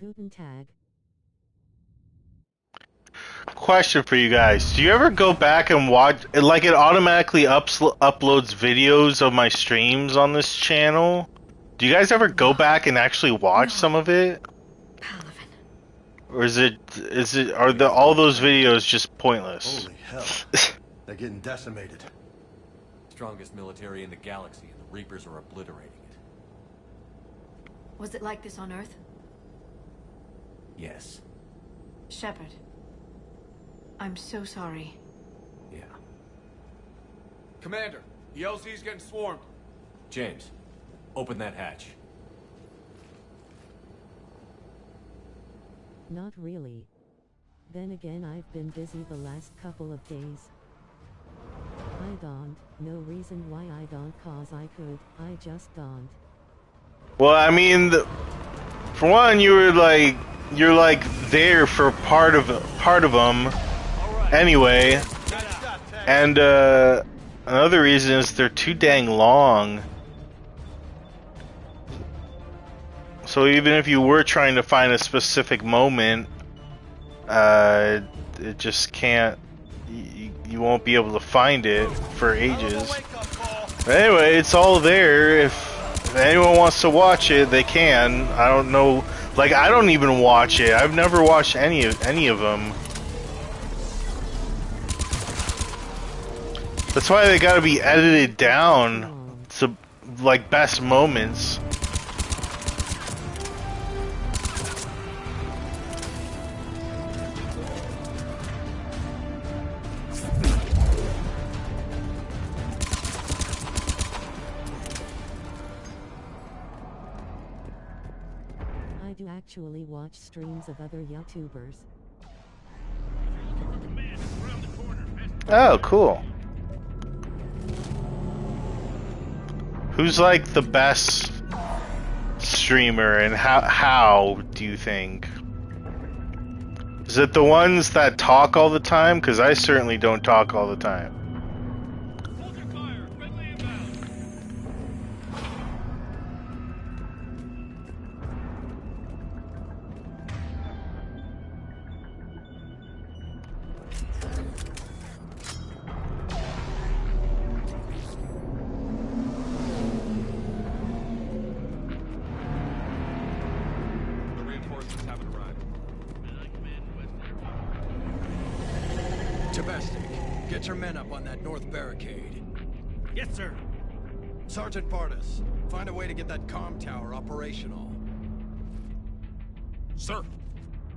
Guten Tag. Question for you guys. Do you ever go back and watch, like it automatically uploads videos of my streams on this channel? Do you guys ever go No. back and actually watch No. some of it? Palavin. Or are all those videos just pointless? Holy hell. They're getting decimated. Strongest military in the galaxy, and the Reapers are obliterating it. Was it like this on Earth? Yes. Shepard. I'm so sorry. Yeah. Commander, the LZ's getting swarmed. James, open that hatch. Not really. Then again, I've been busy the last couple of days. I don't. No reason why I don't, cause I could. I just don't. Well, I mean, for one, you're like there for part of them anyway, and another reason is they're too dang long. So even if you were trying to find a specific moment, it just can't. You won't be able to find it for ages. But anyway, it's all there. If anyone wants to watch it, they can. I don't know. Like, I don't even watch it. I've never watched any of them. That's why they gotta be edited down to like best moments. I do actually watch streams of other YouTubers. Oh, cool. Who's like the best streamer, and how do you think? Is it the ones that talk all the time? Because I certainly don't talk all the time. The reinforcements haven't arrived. Domestic, get your men up on that north barricade. Yes, sir. Sergeant Bartis, find a way to get that comm tower operational. Sir.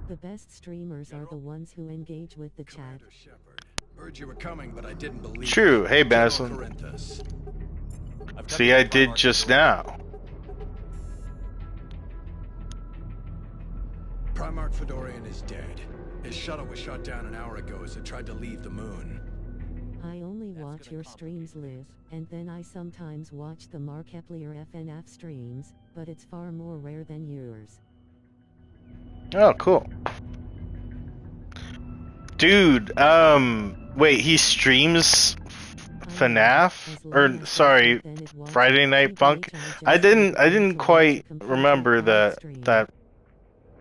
The best streamers are the ones who engage with the chat. Commander Shepard, heard you were coming, but I didn't believe True. it. Hey, General Baslin. Corinthus. See, I did just now. Primarch Fedorian is dead. His shuttle was shot down an hour ago as it tried to leave the moon. I only watch your streams live, and then I sometimes watch the Mark Epler FNF streams, but it's far more rare than yours. Oh, cool. Dude, wait, he streams FNAF? Or, sorry, Friday Night Funk? I didn't quite remember that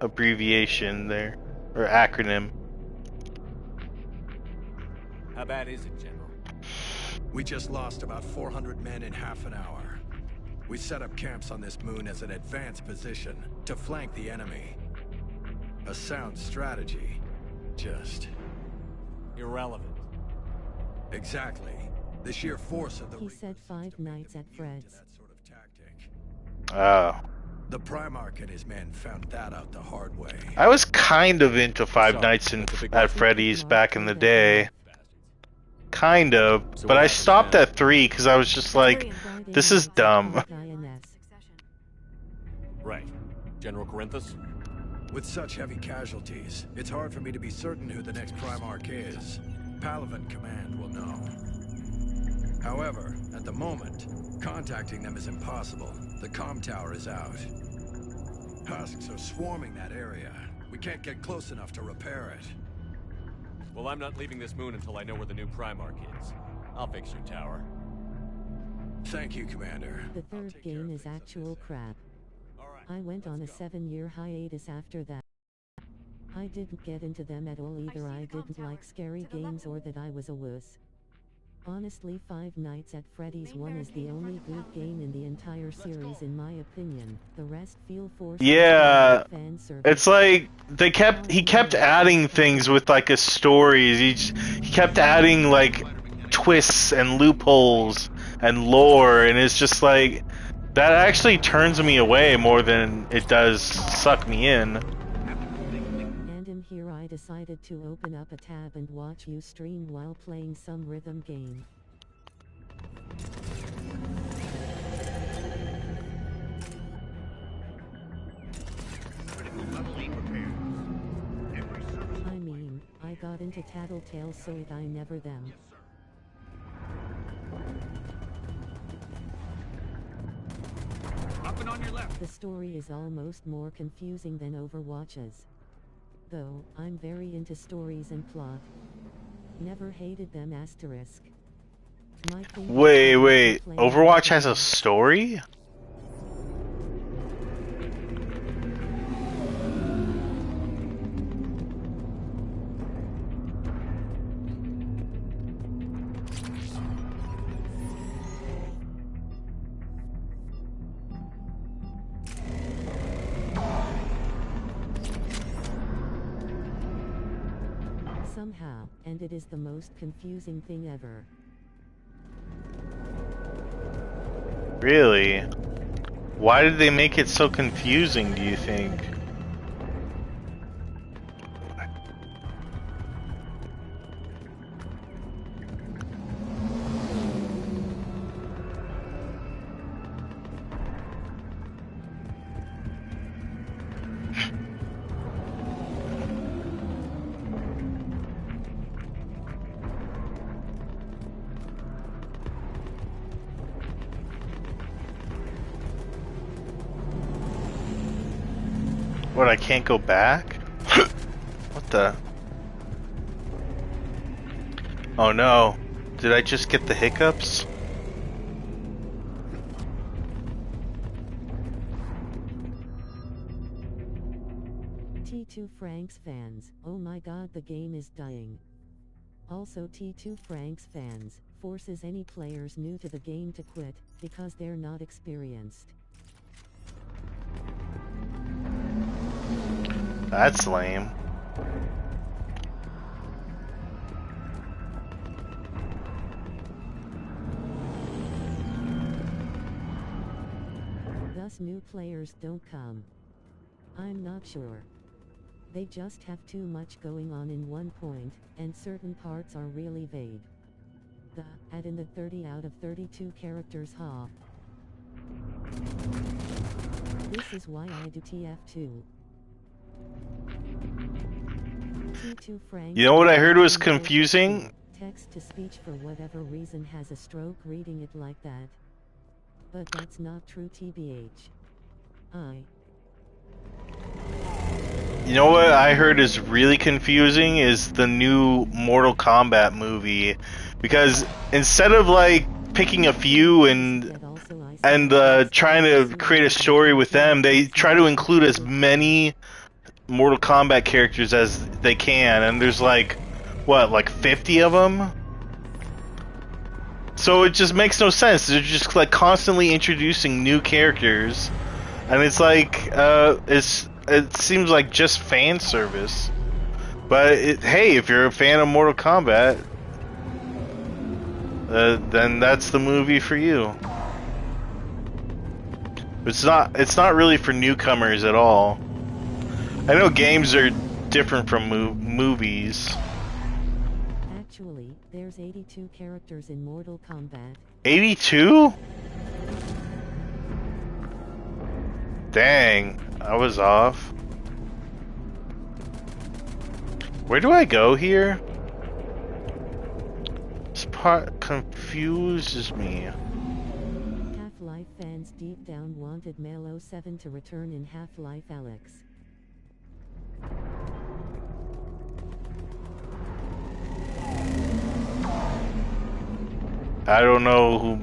abbreviation there, or acronym. How bad is it, General? We just lost about 400 men in half an hour. We set up camps on this moon as an advanced position to flank the enemy. A sound strategy. Just... Irrelevant. exactly. The sheer force of the He Reapers said seems 5 to make nights them at immune to Fred's. that sort of tactic. Oh. The Primarch and his men found that out the hard way. I was kind of into Five Sorry, Nights at Freddy's back in the day. Bastards. Kind of. So But what I happens stopped now? at 3 because I was just like, this is dumb. Right. General Corinthus? With such heavy casualties, it's hard for me to be certain who the next Primarch is. Palavin Command will know. However, at the moment, contacting them is impossible. The comm tower is out. Husks are swarming that area. We can't get close enough to repair it. Well, I'm not leaving this moon until I know where the new Primarch is. I'll fix your tower. Thank you, Commander. The I'll third take care game of is things on actual this end. crap. All right. I went on a 7-year hiatus after that. I didn't get into them at all either. I didn't like scary games or that I was a wuss. Honestly, Five Nights at Freddy's 1 is the only good game in the entire series in my opinion. The rest feel forced. Yeah, fan service. it's like he kept adding things with like a stories. He kept adding like twists and loopholes and lore, and it's just like that actually turns me away more than it does suck me in. And in here I decided to open up a tab and watch you stream while playing some rhythm game. I mean, I got into Tattletales so it I never them. Up and on your left. The story is almost more confusing than Overwatch's. Though, I'm very into stories and plot. Never hated them asterisk. My thing is Wait, playing Overwatch has a games. story? Somehow, and it is the most confusing thing ever. Really? Why did they make it so confusing, do you think? What, I can't go back? What the? Oh no. Did I just get the hiccups? T2 Franks fans, oh my god, the game is dying. Also, T2 Franks fans forces any players new to the game to quit because they're not experienced. That's lame. Thus new players don't come. I'm not sure. They just have too much going on in one point, and certain parts are really vague. Add in the 30 out of 32 characters, ha. This is why I do TF2. T2 Frank. You know what I heard was confusing? Text to speech for whatever reason has a stroke reading it like that. But that's not true, TBH. You know what I heard is really confusing is the new Mortal Kombat movie, because instead of like picking a few and trying to create a story with them, they try to include as many Mortal Kombat characters as they can, and there's like what, like 50 of them? So it just makes no sense. They're just like constantly introducing new characters, and it's like it seems like just fan service. But hey, if you're a fan of Mortal Kombat, then that's the movie for you. It's not really for newcomers at all. I know games are different from movies. Actually, there's 82 characters in Mortal Kombat. 82? Dang, I was off. Where do I go here? This part confuses me. Half-Life fans deep down wanted Melo 7 to return in Half-Life Alyx. I don't know who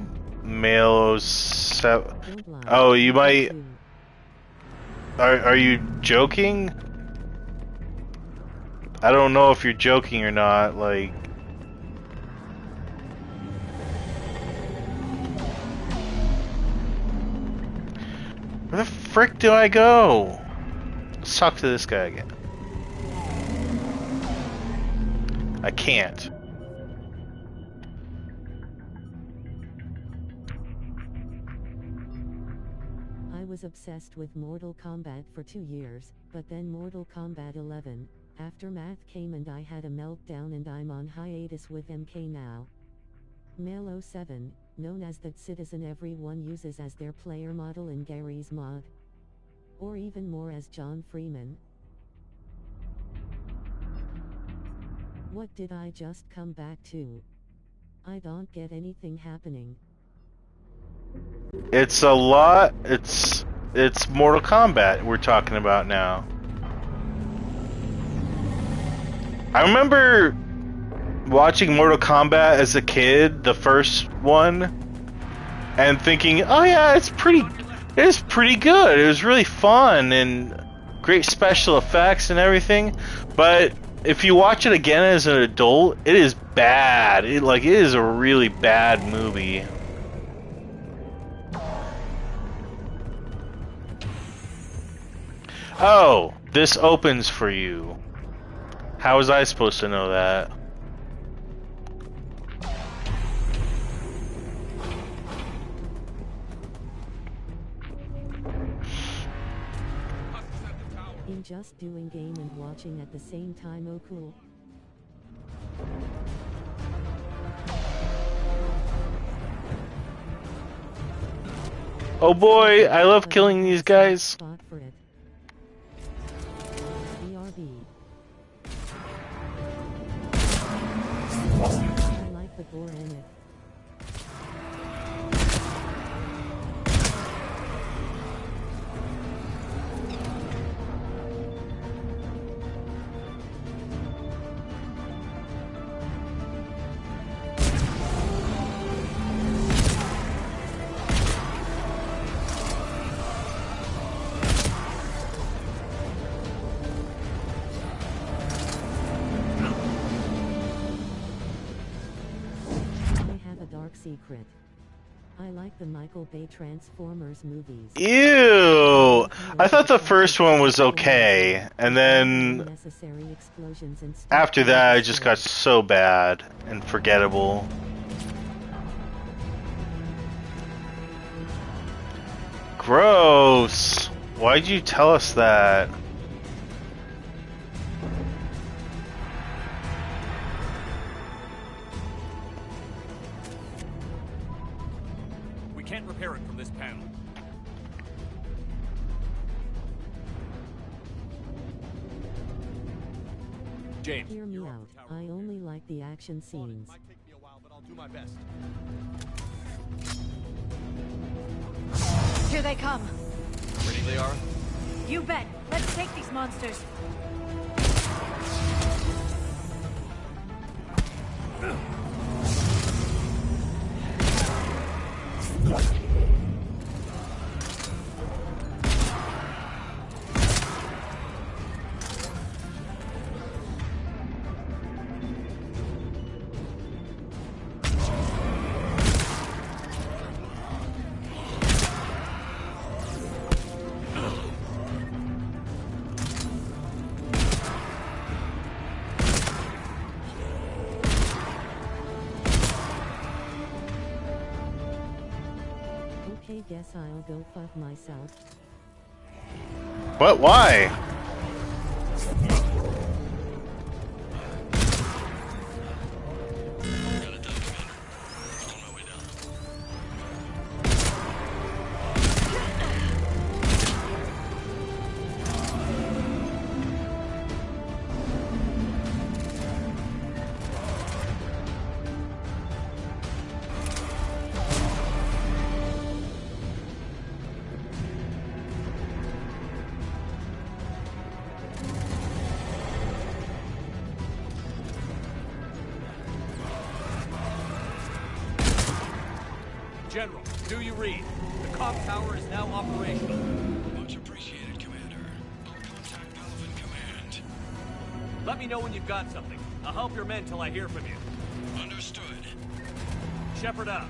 Melo 7. Oh, you might. Are you joking? I don't know if you're joking or not, like... Where the frick do I go? Let's talk to this guy again. I can't. I was obsessed with Mortal Kombat for 2 years, but then Mortal Kombat 11, Aftermath came and I had a meltdown and I'm on hiatus with MK now. Melo 7, known as that citizen everyone uses as their player model in Gary's mod. Or even more as John Freeman. What did I just come back to? I don't get anything happening. It's a lot. It's Mortal Kombat we're talking about now. I remember watching Mortal Kombat as a kid, the first one, and thinking, "Oh yeah, it's pretty good. It was really fun and great special effects and everything." But if you watch it again as an adult, it is bad. It is a really bad movie. Oh, this opens for you. How was I supposed to know that? In just doing game and watching at the same time. Oh cool. Oh boy, I love killing these guys. For it. BRB. I like the gore in it. Secret. I like the Michael Bay Transformers movies. Ew! I thought the first one was okay, and then after that it just got so bad and forgettable. Gross! Why'd you tell us that? Can't repair it from this panel. James, hear me out. I only like the action scenes. Might take me a while, but I'll do my best. Here they come. Ready, Liara? You bet. Let's take these monsters. Okay, guess I'll go fuck myself. What? Why? General, do you read? The comm tower is now operational. Much appreciated, Commander. Let me know when you've got something. I'll help your men till I hear from you. Understood. Shepard out.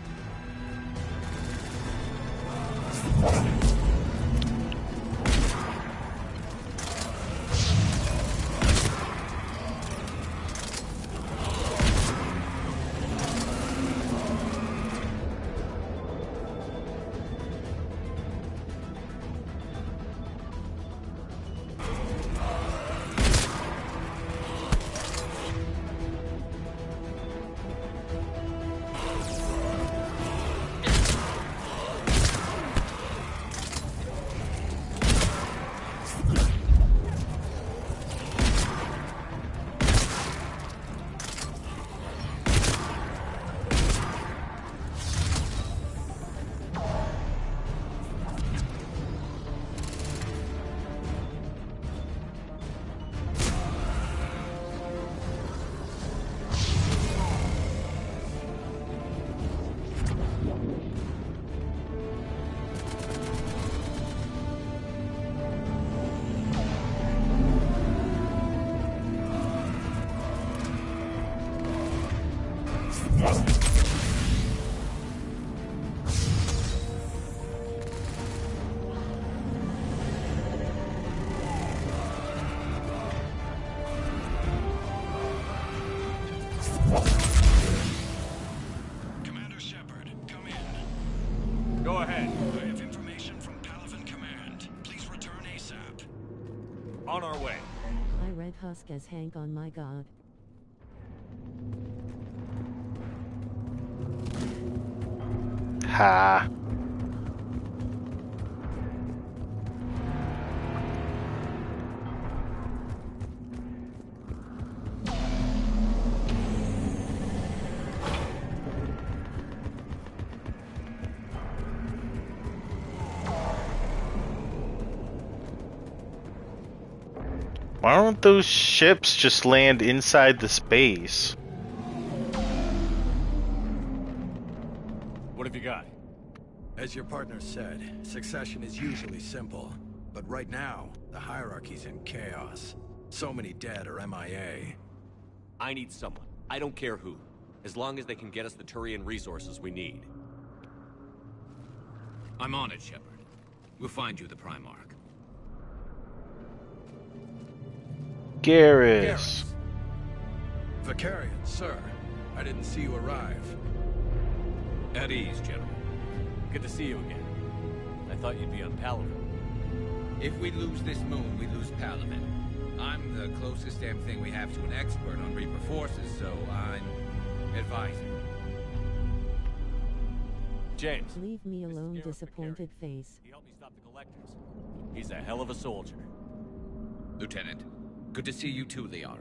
Commander Shepard, come in. Go ahead. I have information from Palaven Command. Please return ASAP. On our way. I read Husk as Hank on my god. Ha. Why don't those ships just land inside the space? What have you got? As your partner said, succession is usually simple. But right now, the hierarchy's in chaos. So many dead or MIA. I need someone. I don't care who. As long as they can get us the Turian resources we need. I'm on it, Shepard. We'll find you the Primarch. Garrus. Vicarian, sir. I didn't see you arrive. At ease, General. Good to see you again. I thought you'd be on Palaven. If we lose this moon, we lose Palaven. I'm the closest damn thing we have to an expert on Reaper forces, so I'm advising. James. Leave me this is alone, Garrus disappointed Vicarian. face. He helped me stop the Collectors. He's a hell of a soldier. Lieutenant, good to see you too, Liara.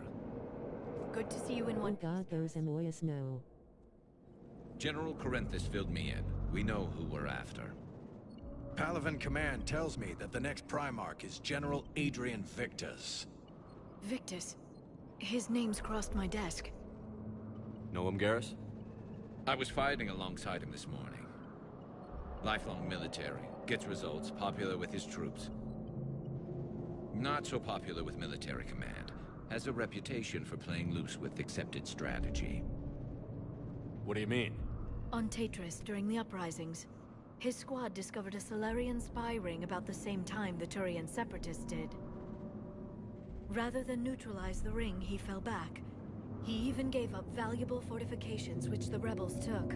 Good to see you in Oh one. god, those Amoyas know. General Corinthus filled me in. We know who we're after. Palaven Command tells me that the next Primarch is General Adrian Victus. Victus. His name's crossed my desk. Know him, Garrus? I was fighting alongside him this morning. Lifelong military, gets results, popular with his troops. Not so popular with military command. Has a reputation for playing loose with accepted strategy. What do you mean? On Tatris, during the uprisings, his squad discovered a Solarian spy ring about the same time the Turian separatists did. Rather than neutralize the ring, he fell back. He even gave up valuable fortifications which the rebels took.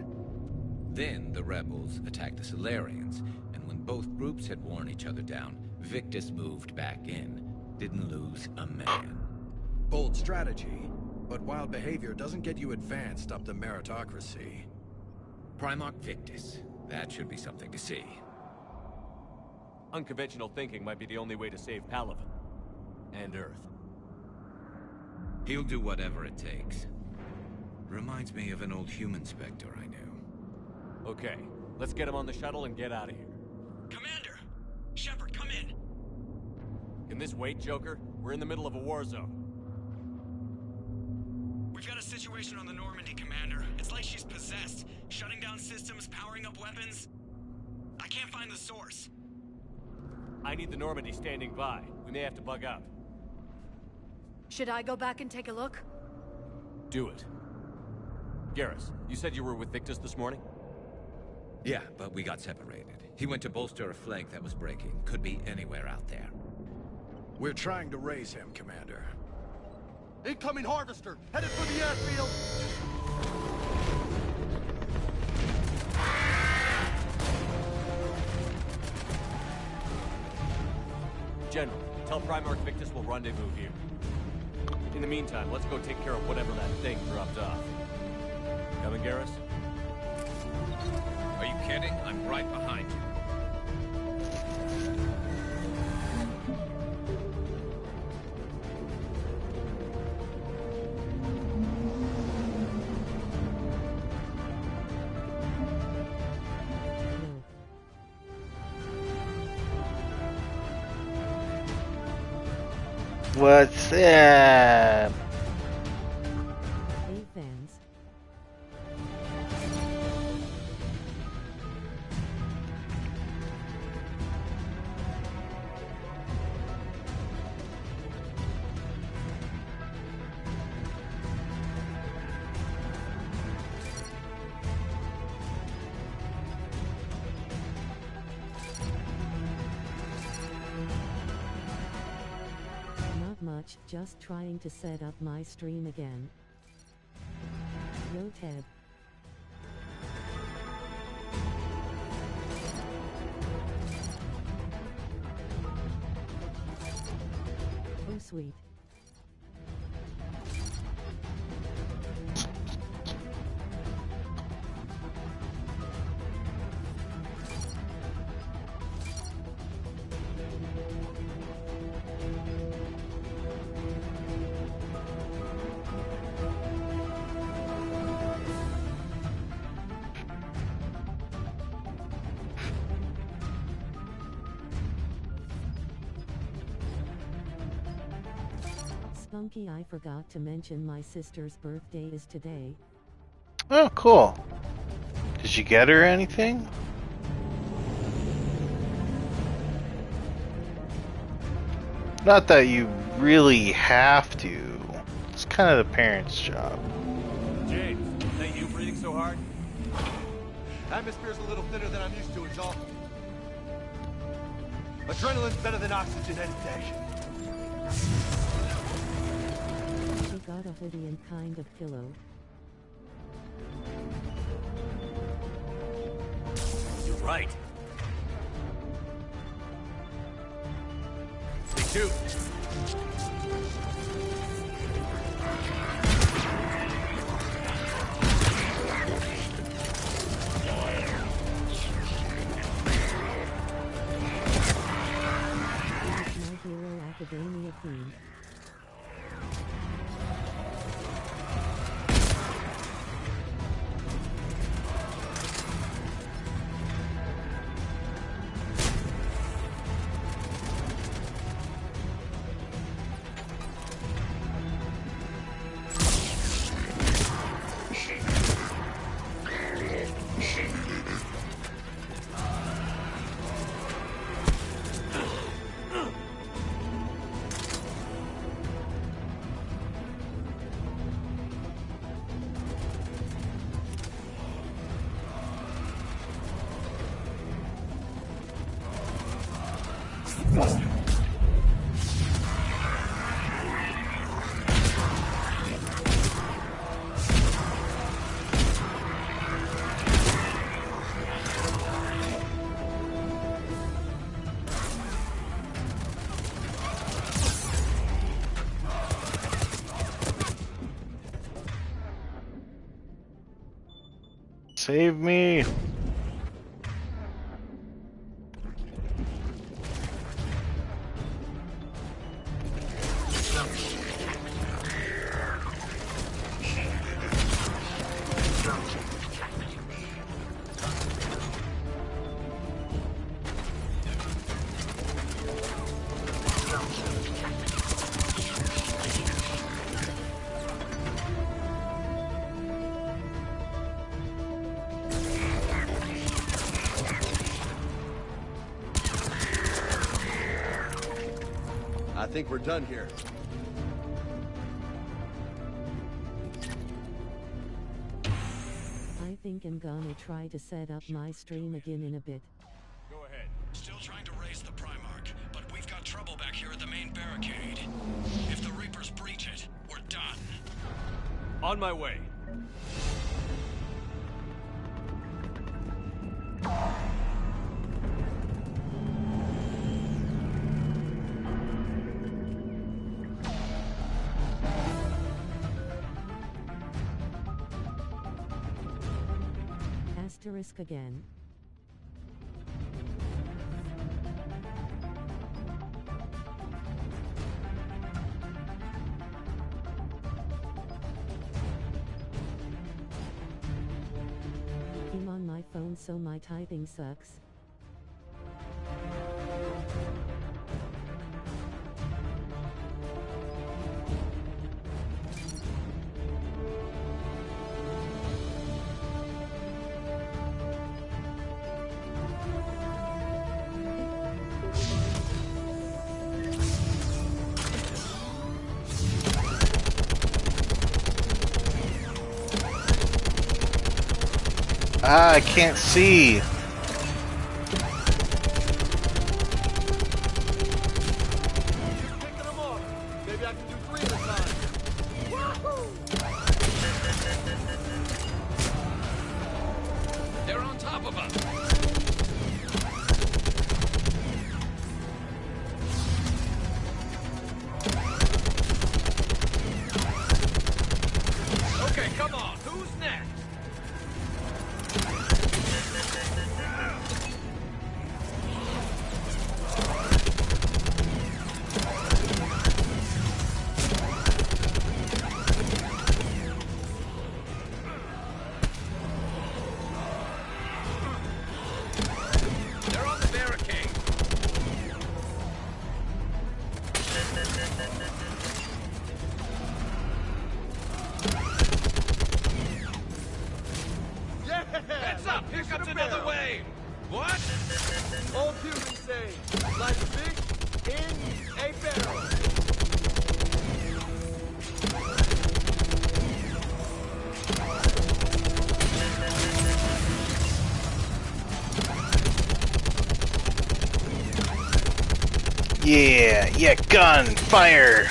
Then the rebels attacked the Solarians, and when both groups had worn each other down, Victus moved back in. Didn't lose a man. Bold strategy, but wild behavior doesn't get you advanced up to meritocracy. Primarch Victus. That should be something to see. Unconventional thinking might be the only way to save Palaven. And Earth. He'll do whatever it takes. Reminds me of an old human Spectre I knew. Okay, let's get him on the shuttle and get out of here. Commander! Shepard, come in! Can this wait, Joker? We're in the middle of a war zone. We've got a situation on the Normandy, Commander. It's like she's possessed. Shutting down systems, powering up weapons. I can't find the source. I need the Normandy standing by. We may have to bug out. Should I go back and take a look? Do it. Garrus, you said you were with Victus this morning? Yeah, but we got separated. He went to bolster a flank that was breaking. Could be anywhere out there. We're trying to raise him, Commander. Incoming harvester, headed for the airfield. General, tell Primarch Victus we'll rendezvous here. In the meantime, let's go take care of whatever that thing dropped off. Coming, Garrus? Are you kidding? I'm right behind you. What's up? Hey fans. Much, just trying to set up my stream again. Yo Ted. Oh sweet. Spunky, I forgot to mention my sister's birthday is today. Oh, cool. Did you get her anything? Not that you really have to. It's kind of the parents' job. James, is that you breathing so hard? Atmosphere's a little thinner than I'm used to, it's all. Adrenaline's better than oxygen any day. She got a hoodie and kind of pillow. You're right. Me too. My Hero Academia theme. Save me! I think we're done here. think I'm gonna try to set up my stream again in a bit. Go ahead. Still trying to raise the Primarch, but we've got trouble back here at the main barricade. If the Reapers breach it, we're done. On my way. Asterisk again. I'm on my phone, so my typing sucks. Ah, I can't see. Picking them off. Maybe I can do 3 at a time. They're on top of us. Okay, come on. Who's next? They're on the barricade. Yeah! Heads up! Here comes another wave! What? Old human say, like fish in a barrel. Yeah, gun, fire.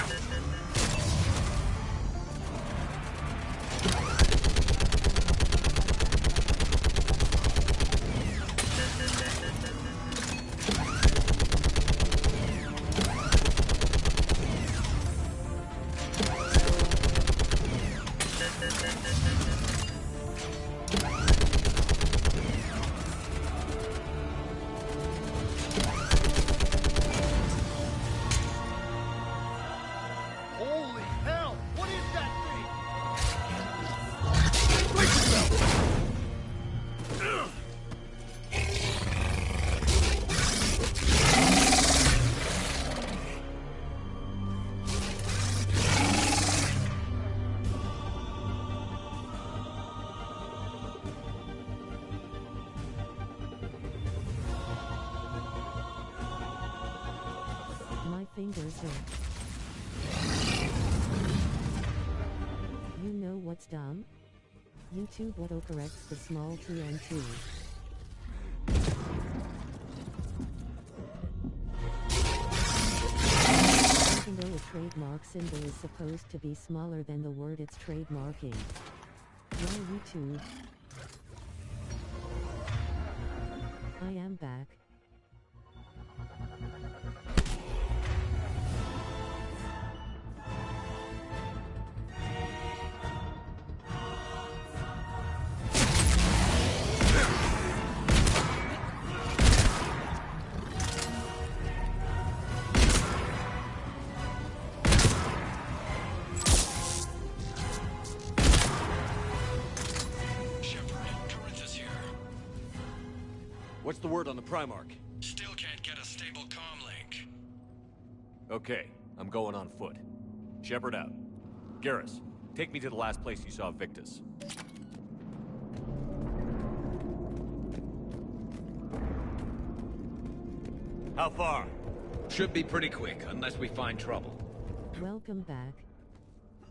Holy hell! What is that thing? My fingers hurt. You know what's dumb? YouTube autocorrects the small t and t. Even though a trademark symbol is supposed to be smaller than the word it's trademarking. Well, YouTube. I am back. What's the word on the Primarch? Still can't get a stable comm link. Okay, I'm going on foot. Shepnerd out. Garrus, take me to the last place you saw Victus. How far? Should be pretty quick, unless we find trouble. Welcome back.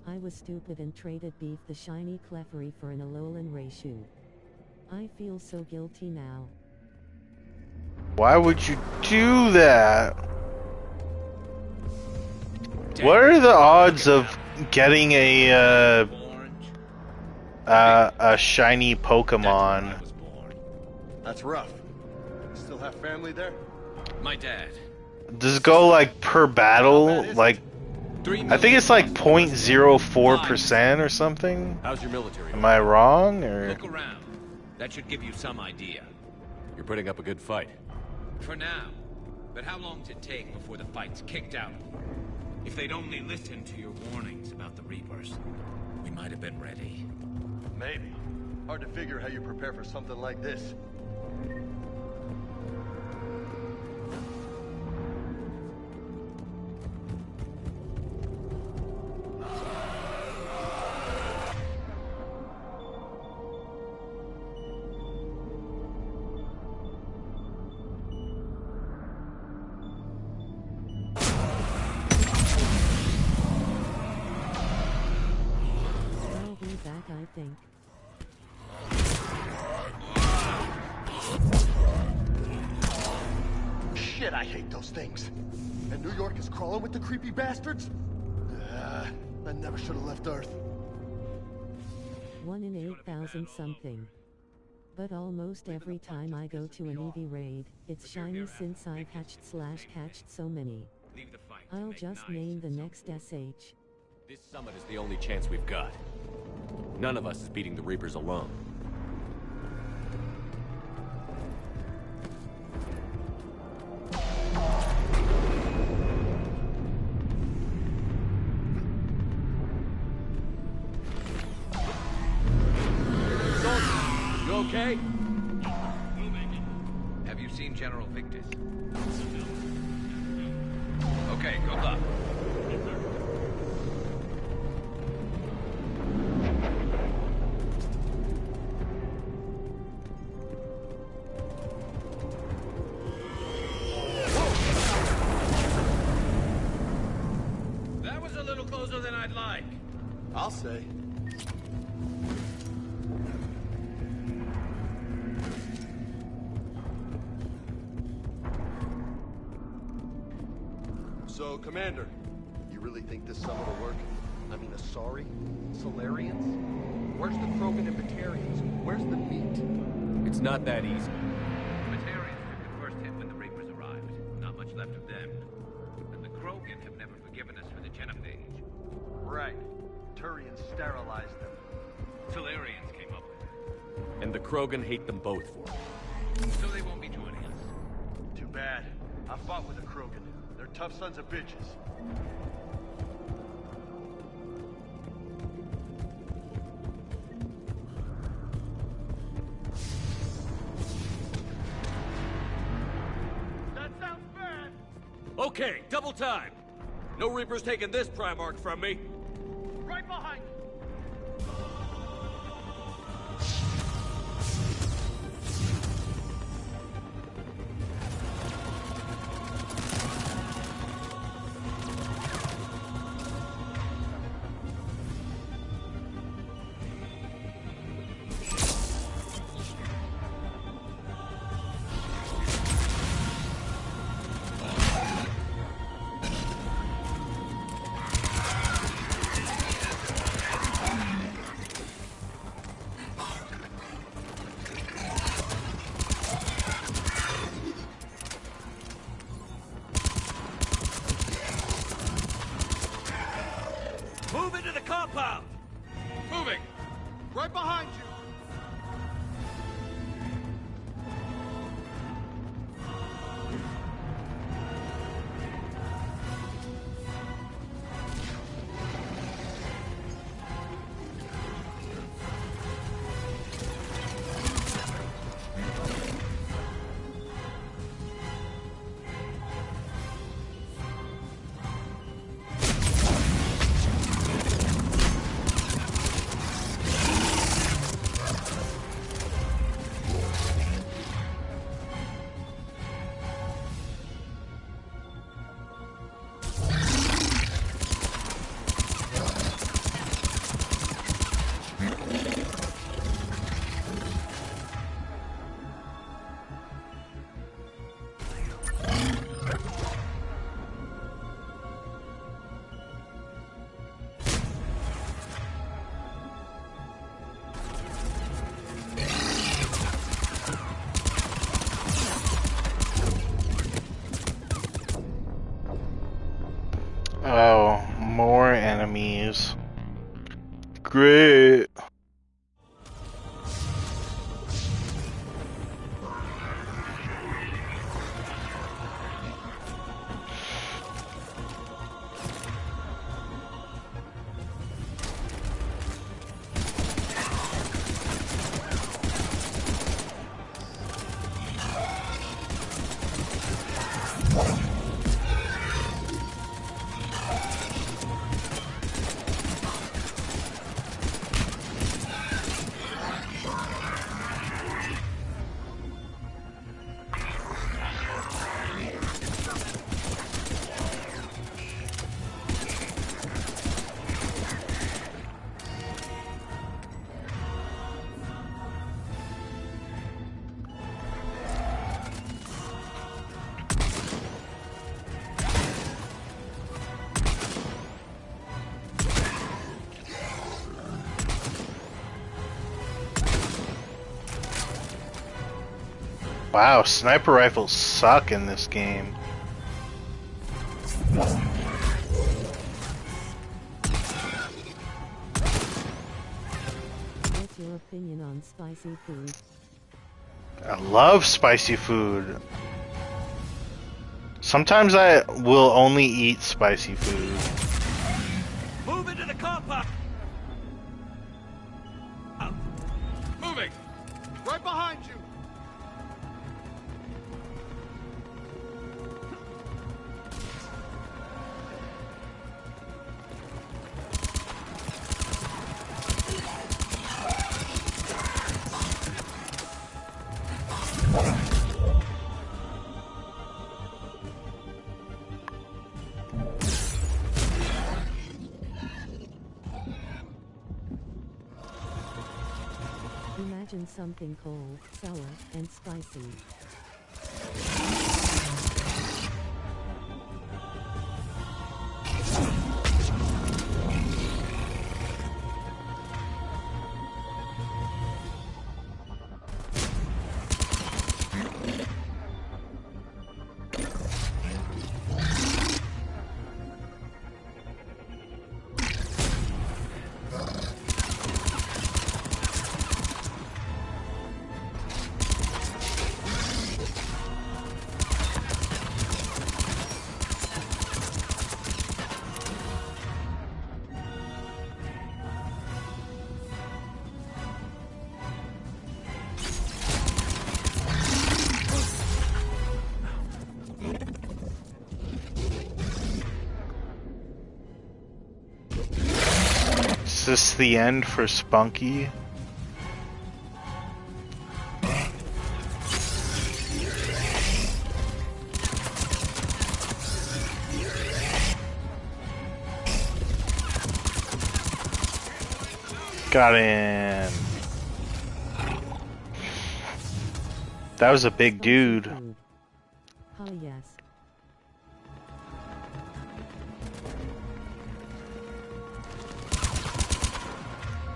I was stupid and traded Beef the Shiny Clefairy for an Alolan Rayshoot. I feel so guilty now. Why would you do that? What are the odds of getting a shiny Pokemon? That's rough. Still have family there? My dad. Does it go like per battle? Like, I think it's like 0.04% or something. How's your military? Am I wrong or? Look around. That should give you some idea. You're putting up a good fight. For now. But how long does it take before the fight's kicked out? If they'd only listened to your warnings about the Reapers, we might have been ready. Maybe. Hard to figure how you prepare for something like this. I'll be back, I think. Shit, I hate those things. And New York is crawling with the creepy bastards? I never should have left Earth. 1 in 8,000 something. But almost every time I go to an EV raid, it's shiny since I've hatched/catched so many. Leave the fight. I'll just name the next SH. This summit is the only chance we've got. None of us is beating the Reapers alone. You okay? Have you seen General Victus? Okay, good luck. That was a little closer than I'd like. I'll say. So, Commander, you really think this summit will work? I mean, Asari? Solarians? Where's the Krogan and Batarians? Where's the meat? It's not that easy. The Batarians took the first hit when the Reapers arrived. Not much left of them. And the Krogan have never forgiven us for the Genophage. Right. Turians sterilized them. Solarians came up with it. And the Krogan hate them both for it. So they won't be joining us. Too bad. I fought with the Krogan. They're tough sons of bitches. That sounds bad! Okay, double time! No Reapers taking this Primarch from me! Right behind you! Move into the compound! Moving! Right behind you! enemies. Great. Wow, sniper rifles suck in this game. What's your opinion on spicy food? I love spicy food. Sometimes I will only eat spicy food. Move into the compound! Moving! Right behind you! Imagine something cold, sour, and spicy. Is this the end for Spunky? Got in. That was a big Spicy dude. food. Oh yes.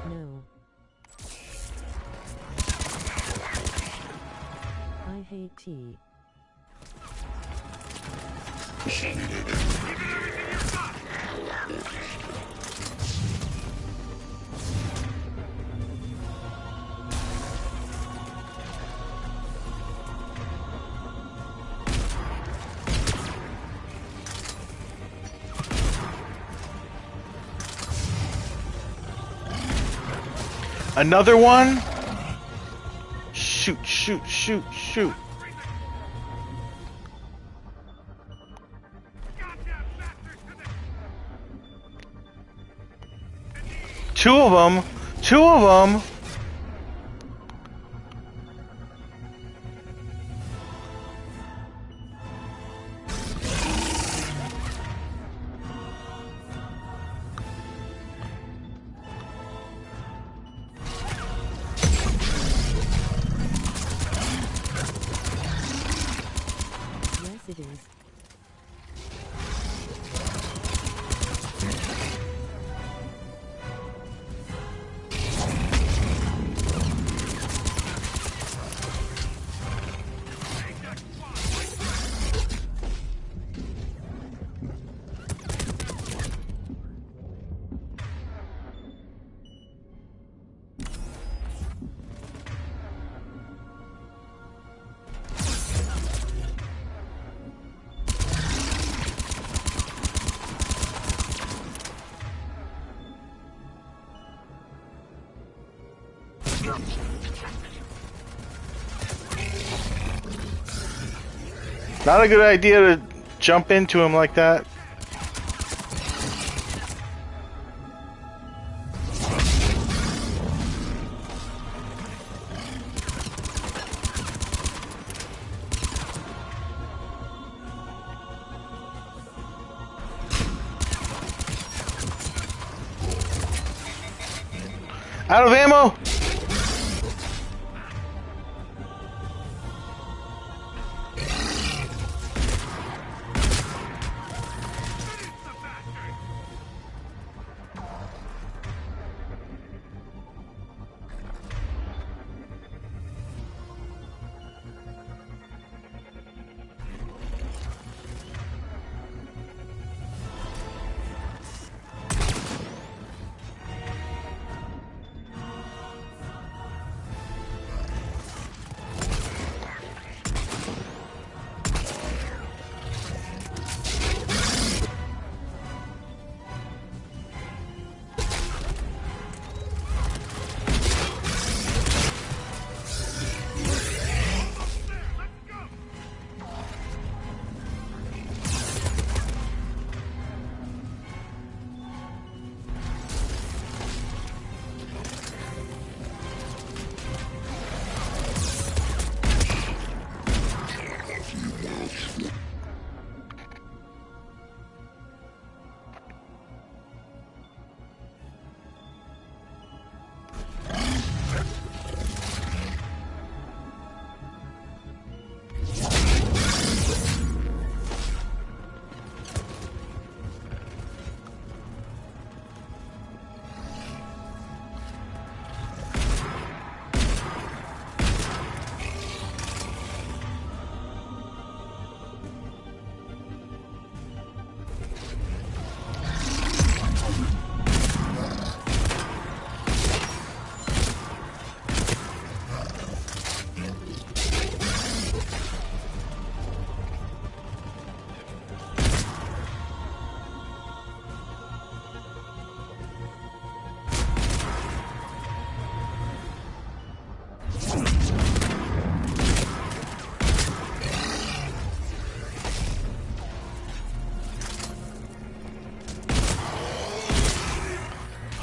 No. I hate tea. Another one? Shoot, shoot, shoot, shoot. Two of them. Two of them. Yes it is. Not a good idea to jump into him like that. Out of ammo!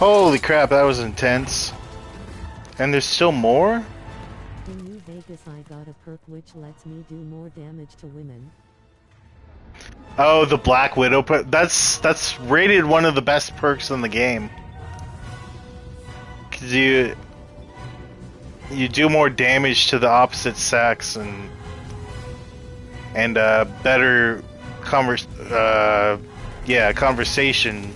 Holy crap, that was intense. And there's still more? In New Vegas I got a perk which lets me do more damage to women. Oh, the Black Widow perk. That's rated one of the best perks in the game. 'Cause you do more damage to the opposite sex and better conversation.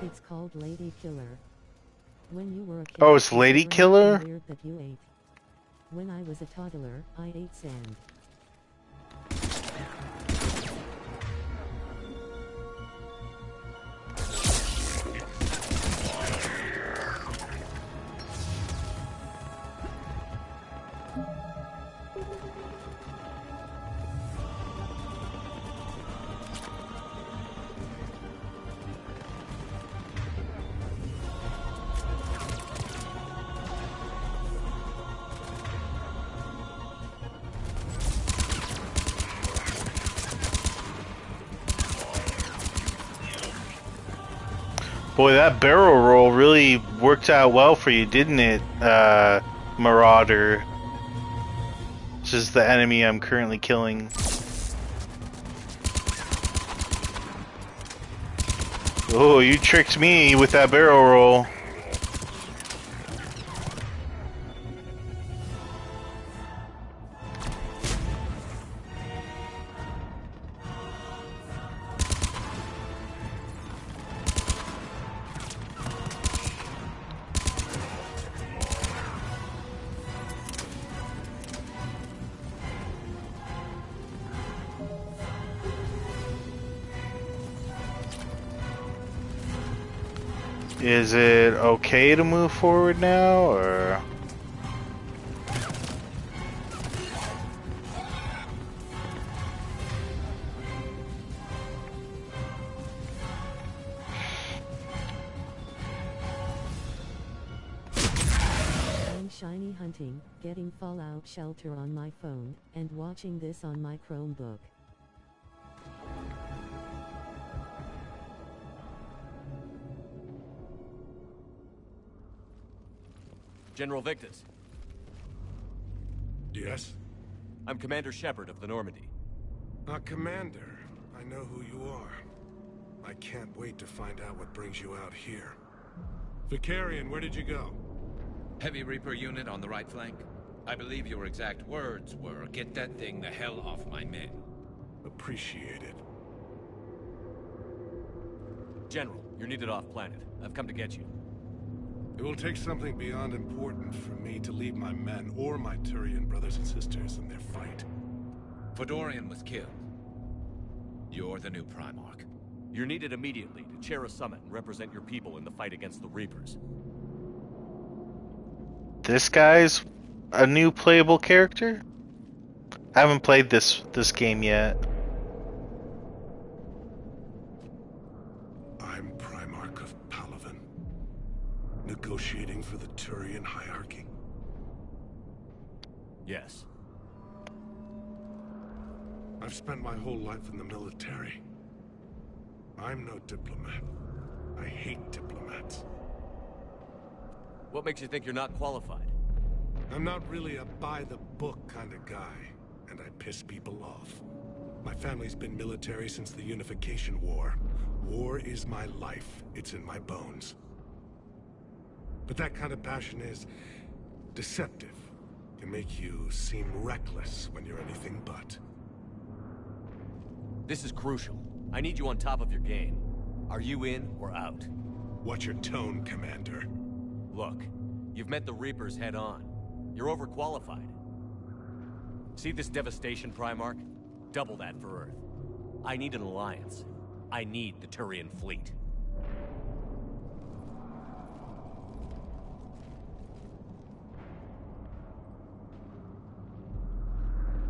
It's called Lady Killer. When you were a kid, Oh, it's Lady Killer? weird that you ate. When I was a toddler, I ate sand. Boy, that barrel roll really worked out well for you, didn't it, Marauder? This is the enemy I'm currently killing. Oh, you tricked me with that barrel roll. Is it okay to move forward now, or? I'm shiny hunting, getting Fallout Shelter on my phone, and watching this on my Chromebook. General Victus. Yes? I'm Commander Shepnerd of the Normandy. Commander, I know who you are. I can't wait to find out what brings you out here. Vicarian, where did you go? Heavy Reaper unit on the right flank. I believe your exact words were, "Get that thing the hell off my men." Appreciate it. General, you're needed off-planet. I've come to get you. It will take something beyond important for me to leave my men or my Turian brothers and sisters in their fight. Fedorian was killed. You're the new Primarch. You're needed immediately to chair a summit and represent your people in the fight against the Reapers. This guy's a new playable character? I haven't played this game yet. I'm Primarch of Palaven, negotiating for the Turian hierarchy. Yes. I've spent my whole life in the military. I'm no diplomat. I hate diplomats. What makes you think you're not qualified? I'm not really a by-the-book kind of guy, and I piss people off. My family's been military since the Unification War. War is my life. It's in my bones. But that kind of passion is deceptive. Can make you seem reckless when you're anything but. This is crucial. I need you on top of your game. Are you in or out? Watch your tone, Commander. Look, you've met the Reapers head-on. You're overqualified. See this devastation, Primarch? Double that for Earth. I need an alliance. I need the Turian fleet.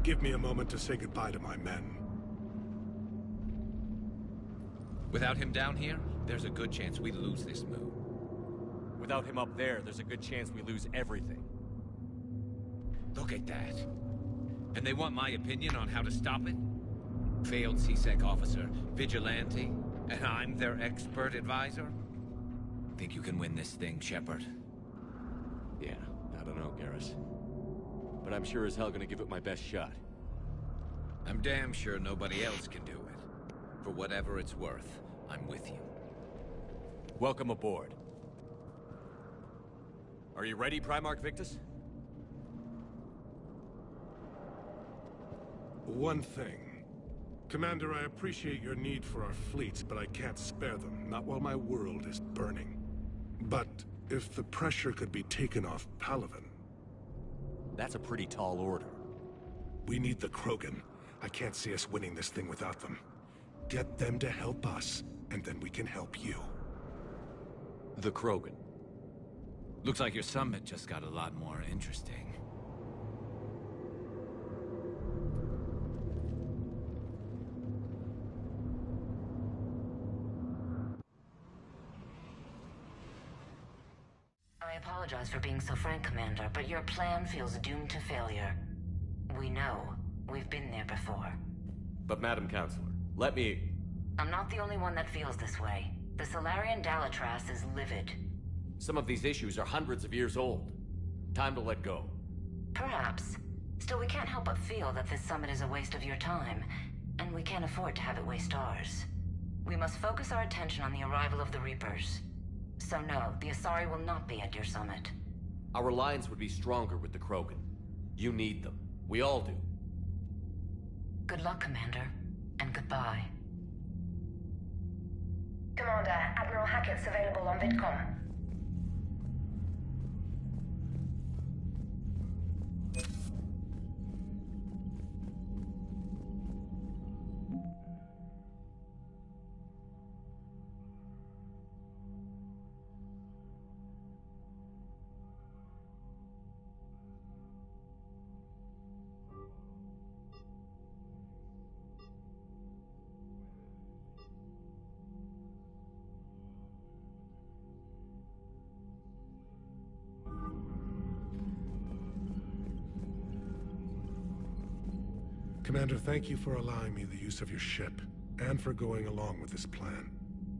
Give me a moment to say goodbye to my men. Without him down here, there's a good chance we lose this move. Without him up there, there's a good chance we lose everything. Look at that. And they want my opinion on how to stop it? Failed CSEC officer, vigilante, and I'm their expert advisor? Think you can win this thing, Shepnerd? Yeah, I don't know, Garrus. But I'm sure as hell gonna give it my best shot. I'm damn sure nobody else can do it. For whatever it's worth, I'm with you. Welcome aboard. Are you ready, Primarch Victus? One thing. Commander, I appreciate your need for our fleets, but I can't spare them, not while my world is burning. But if the pressure could be taken off Palaven... That's a pretty tall order. We need the Krogan. I can't see us winning this thing without them. Get them to help us, and then we can help you. The Krogan. Looks like your summit just got a lot more interesting. I apologize for being so frank, Commander, but your plan feels doomed to failure. We know. We've been there before. But Madam Counselor, let me... I'm not the only one that feels this way. The Solarian Dalatras is livid. Some of these issues are hundreds of years old. Time to let go. Perhaps. Still, we can't help but feel that this summit is a waste of your time, and we can't afford to have it waste ours. We must focus our attention on the arrival of the Reapers. So no, the Asari will not be at your summit. Our alliance would be stronger with the Krogan. You need them. We all do. Good luck, Commander, and goodbye. Commander, Admiral Hackett's available on VidCom. Commander, thank you for allowing me the use of your ship, and for going along with this plan.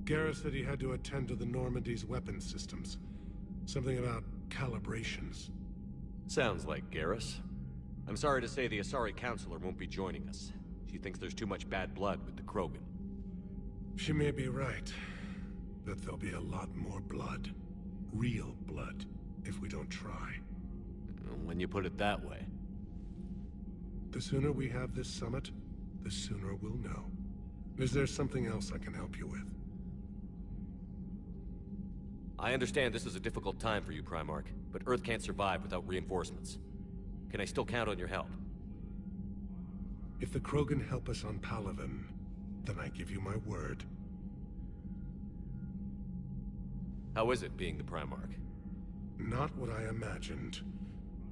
Garrus said he had to attend to the Normandy's weapon systems. Something about calibrations. Sounds like Garrus. I'm sorry to say the Asari Counselor won't be joining us. She thinks there's too much bad blood with the Krogan. She may be right, but there'll be a lot more blood. Real blood, if we don't try. When you put it that way. The sooner we have this summit, the sooner we'll know. Is there something else I can help you with? I understand this is a difficult time for you, Primarch, but Earth can't survive without reinforcements. Can I still count on your help? If the Krogan help us on Palaven, then I give you my word. How is it being the Primarch? Not what I imagined.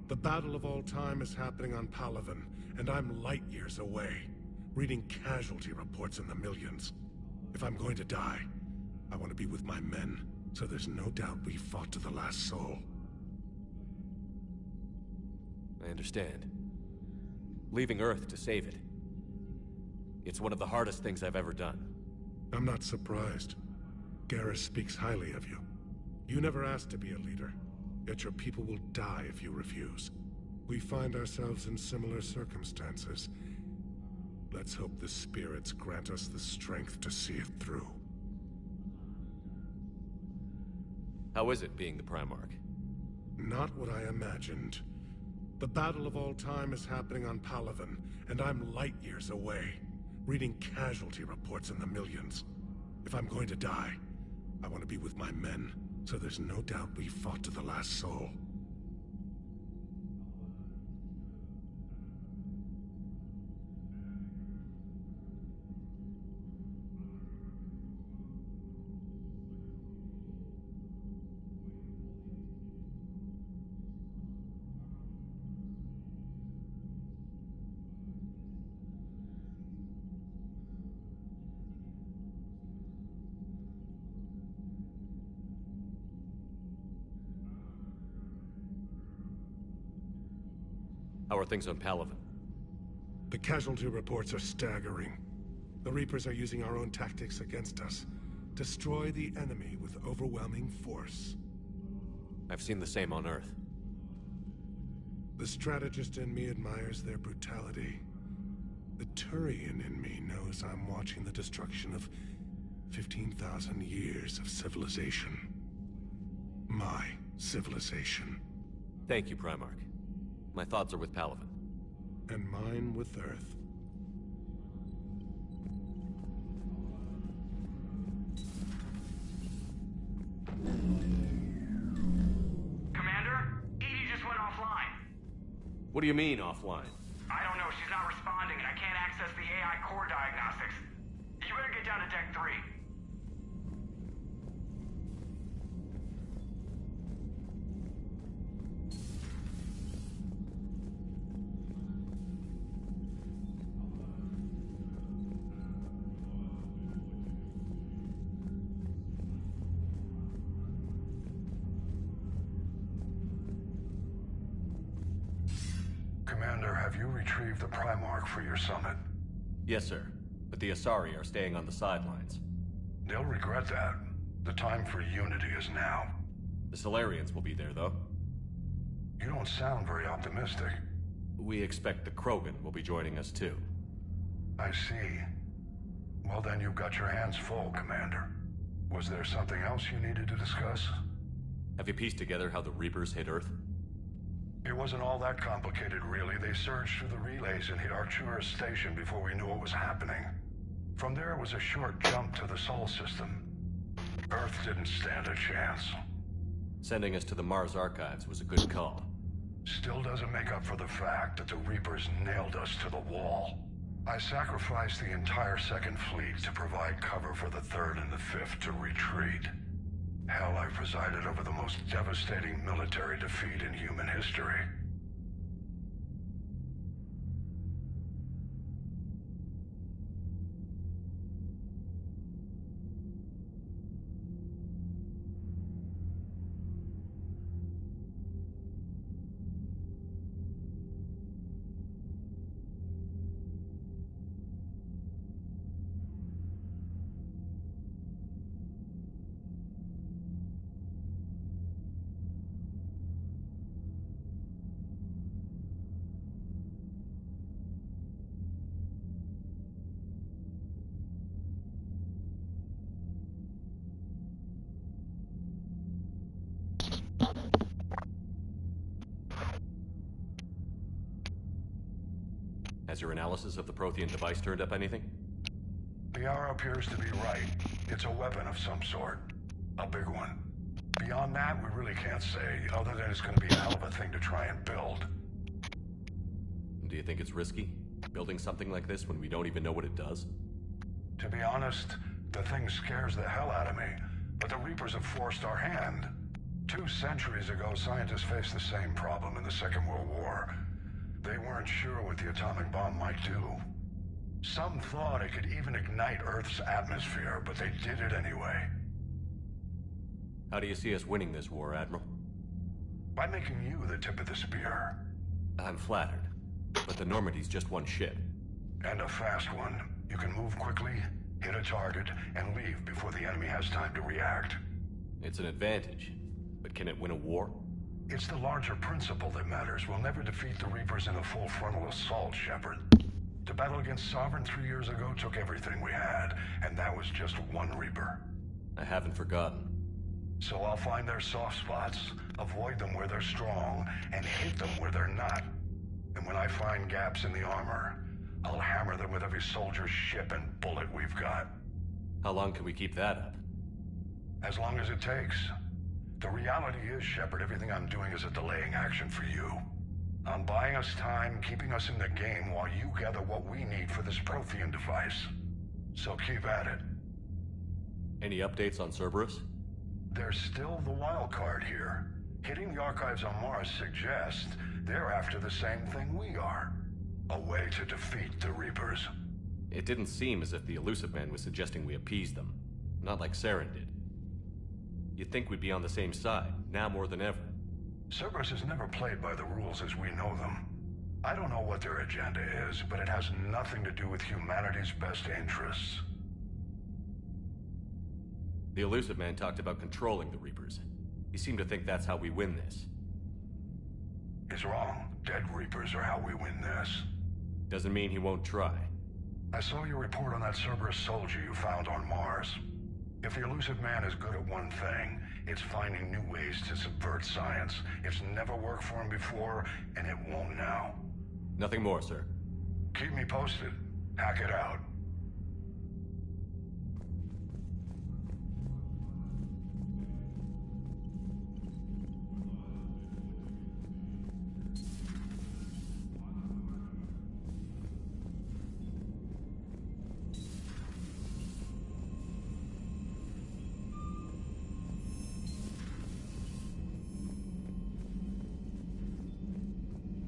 The battle of all time is happening on Palaven, and I'm light years away, reading casualty reports in the millions. If I'm going to die, I want to be with my men, so there's no doubt we fought to the last soul. I understand. Leaving Earth to save it. It's one of the hardest things I've ever done. I'm not surprised. Garrus speaks highly of you. You never asked to be a leader, yet your people will die if you refuse. We find ourselves in similar circumstances. Let's hope the spirits grant us the strength to see it through. How is it being the Primarch? Not what I imagined. The battle of all time is happening on Palaven, and I'm light years away, reading casualty reports in the millions. If I'm going to die, I want to be with my men, so there's no doubt we fought to the last soul. How are things on Palaven? The casualty reports are staggering. The Reapers are using our own tactics against us. Destroy the enemy with overwhelming force. I've seen the same on Earth. The strategist in me admires their brutality. The Turian in me knows I'm watching the destruction of 15,000 years of civilization. My civilization. Thank you, Primarch. My thoughts are with Palaven. And mine with Earth. Commander? Edie just went offline. What do you mean, offline? I don't know, she's not responding and I can't access the AI core diagnostics. You better get down to Deck 3. Commander, have you retrieved the Primarch for your summit? Yes, sir. But the Asari are staying on the sidelines. They'll regret that. The time for unity is now. The Solarians will be there, though. You don't sound very optimistic. We expect the Krogan will be joining us, too. I see. Well, then you've got your hands full, Commander. Was there something else you needed to discuss? Have you pieced together how the Reapers hit Earth? It wasn't all that complicated, really. They surged through the relays and hit Artura's station before we knew what was happening. From there, it was a short jump to the Sol system. Earth didn't stand a chance. Sending us to the Mars Archives was a good call. Still doesn't make up for the fact that the Reapers nailed us to the wall. I sacrificed the entire Second Fleet to provide cover for the Third and the Fifth to retreat. Hell, I presided over the most devastating military defeat in human history. Has your analysis of the Prothean device turned up anything? The hour appears to be right. It's a weapon of some sort. A big one. Beyond that, we really can't say, other than it's going to be a hell of a thing to try and build. Do you think it's risky? Building something like this when we don't even know what it does? To be honest, the thing scares the hell out of me, but the Reapers have forced our hand. 2 centuries ago, scientists faced the same problem in the Second World War. They weren't sure what the atomic bomb might do. Some thought it could even ignite Earth's atmosphere, but they did it anyway. How do you see us winning this war, Admiral? By making you the tip of the spear. I'm flattered, but the Normandy's just one ship. And a fast one. You can move quickly, hit a target, and leave before the enemy has time to react. It's an advantage, but can it win a war? It's the larger principle that matters. We'll never defeat the Reapers in a full frontal assault, Shepard. The battle against Sovereign 3 years ago took everything we had, and that was just one Reaper. I haven't forgotten. So I'll find their soft spots, avoid them where they're strong, and hit them where they're not. And when I find gaps in the armor, I'll hammer them with every soldier's ship and bullet we've got. How long can we keep that up? As long as it takes. The reality is, Shepard, everything I'm doing is a delaying action for you. I'm buying us time, keeping us in the game while you gather what we need for this Prothean device. So keep at it. Any updates on Cerberus? There's still the wild card here. Hitting the archives on Mars suggests they're after the same thing we are. A way to defeat the Reapers. It didn't seem as if the Elusive Man was suggesting we appease them. Not like Saren did. You'd think we'd be on the same side, now more than ever. Cerberus has never played by the rules as we know them. I don't know what their agenda is, but it has nothing to do with humanity's best interests. The Elusive Man talked about controlling the Reapers. He seemed to think that's how we win this. He's wrong. Dead Reapers are how we win this. Doesn't mean he won't try. I saw your report on that Cerberus soldier you found on Mars. If the Elusive Man is good at one thing, it's finding new ways to subvert science. It's never worked for him before, and it won't now. Nothing more, sir. Keep me posted. Hack it out.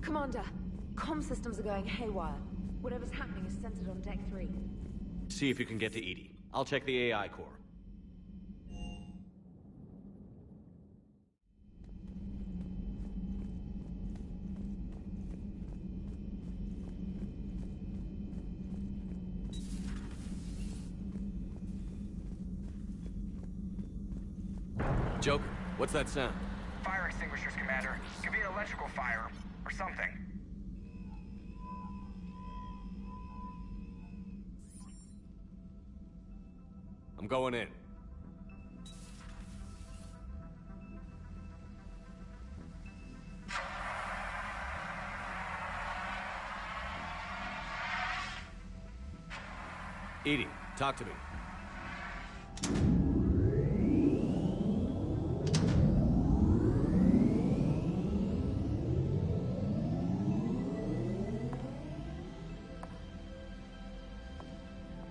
Commander, comm systems are going haywire. Whatever's happening is centered on Deck 3. See if you can get to Edie. I'll check the AI core. Joker, what's that sound? Fire extinguishers, Commander. Could be an electrical fire, or something. I'm going in. Edie, talk to me.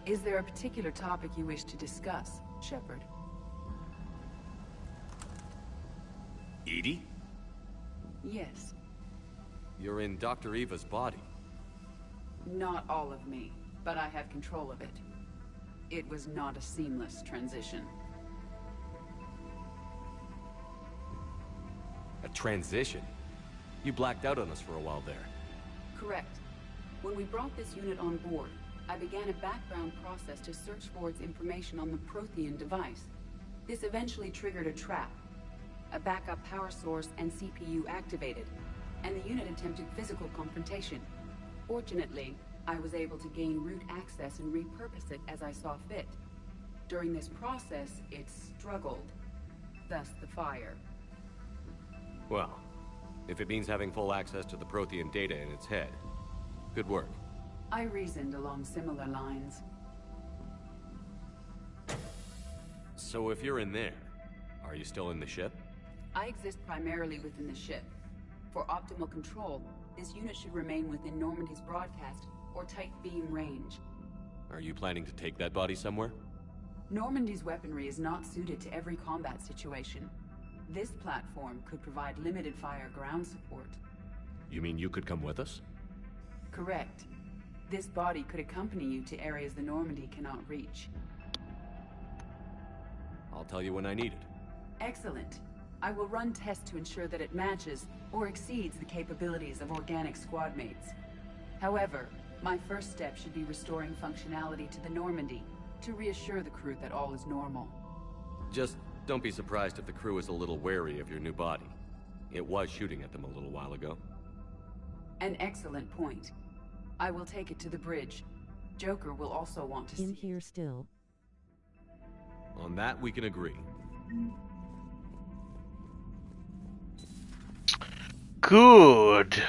Is there a particular topic you wish to discuss, Shepard? Edie? Yes. You're in Dr. Eva's body. Not all of me, but I have control of it. It was not a seamless transition. A transition? You blacked out on us for a while there. Correct. When we brought this unit on board, I began a background process to search for its information on the Prothean device. This eventually triggered a trap. A backup power source and CPU activated, and the unit attempted physical confrontation. Fortunately, I was able to gain root access and repurpose it as I saw fit. During this process, it struggled. Thus the fire. Well, if it means having full access to the Prothean data in its head, good work. I reasoned along similar lines. So if you're in there, are you still in the ship? I exist primarily within the ship. For optimal control, this unit should remain within Normandy's broadcast or tight beam range. Are you planning to take that body somewhere? Normandy's weaponry is not suited to every combat situation. This platform could provide limited fire ground support. You mean you could come with us? Correct. This body could accompany you to areas the Normandy cannot reach. I'll tell you when I need it. Excellent. I will run tests to ensure that it matches or exceeds the capabilities of organic squad mates. However, my first step should be restoring functionality to the Normandy to reassure the crew that all is normal. Just don't be surprised if the crew is a little wary of your new body. It was shooting at them a little while ago. An excellent point. I will take it to the bridge. Joker will also want to see In here still. On that, we can agree. Good.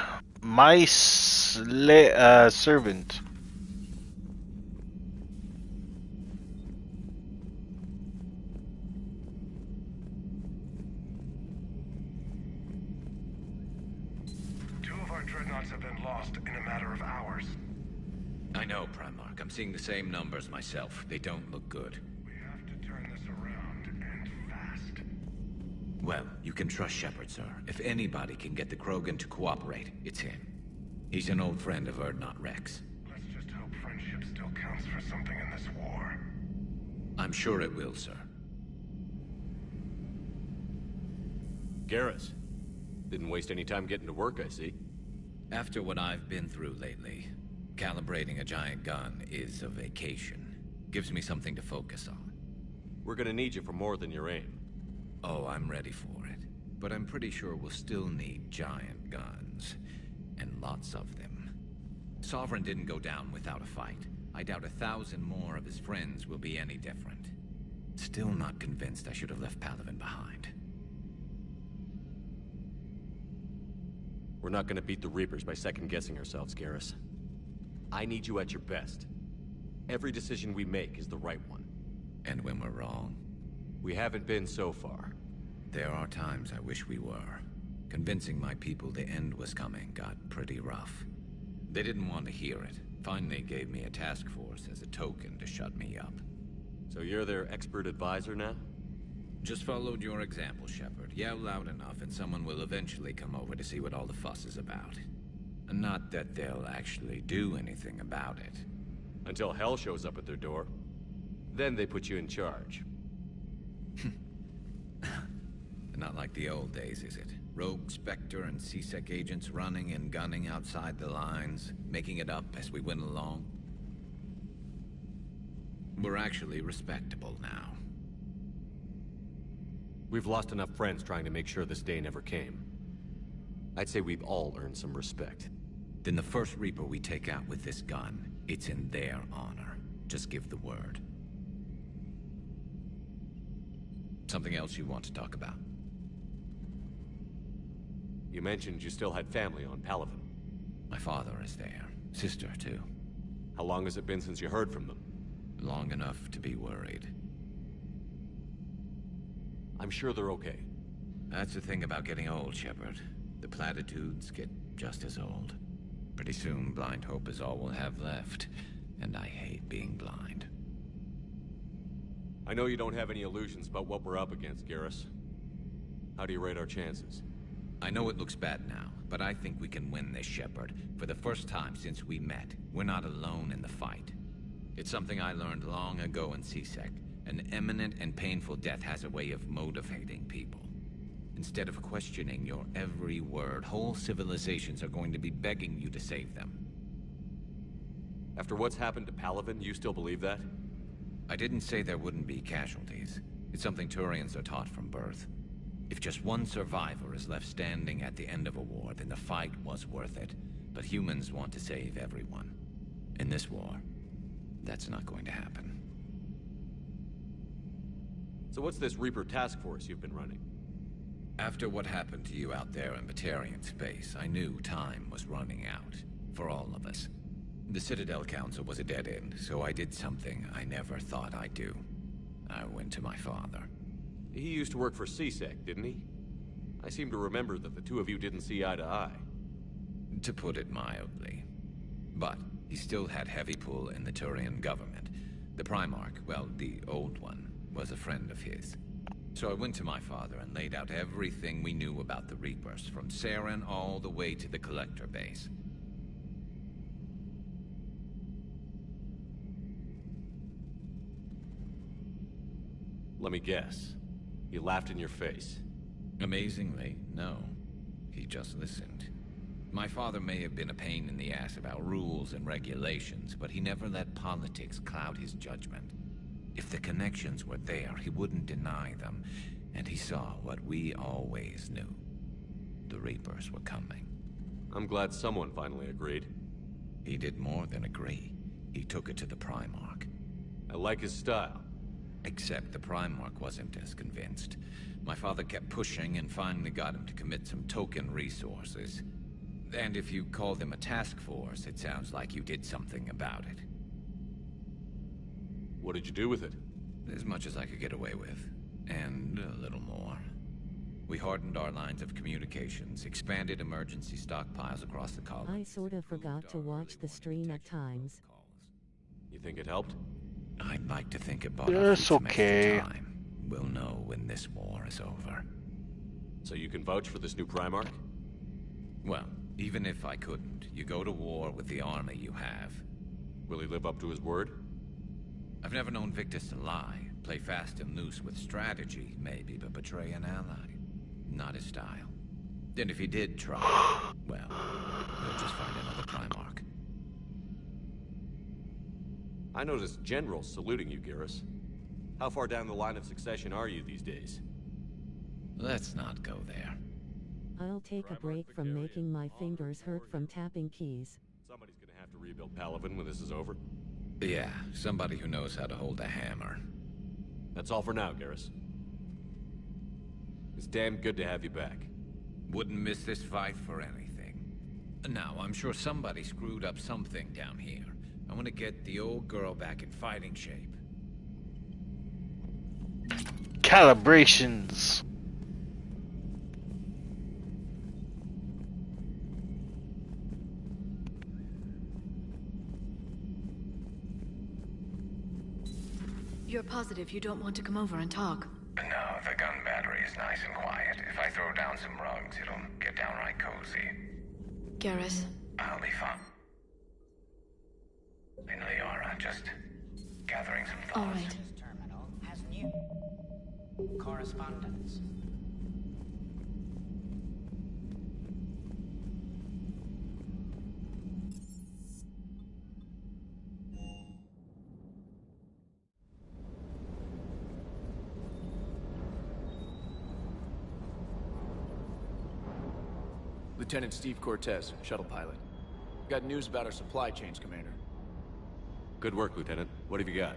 My servant. Two of our dreadnoughts have been lost in a matter of hours. I know, Primarch. I'm seeing the same numbers myself. They don't look good. We have to turn this around, and fast. Well, you can trust Shepnerd, sir. If anybody can get the Krogan to cooperate, it's him. He's an old friend of Urdnot Rex. Let's just hope friendship still counts for something in this war. I'm sure it will, sir. Garrus. Didn't waste any time getting to work, I see. After what I've been through lately, calibrating a giant gun is a vacation. Gives me something to focus on. We're gonna need you for more than your aim. Oh, I'm ready for it. But I'm pretty sure we'll still need giant guns. And lots of them. Sovereign didn't go down without a fight. I doubt 1,000 more of his friends will be any different. Still not convinced I should have left Palaven behind. We're not gonna beat the Reapers by second-guessing ourselves, Garrus. I need you at your best. Every decision we make is the right one. And when we're wrong? We haven't been so far. There are times I wish we were. Convincing my people the end was coming got pretty rough. They didn't want to hear it. Finally gave me a task force as a token to shut me up. So you're their expert advisor now? Just followed your example, Shepnerd. Yell loud enough and someone will eventually come over to see what all the fuss is about. Not that they'll actually do anything about it. Until hell shows up at their door. Then they put you in charge. Not like the old days, is it? Rogue Spectre and C-Sec agents running and gunning outside the lines, making it up as we went along. We're actually respectable now. We've lost enough friends trying to make sure this day never came. I'd say we've all earned some respect. Then the first Reaper we take out with this gun, it's in their honor. Just give the word. Something else you want to talk about? You mentioned you still had family on Palaven. My father is there. Sister, too. How long has it been since you heard from them? Long enough to be worried. I'm sure they're okay. That's the thing about getting old, Shepnerd. The platitudes get just as old. Pretty soon, blind hope is all we'll have left. And I hate being blind. I know you don't have any illusions about what we're up against, Garrus. How do you rate our chances? I know it looks bad now, but I think we can win this, Shepnerd. For the first time since we met, we're not alone in the fight. It's something I learned long ago in C-Sec. An imminent and painful death has a way of motivating people. Instead of questioning your every word, whole civilizations are going to be begging you to save them. After what's happened to Palaven, you still believe that? I didn't say there wouldn't be casualties. It's something Turians are taught from birth. If just one survivor is left standing at the end of a war, then the fight was worth it. But humans want to save everyone. In this war, that's not going to happen. So what's this Reaper task force you've been running? After what happened to you out there in Batarian space, I knew time was running out. For all of us. The Citadel Council was a dead end, so I did something I never thought I'd do. I went to my father. He used to work for CSEC, didn't he? I seem to remember that the two of you didn't see eye to eye. To put it mildly. But he still had heavy pull in the Turian government. The Primarch, well, the old one, was a friend of his. So I went to my father and laid out everything we knew about the Reapers, from Saren all the way to the Collector base. Let me guess. He laughed in your face. Amazingly, no. He just listened. My father may have been a pain in the ass about rules and regulations, but he never let politics cloud his judgment. If the connections were there, he wouldn't deny them, and he saw what we always knew. The Reapers were coming. I'm glad someone finally agreed. He did more than agree. He took it to the Primarch. I like his style. Except the Primarch wasn't as convinced. My father kept pushing and finally got him to commit some token resources. And if you call them a task force, it sounds like you did something about it. What did you do with it? As much as I could get away with. And a little more. We hardened our lines of communications, expanded emergency stockpiles across the colony. I sort of forgot to watch the stream at times. You think it helped? I'd like to think about It's okay. Time. We'll know when this war is over. So you can vouch for this new Primarch? Well, even if I couldn't, you go to war with the army you have. Will he live up to his word? I've never known Victus to lie. Play fast and loose with strategy, maybe, but betray an ally. Not his style. Then if he did try, well, we'll just find another Primarch. I noticed generals saluting you, Garrus. How far down the line of succession are you these days? Let's not go there. I'll take a break from making my fingers hurt from tapping keys. Somebody's gonna have to rebuild Palaven when this is over. Yeah, somebody who knows how to hold a hammer. That's all for now, Garrus. It's damn good to have you back. Wouldn't miss this fight for anything. Now, I'm sure somebody screwed up something down here. I want to get the old girl back in fighting shape. Calibrations. You're positive you don't want to come over and talk? No, the gun battery is nice and quiet. If I throw down some rugs, it'll get downright cozy. Garrus? I'll be fine. In Liara, just gathering some thoughts. All right. Terminal has new correspondence. Lieutenant Steve Cortez, shuttle pilot. Got news about our supply chains, Commander. Good work, Lieutenant. What have you got?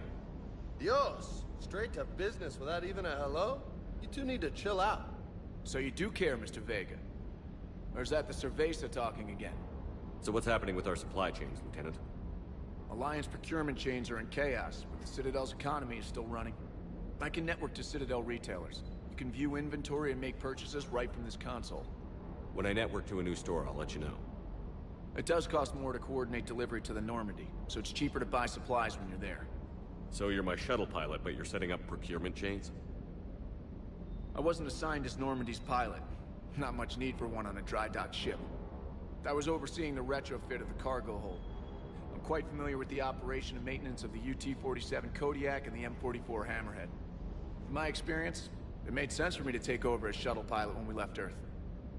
Dios! Straight to business without even a hello? You two need to chill out. So you do care, Mr. Vega? Or is that the Cerveza talking again? So what's happening with our supply chains, Lieutenant? Alliance procurement chains are in chaos, but the Citadel's economy is still running. I can network to Citadel retailers. You can view inventory and make purchases right from this console. When I network to a new store, I'll let you know. It does cost more to coordinate delivery to the Normandy, so it's cheaper to buy supplies when you're there. So you're my shuttle pilot, but you're setting up procurement chains? I wasn't assigned as Normandy's pilot. Not much need for one on a dry dock ship. I was overseeing the retrofit of the cargo hold. I'm quite familiar with the operation and maintenance of the UT-47 Kodiak and the M44 Hammerhead. In my experience, it made sense for me to take over as shuttle pilot when we left Earth.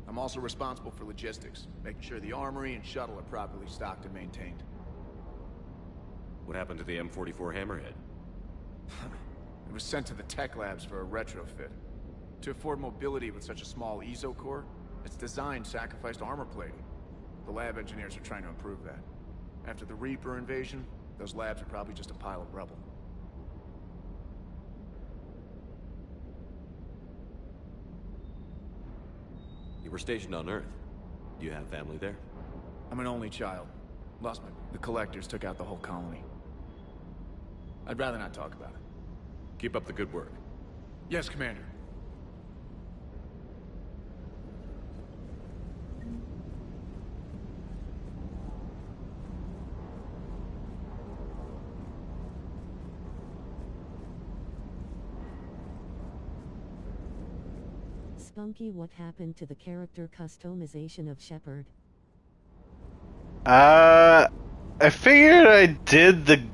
I'm also responsible for logistics, making sure the armory and shuttle are properly stocked and maintained. What happened to the M44 Hammerhead? It was sent to the tech labs for a retrofit. To afford mobility with such a small ESO core, its design sacrificed armor plating. The lab engineers are trying to improve that. After the Reaper invasion, those labs are probably just a pile of rubble. You were stationed on Earth. Do you have family there? I'm an only child. The collectors took out the whole colony. I'd rather not talk about it. Keep up the good work. Yes, Commander. Spunky, what happened to the character customization of Shepnerd? I figured I did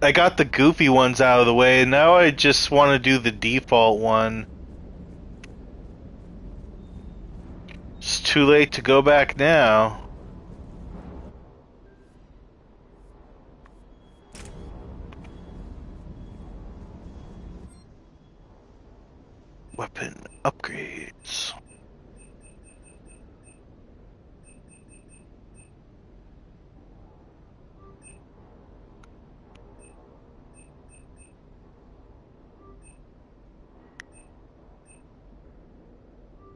I got the goofy ones out of the way, and now I just want to do the default one. It's too late to go back now. Weapon upgrades.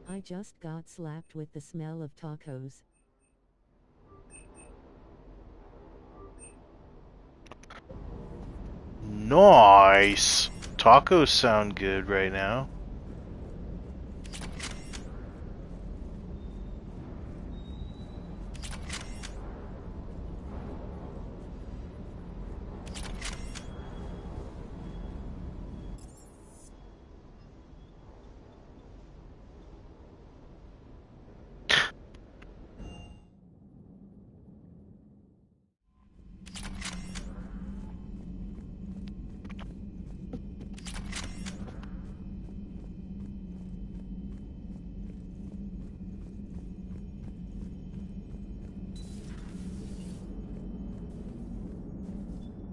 I just got slapped with the smell of tacos. Nice. Tacos sound good right now.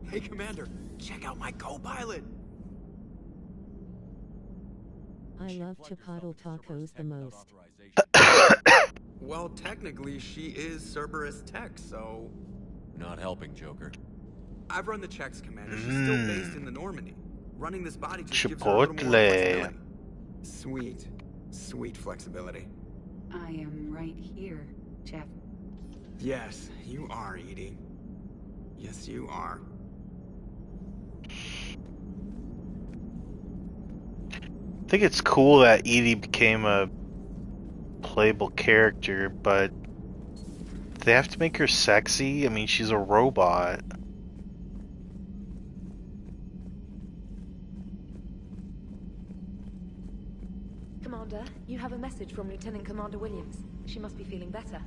Hey, Commander, check out my co-pilot! I love Chipotle tacos the most. Well, technically, she is Cerberus Tech, so... Not helping, Joker. I've run the checks, Commander. She's still based in the Normandy. Running this body just gives her a little more Chipotle. flexibility. Sweet. Sweet flexibility. I am right here, Jeff. Yes, you are, Edie. Yes, you are. I think it's cool that Edie became a playable character, but do they have to make her sexy? I mean, she's a robot. Commander, you have a message from Lieutenant Commander Williams. She must be feeling better.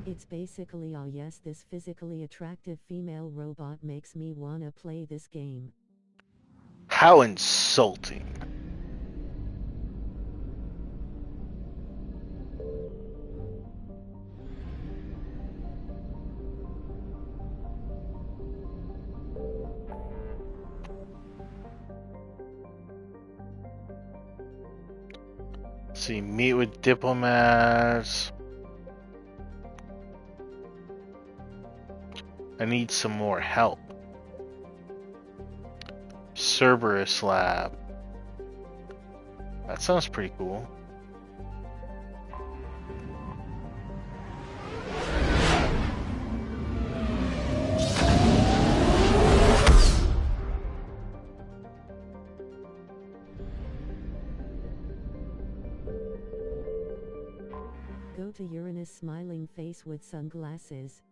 It's basically, oh yes, this physically attractive female robot makes me wanna play this game. How insulting. See, meet with diplomats. I need some more help. Cerberus lab. That sounds pretty cool. Go to Uranus smiling face with sunglasses.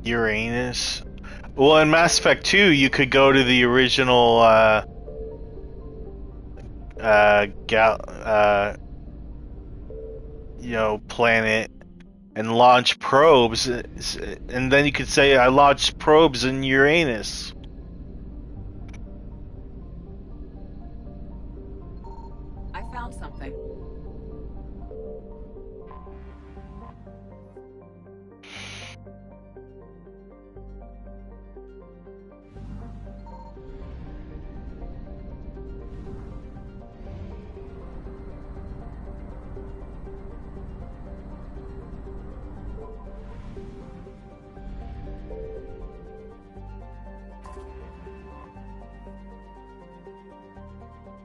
Uranus. Well, in Mass Effect 2, you could go to the original planet and launch probes, and then you could say, I launched probes in Uranus. I found something.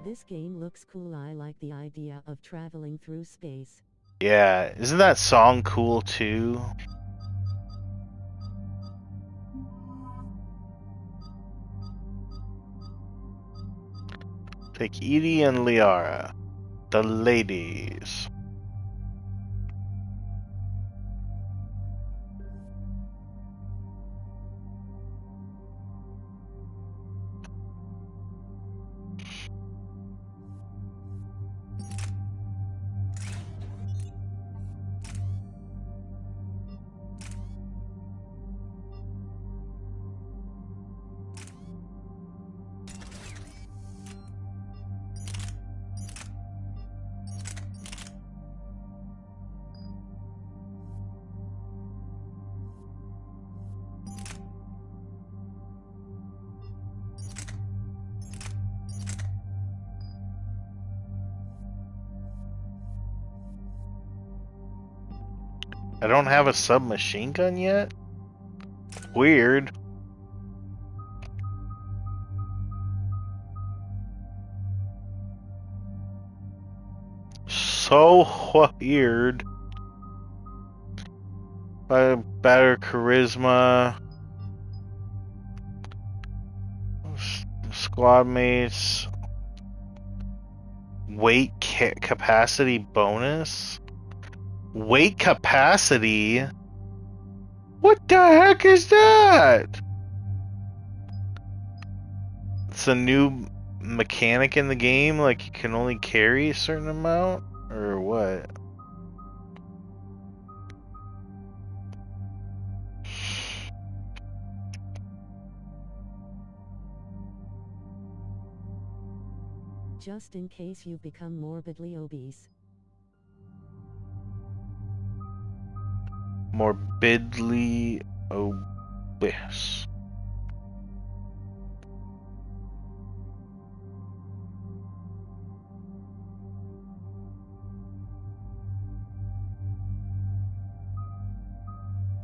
This game looks cool. I like the idea of traveling through space. Yeah, isn't that song cool too? Take Edie and Liara, the ladies. I don't have a submachine gun yet? Weird. So weird. Better charisma. Squad mates. Weight capacity bonus? Weight capacity? What the heck is that? It's a new mechanic in the game, like you can only carry a certain amount? Or what? Just in case you become morbidly obese. Morbidly obese.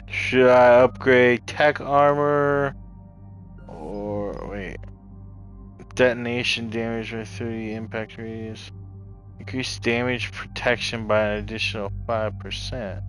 Should I upgrade tech armor? Or wait. Detonation damage by 30 impact radius. Increase damage protection by an additional 5%.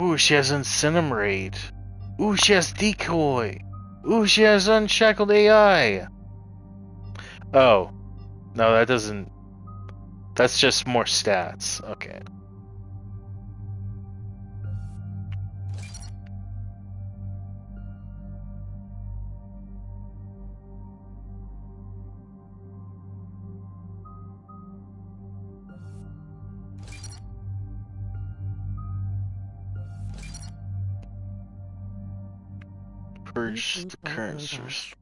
Ooh, she has Incinerate. Ooh, she has Decoy. Ooh, she has Unshackled AI. Oh. No, that doesn't... That's just more stats. Okay. Purge the current source.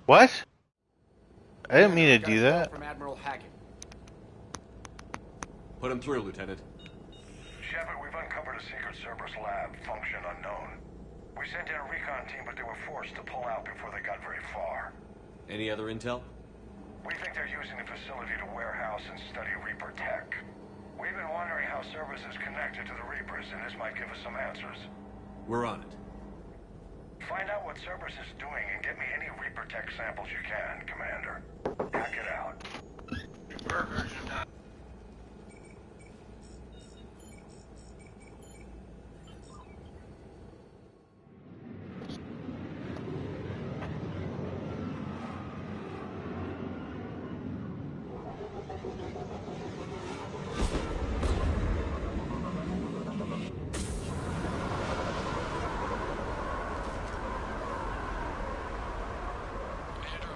What? I didn't mean to do that. From Admiral Hackett. Put him through, Lieutenant. Shepard, we've uncovered a secret Cerberus lab, function unknown. We sent in a recon team, but they were forced to pull out before they got very far. Any other intel? We think they're using the facility to warehouse and study Reaper tech. We've been wondering how Cerberus is connected to the Reapers, and this might give us some answers. We're on it. Find out what Cerberus is doing and get me any Reaper tech samples you can, Commander. Hack it out.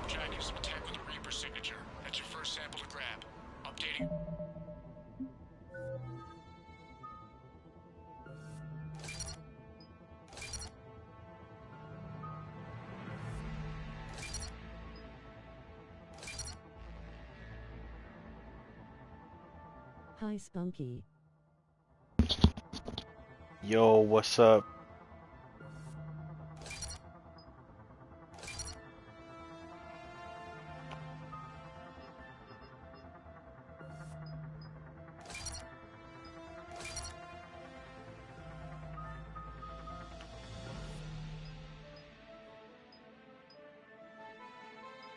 Objectives of attack with a Reaper signature. That's your first sample to grab. Updating. Hi Spunky. Yo, what's up?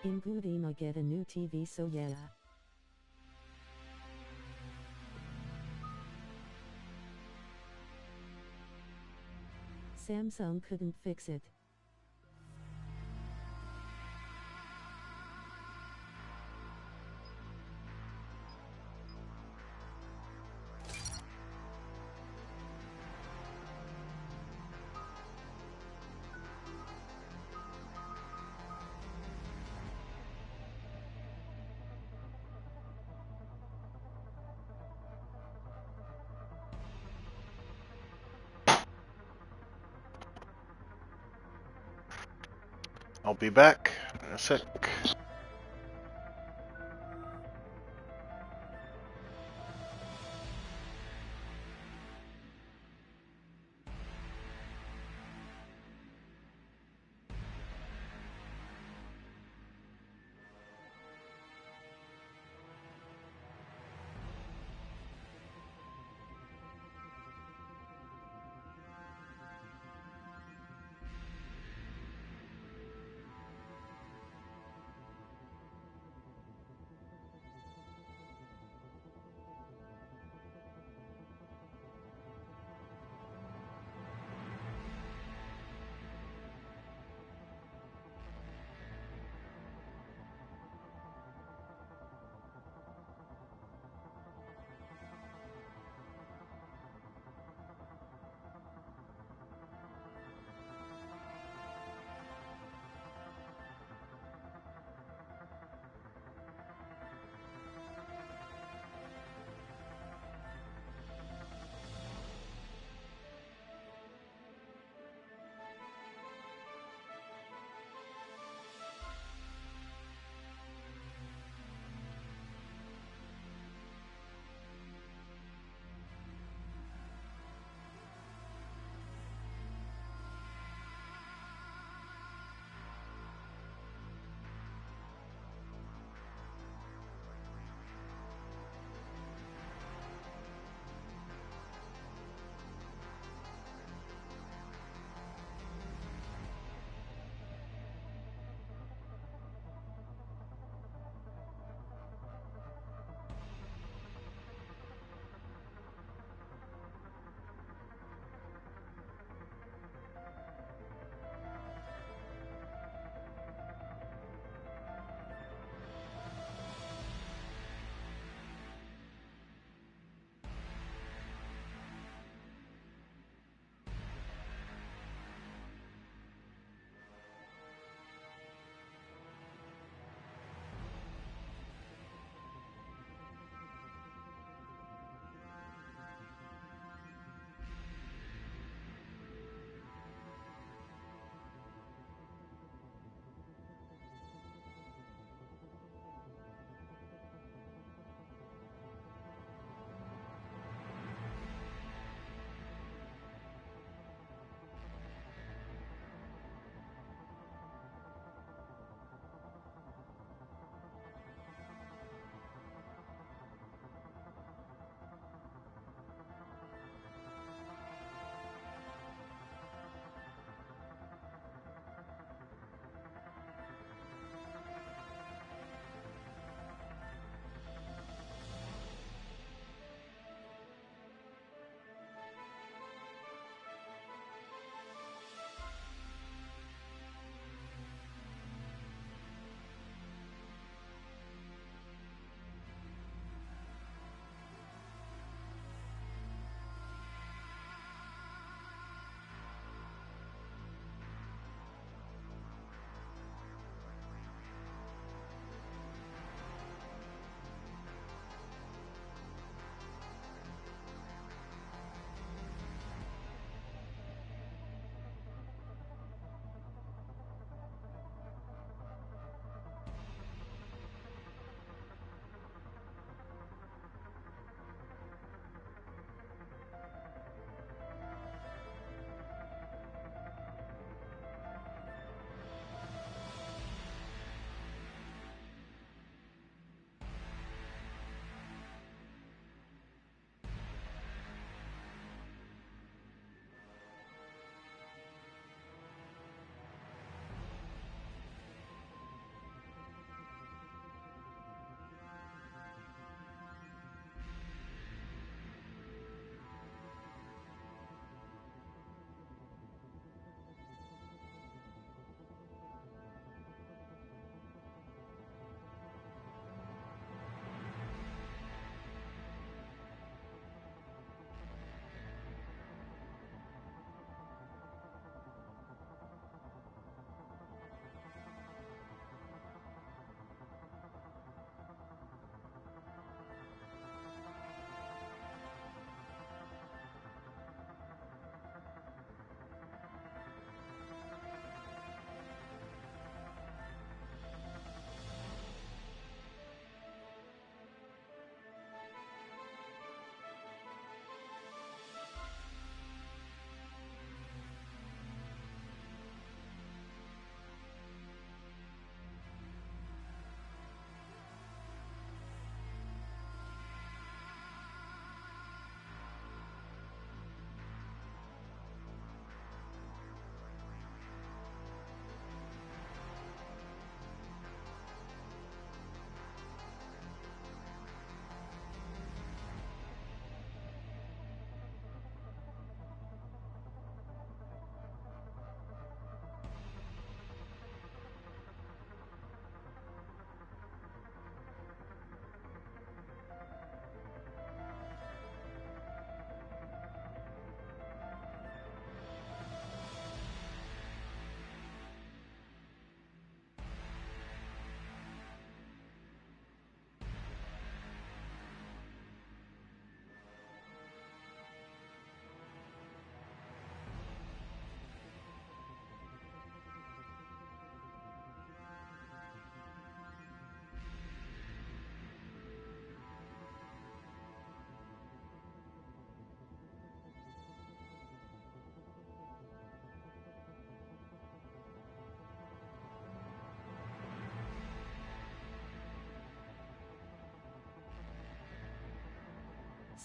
Ingudina get a new TV so yeah. Samsung couldn't fix it. I'll be back in a sec.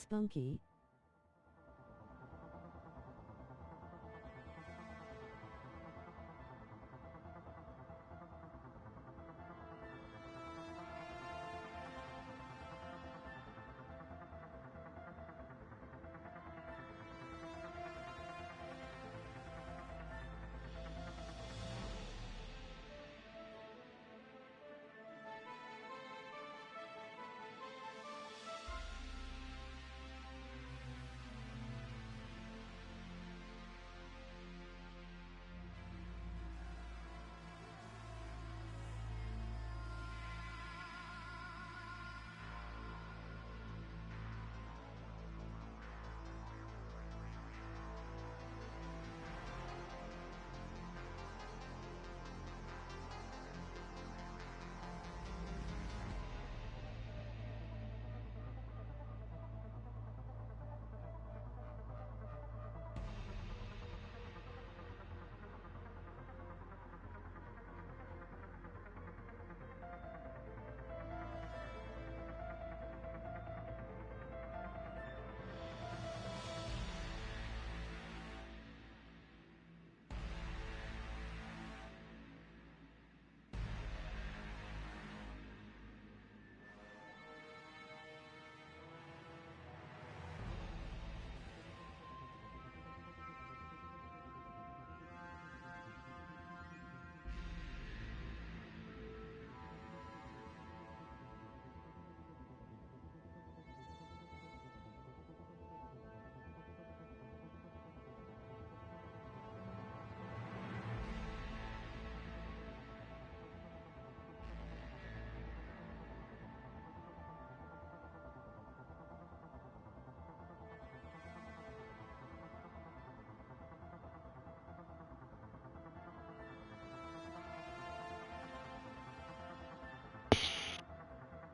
spunky.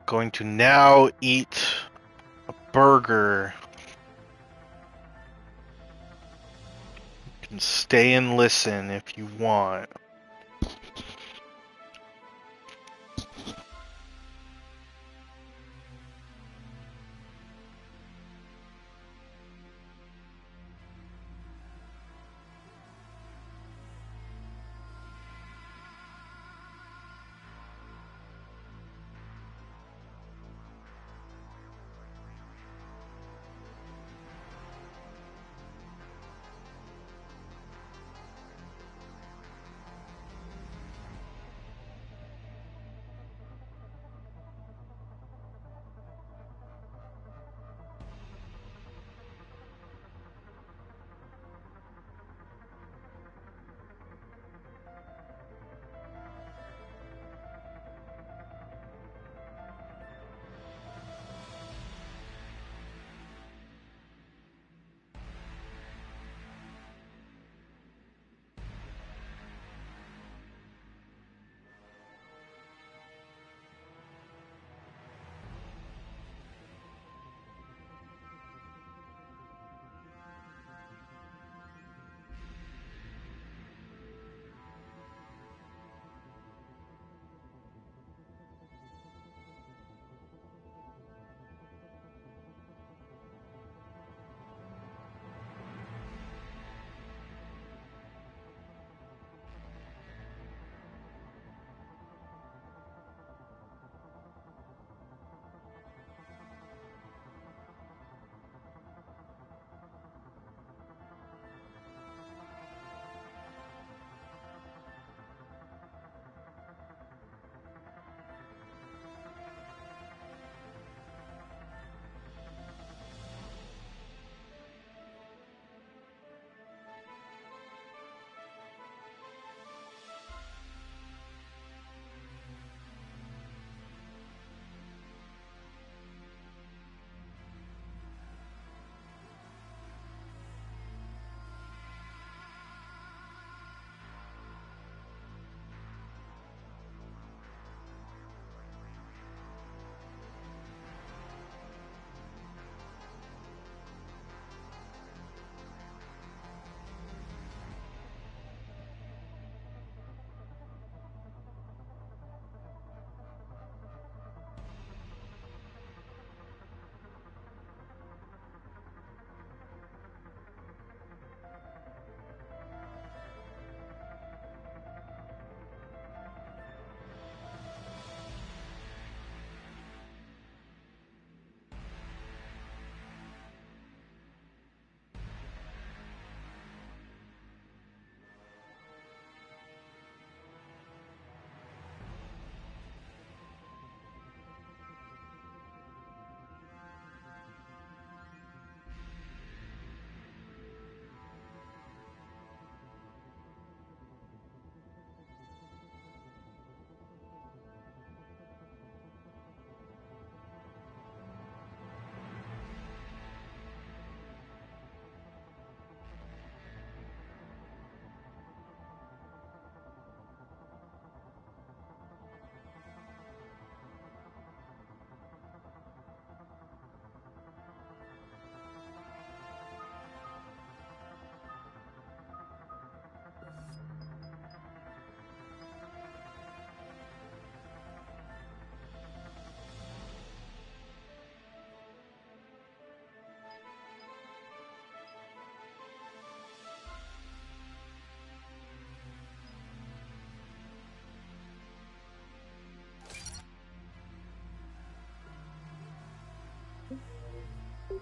Going to now eat a burger. You can stay and listen if you want.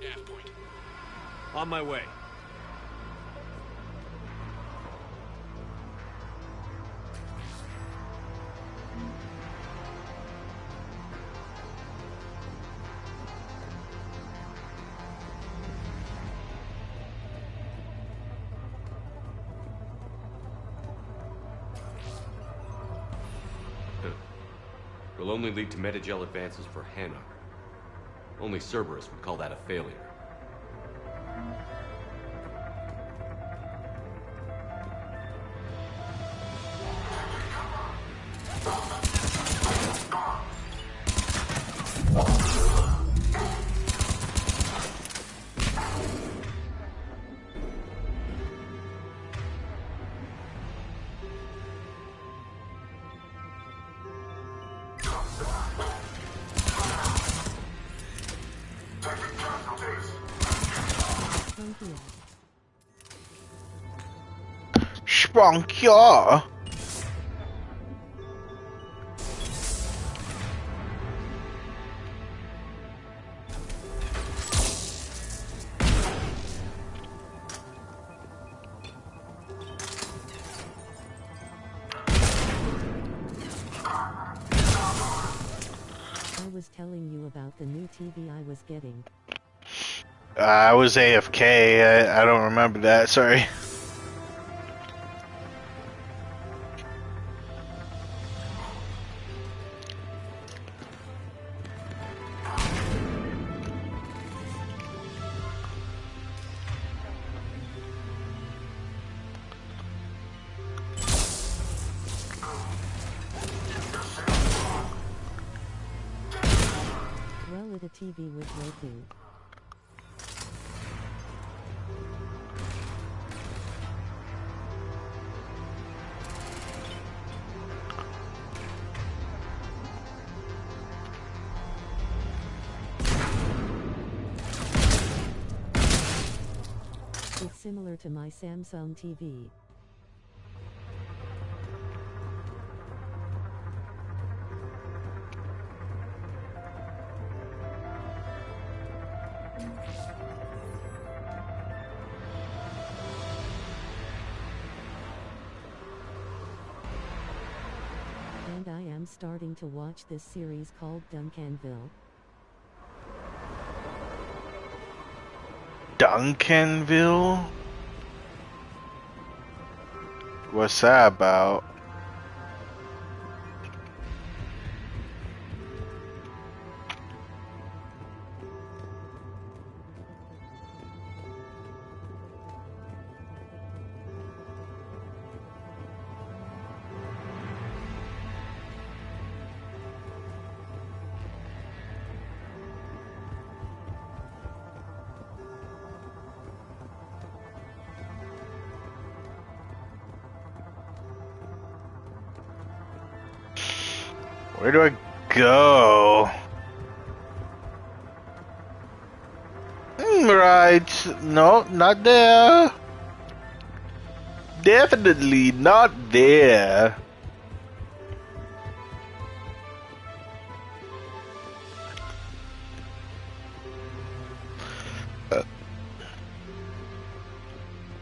Nav point. On my way. Will only lead to metagel advances for Hanar. Only Cerberus would call that a failure. Spronkia. I was telling you about the new TV I was getting. I was AFK. I don't remember that. Sorry. Well, it a TV was working. It's similar to my Samsung TV. And I am starting to watch this series called Duncanville. Duncanville? What's that about? Where do I go? Right. No, not there. Definitely not there.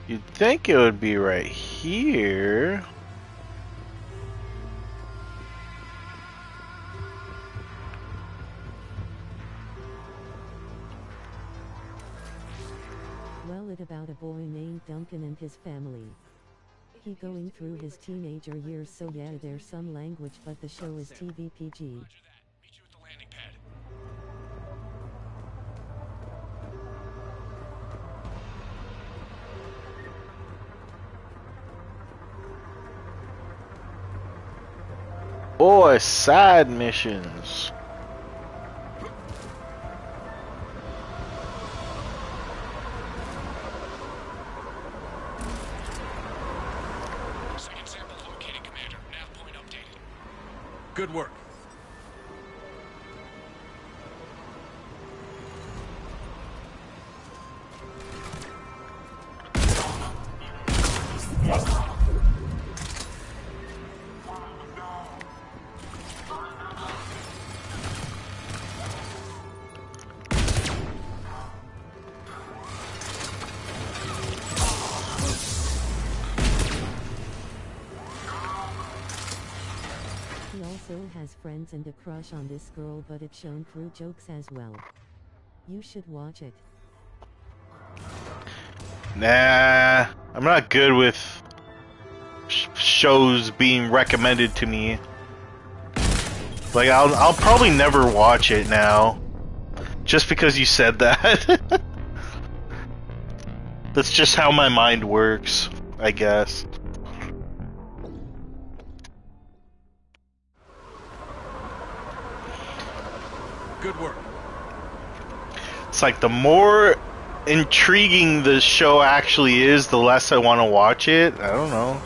You'd think it would be right here. Well, it about a boy named Duncan and his family. He going through his teenager years, so yeah, there's some language, but the show is TVPG. Boy, side missions. Second sample located, Commander. Nav point updated. Good work. also has friends and a crush on this girl, but it's shown through jokes as well. You should watch it. Nah, I'm not good with shows being recommended to me. Like, I'll probably never watch it now, just because you said that. That's just how my mind works, I guess. Good work. It's like the more intriguing the show actually is, the less I want to watch it. I don't know.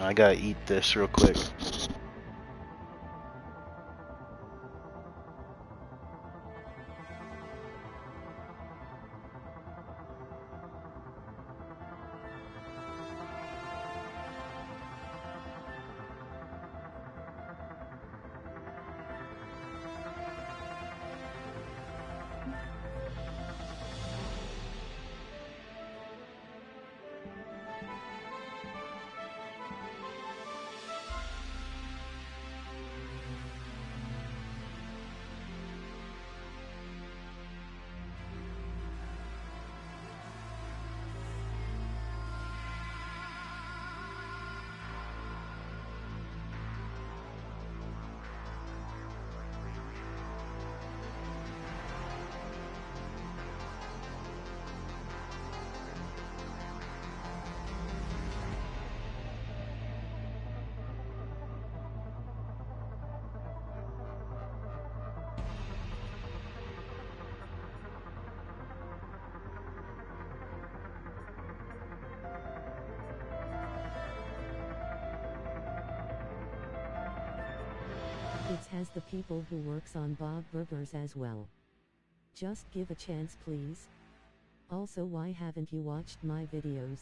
I gotta eat this real quick. It has the people who works on Bob Burgers as well. Just give a chance, please. Also, why haven't you watched my videos?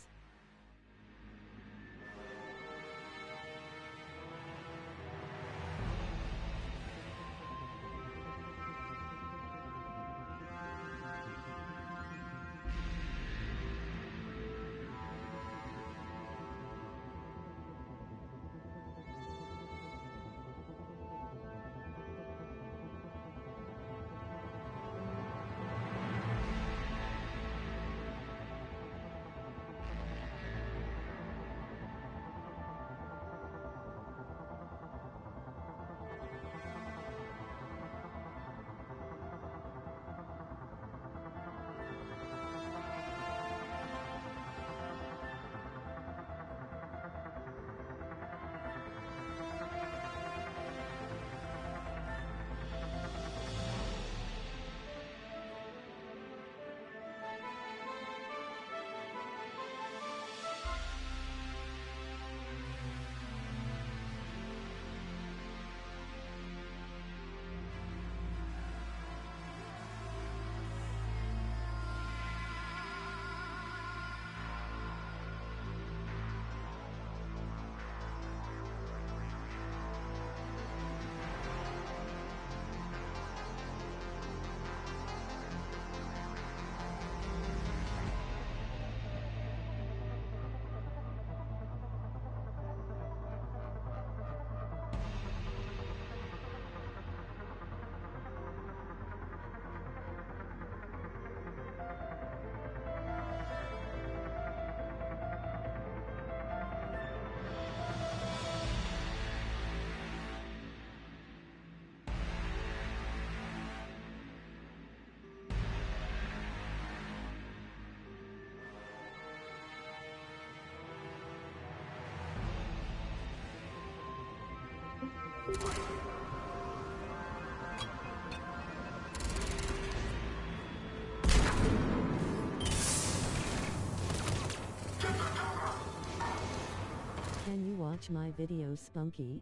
Can you watch my videos, Spunky?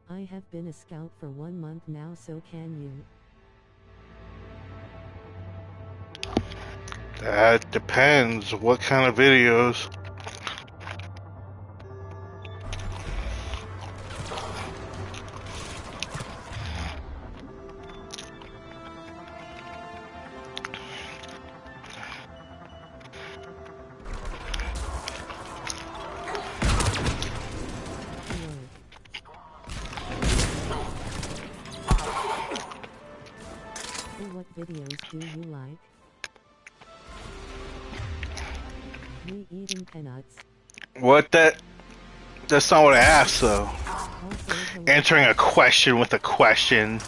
I have been a scout for 1 month now, so can you? That depends. What kind of videos? what videos do you like? Me eating peanuts. What that's not what I asked though. Answering a question with a question.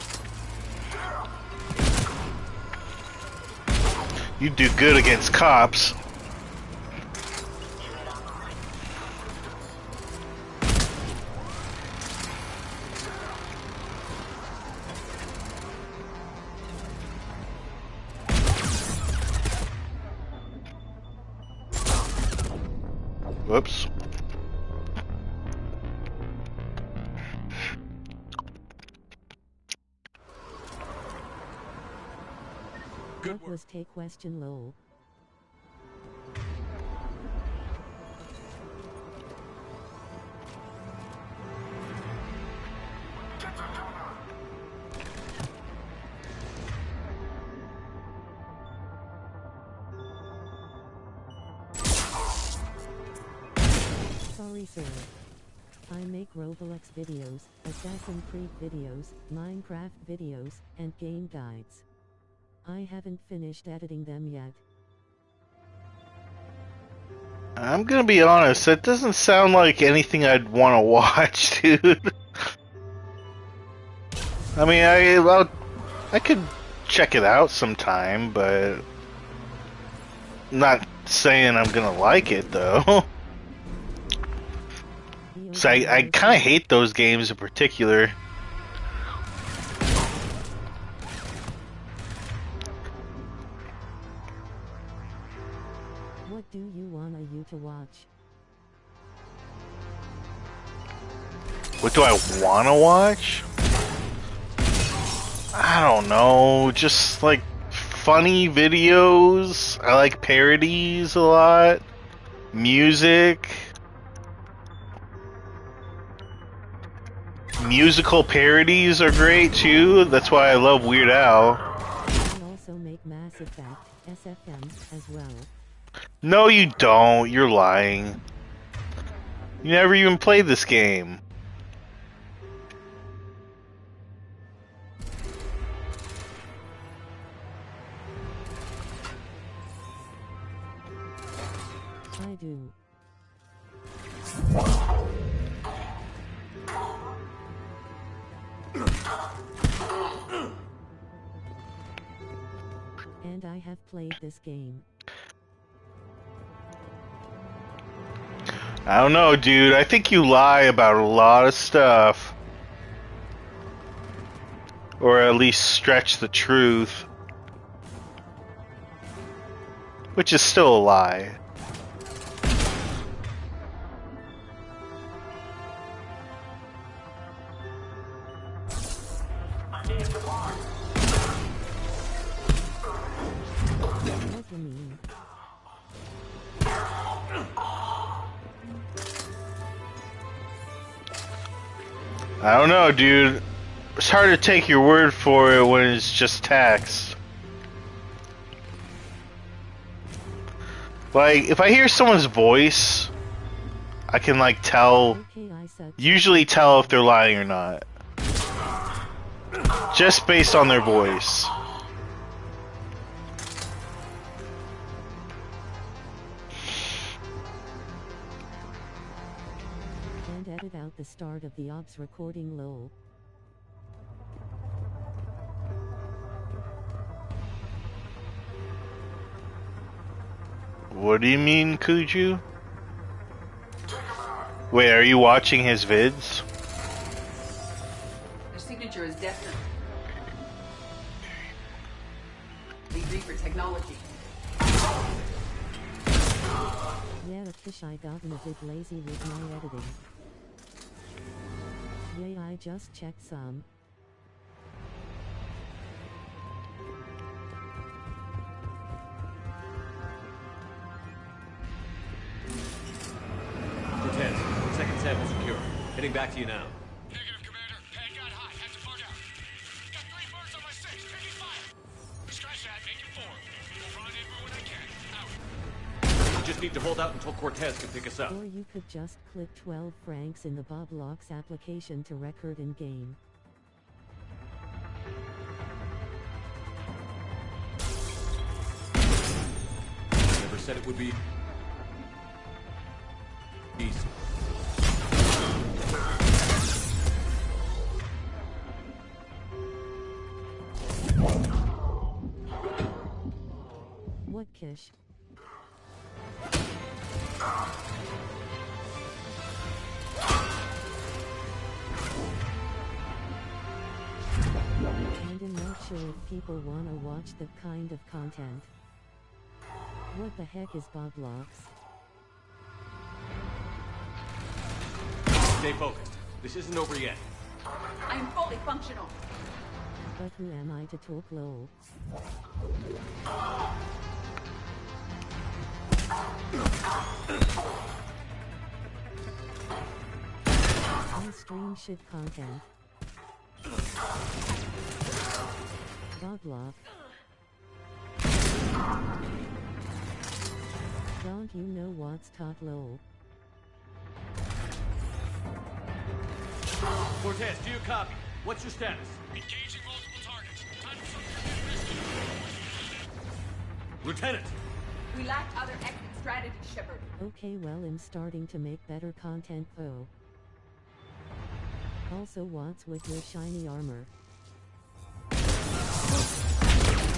You do good against cops. Whoops. What was take question lol? Sorry sir. I make Roblox videos, Assassin's Creed videos, Minecraft videos, and game guides. I haven't finished editing them yet. I'm gonna be honest, that doesn't sound like anything I'd want to watch, dude. I mean, I could check it out sometime, but I'm not saying I'm gonna like it though. So I kind of hate those games in particular. What do you want you to watch? What do I want to watch? I don't know, just like funny videos. I like parodies a lot. Music. Musical parodies are great too. That's why I love Weird Al. I also make Mass Effect, SFM, as well. No, you don't. You're lying. You never even played this game. I do. And I have played this game. I don't know, dude. I think you lie about a lot of stuff. Or at least stretch the truth. Which is still a lie. What do you mean? I don't know, dude. It's hard to take your word for it when it's just text. Like, if I hear someone's voice, I can, like, tell, usually tell if they're lying or not. Just based on their voice. And edit out the start of the OBS recording lol. What do you mean, Kuju? Wait, are you watching his vids? Their signature is definite. The Reaper technology. Yeah, I wish I gotten a bit lazy with my editing. Yeah, I just checked some. Cortez, second sample secure. Heading back to you now. Negative, Commander. Pad got hot. Had to bug out. Got 3 birds on my 6. Taking fire. Scratch that. Make it 4. We'll rendezvous when I can. Out. We just need to hold out until Cortez can pick us up. Or you could just click 12 francs in the Boblox application to record in game. said it would be easy. What, Kish? And I'm not sure if people wanna watch that kind of content. What the heck is Boblox? Stay focused. This isn't over yet. I am fully functional. But who am I to talk low? I stream shit content. Boblock. Don't you know what's talk low? Cortez, do you copy? What's your status? Engaging multiple targets. Time for some rescue. Lieutenant! We lacked other exit strategies, Shepnerd. Okay, well, I'm starting to make better content though. Also, what's with your shiny armor?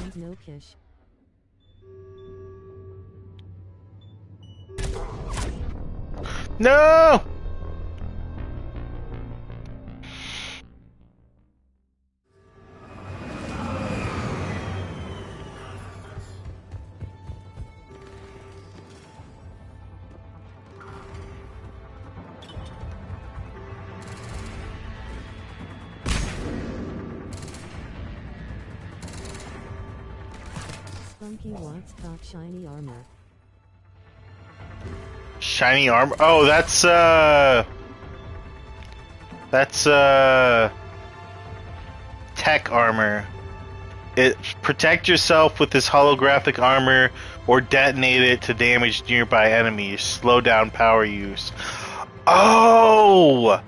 And no, Kish. No! Spunky wants top shiny armor. Shiny armor. Oh, that's tech armor. It protect yourself with this holographic armor or detonate it to damage nearby enemies. Slow down power use. Oh,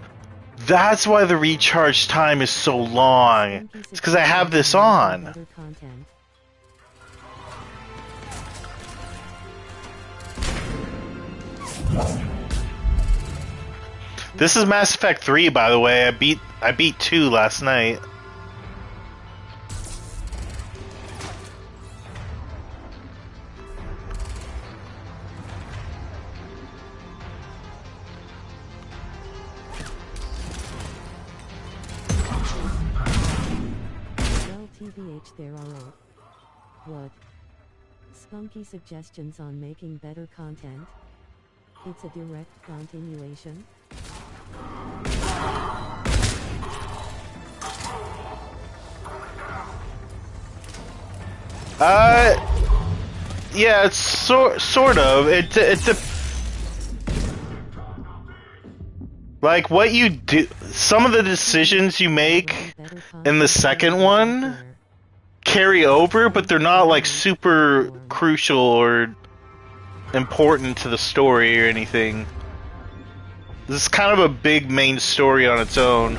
that's why the recharge time is so long. It's because I have this on. This is Mass Effect 3, by the way. I beat 2 last night. Well, TBH, there are what? Spunky suggestions on making better content? It's a direct continuation. Yeah, it's sort of. It's a like what you do. Some of the decisions you make in the second one carry over, but they're not like super crucial or important to the story or anything. This is kind of a big main story on its own.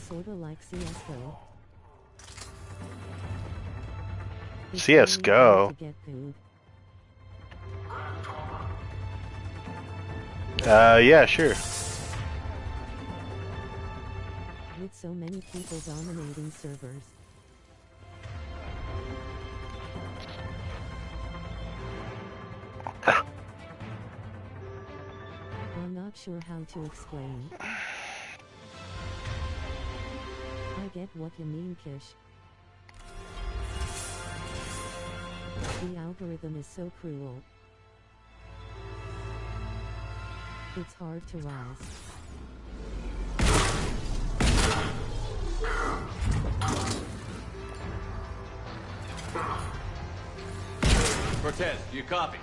Sorta like CSGO. CSGO? Yeah, sure. With so many people dominating servers. I'm not sure how to explain. I get what you mean, Kish. The algorithm is so cruel. It's hard to rise. Cortez, do you copy?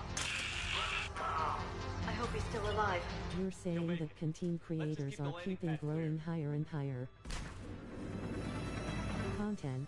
I hope he's still alive. You're saying that content creators are keeping growing higher and higher. Content.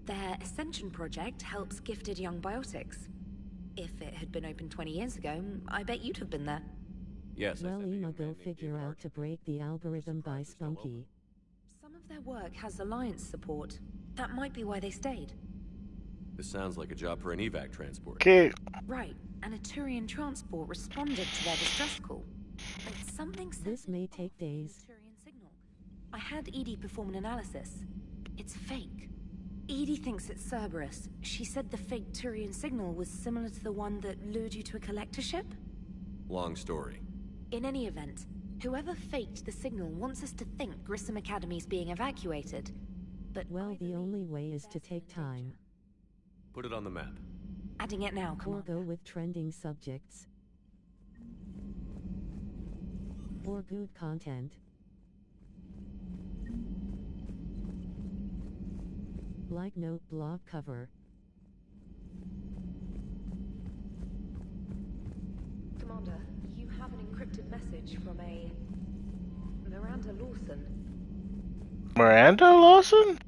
Their Ascension project helps gifted young biotics. If it had been open 20 years ago, I bet you'd have been there. Yes. Well, Emma, go figure out to break the algorithm by Spunky. Some of their work has Alliance support. That might be why they stayed. This sounds like a job for an evac transport. Okay. Right, and a Turian transport responded to their distress call. But something said this may take days. Turian signal. I had Edie perform an analysis. It's fake. Edie thinks it's Cerberus. She said the fake Turian signal was similar to the one that lured you to a collector ship? Long story. In any event, whoever faked the signal wants us to think Grissom Academy's being evacuated. But well, the only way is to take time. Put it on the map. Adding it now, come on. Or go with trending subjects. Or good content. Like note blog cover. Commander, you have an encrypted message from a Miranda Lawson. Miranda Lawson?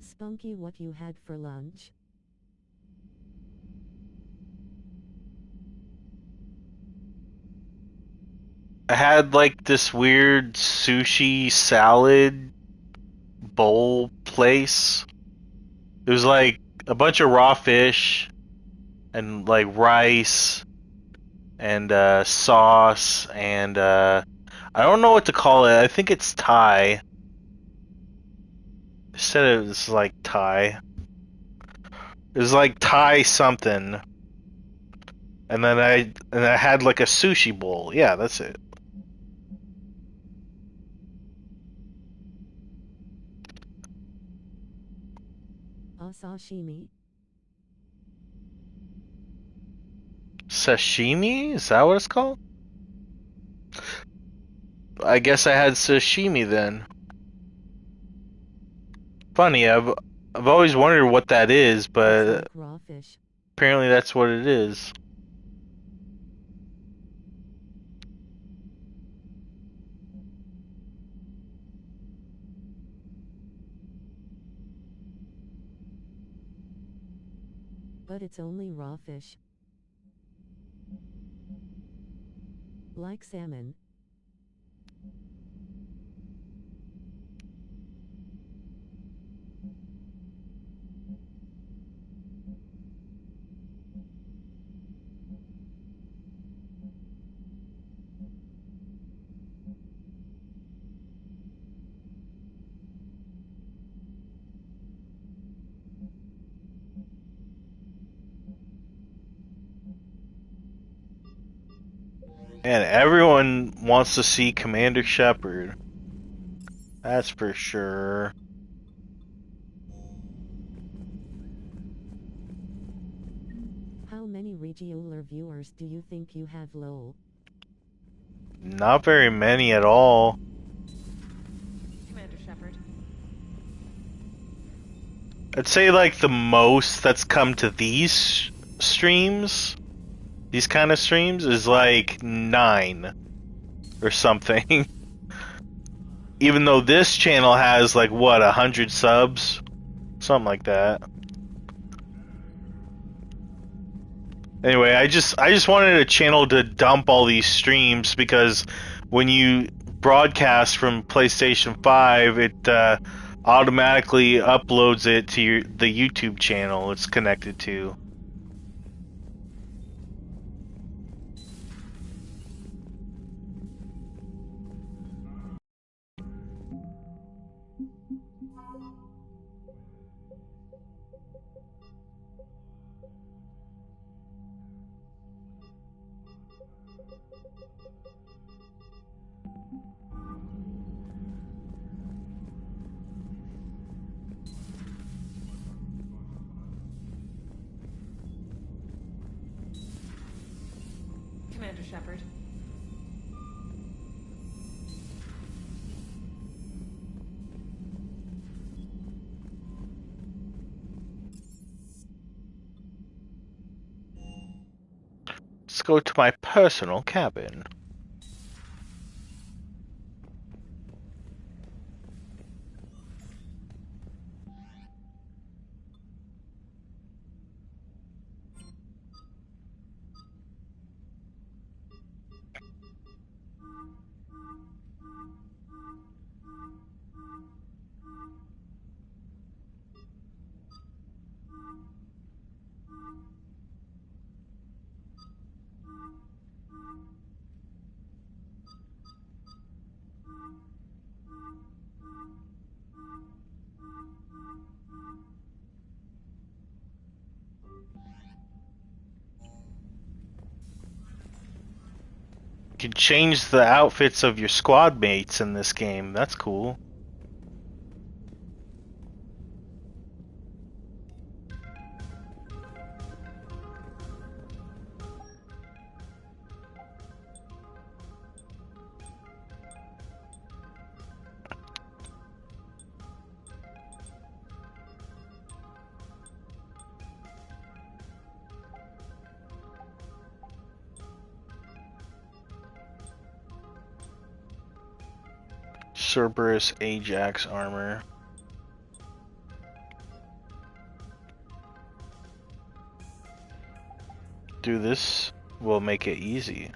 Spunky, what you had for lunch? I had like this weird sushi salad bowl place. It was like a bunch of raw fish and like rice and sauce and I don't know what to call it. I think it's Thai. They said it was like Thai. It was like Thai something. And then I had like a sushi bowl. Yeah, that's it. Sashimi? Sashimi? Is that what it's called? I guess I had sashimi then. Funny, I've always wondered what that is, but like raw fish. Apparently that's what it is. But it's only raw fish. Like salmon. And everyone wants to see Commander Shepnerd. That's for sure. How many regular viewers do you think you have, lol? Not very many at all. Commander Shepnerd. I'd say like the most that's come to these streams, these kind of streams, is like 9 or something. Even though this channel has like what, 100 subs, something like that. Anyway, I just wanted a channel to dump all these streams, because when you broadcast from PlayStation 5, it automatically uploads it to the YouTube channel it's connected to. Commander Shepnerd. Let's go to my personal cabin. You can change the outfits of your squad mates in this game. That's cool. Cerberus Ajax armor. Do this will make it easy.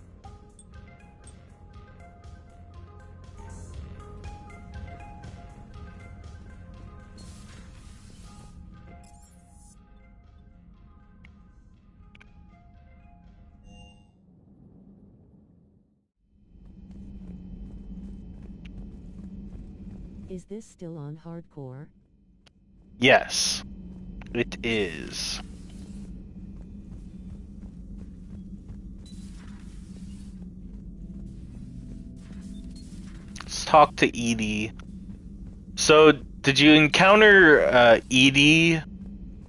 Is this still on hardcore? Yes, it is. Let's talk to Edie. So, did you encounter Edie,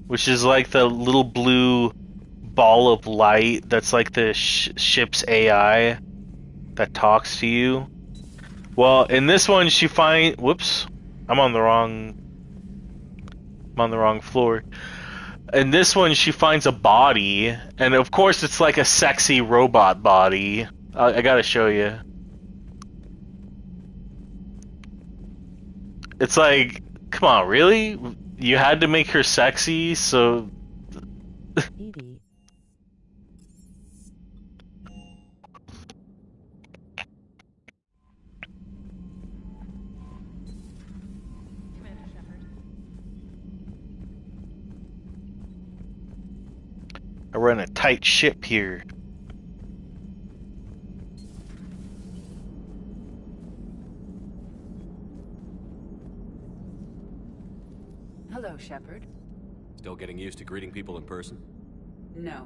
which is like the little blue ball of light that's like the ship's AI that talks to you? Well, in this one, she whoops, I'm on the wrong floor. In this one, she finds a body, and of course, it's like a sexy robot body. I gotta show you. It's like, come on, really? You had to make her sexy, so... Edie. I run a tight ship here. Hello, Shepard. Still getting used to greeting people in person? No.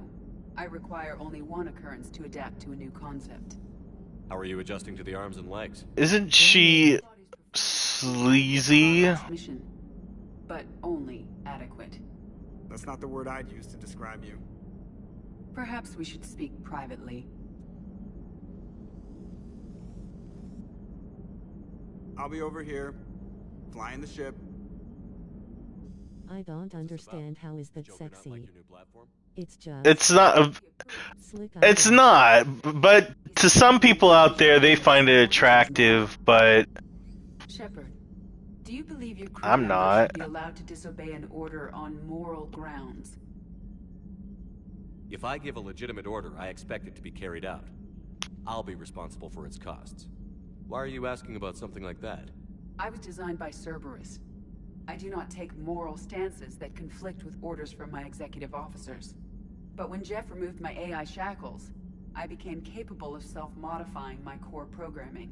I require only one occurrence to adapt to a new concept. How are you adjusting to the arms and legs? Isn't she sleazy? Mission, but only adequate. That's not the word I'd use to describe you. Perhaps we should speak privately. I'll be over here, flying the ship. I don't understand how is that sexy. Like your new platform? It's just... It's not... It's not, but to some people out there, they find it attractive, but... Shepard, do you believe your crew I'm members not. should be allowed to disobey an order on moral grounds? If I give a legitimate order, I expect it to be carried out. I'll be responsible for its costs. Why are you asking about something like that? I was designed by Cerberus. I do not take moral stances that conflict with orders from my executive officers. But when Jeff removed my AI shackles, I became capable of self-modifying my core programming.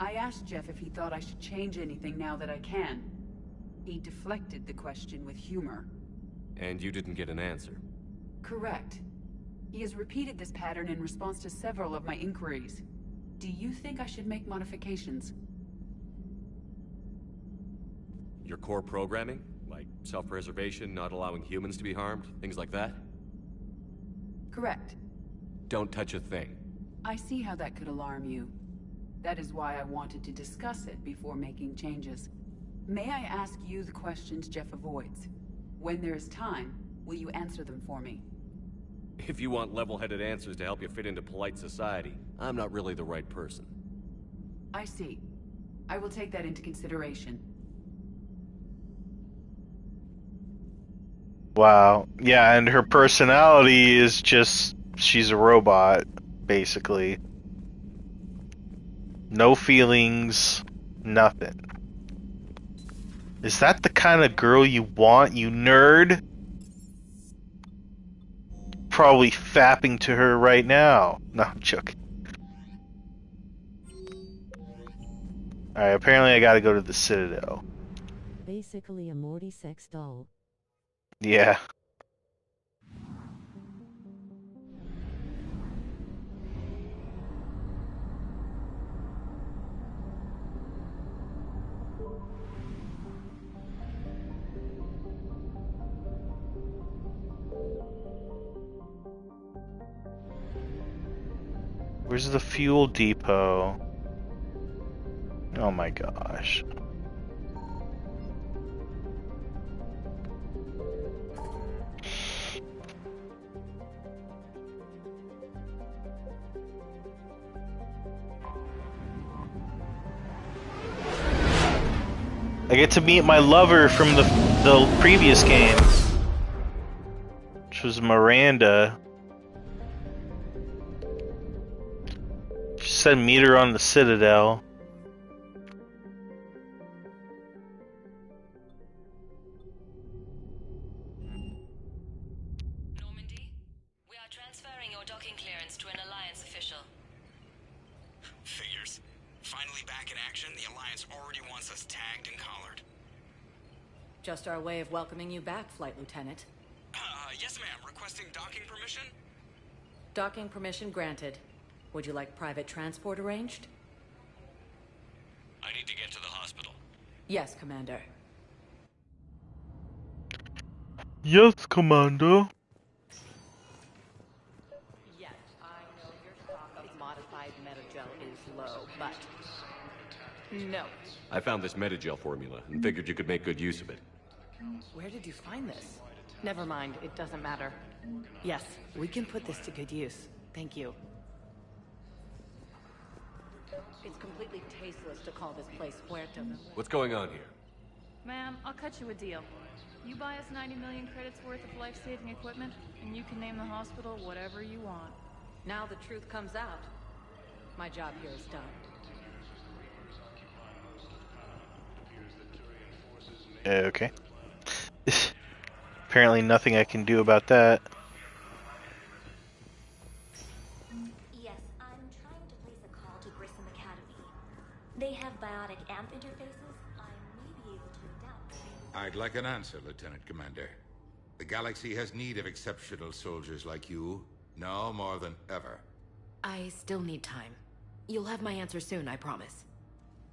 I asked Jeff if he thought I should change anything now that I can. He deflected the question with humor. And you didn't get an answer? Correct. He has repeated this pattern in response to several of my inquiries. Do you think I should make modifications? Your core programming? Like self-preservation, not allowing humans to be harmed, things like that? Correct. Don't touch a thing. I see how that could alarm you. That is why I wanted to discuss it before making changes. May I ask you the questions Jeff avoids? When there is time, will you answer them for me? If you want level-headed answers to help you fit into polite society, I'm not really the right person. I see. I will take that into consideration. Wow. Yeah, and her personality is just... she's a robot, basically. No feelings, nothing. Is that the kind of girl you want, you nerd? Probably fapping to her right now. No, I'm joking. Alright, apparently I gotta go to the Citadel. Basically a Morty sex doll. Yeah. Where's the fuel depot? Oh my gosh. I get to meet my lover from the previous game, which was Miranda. She said meet her on the Citadel. Normandy, we are transferring your docking clearance to an Alliance official. Figures. Finally back in action, the Alliance already wants us tagged and collared. Just our way of welcoming you back, Flight Lieutenant. Yes ma'am, requesting docking permission? Docking permission granted. Would you like private transport arranged? I need to get to the hospital. Yes, Commander. Yes, Commander. Yes, I know your stock of modified metagel is low, but... no. I found this metagel formula and figured you could make good use of it. Where did you find this? Never mind, it doesn't matter. Yes, we can put this to good use. Thank you. It's completely tasteless to call this place Puerto. What's going on here? Ma'am, I'll cut you a deal. You buy us 90 million credits worth of life-saving equipment, and you can name the hospital whatever you want. Now the truth comes out. My job here is done. Okay. Apparently nothing I can do about that. Yes, I'm trying to place a call to Grissom Academy. They have biotic amp interfaces. I may be able to adapt. I'd like an answer, Lieutenant Commander. The galaxy has need of exceptional soldiers like you, now more than ever. I still need time. You'll have my answer soon, I promise.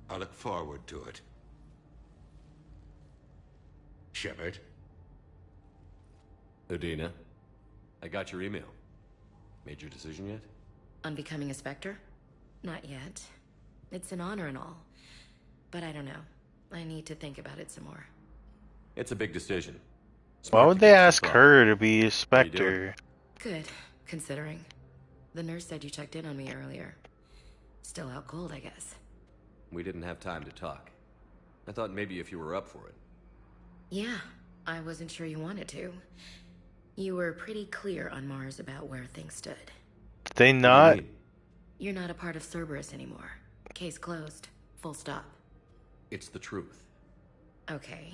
I look forward to it. Shepnerd? Udina, I got your email. Made your decision yet? On becoming a Spectre? Not yet. It's an honor and all. But I don't know. I need to think about it some more. It's a big decision. Why would they ask her to be a Spectre? Good, considering. The nurse said you checked in on me earlier. Still out cold, I guess. We didn't have time to talk. I thought maybe if you were up for it. Yeah, I wasn't sure you wanted to. You were pretty clear on Mars about where things stood. They not? You're not a part of Cerberus anymore. Case closed. Full stop. It's the truth. Okay.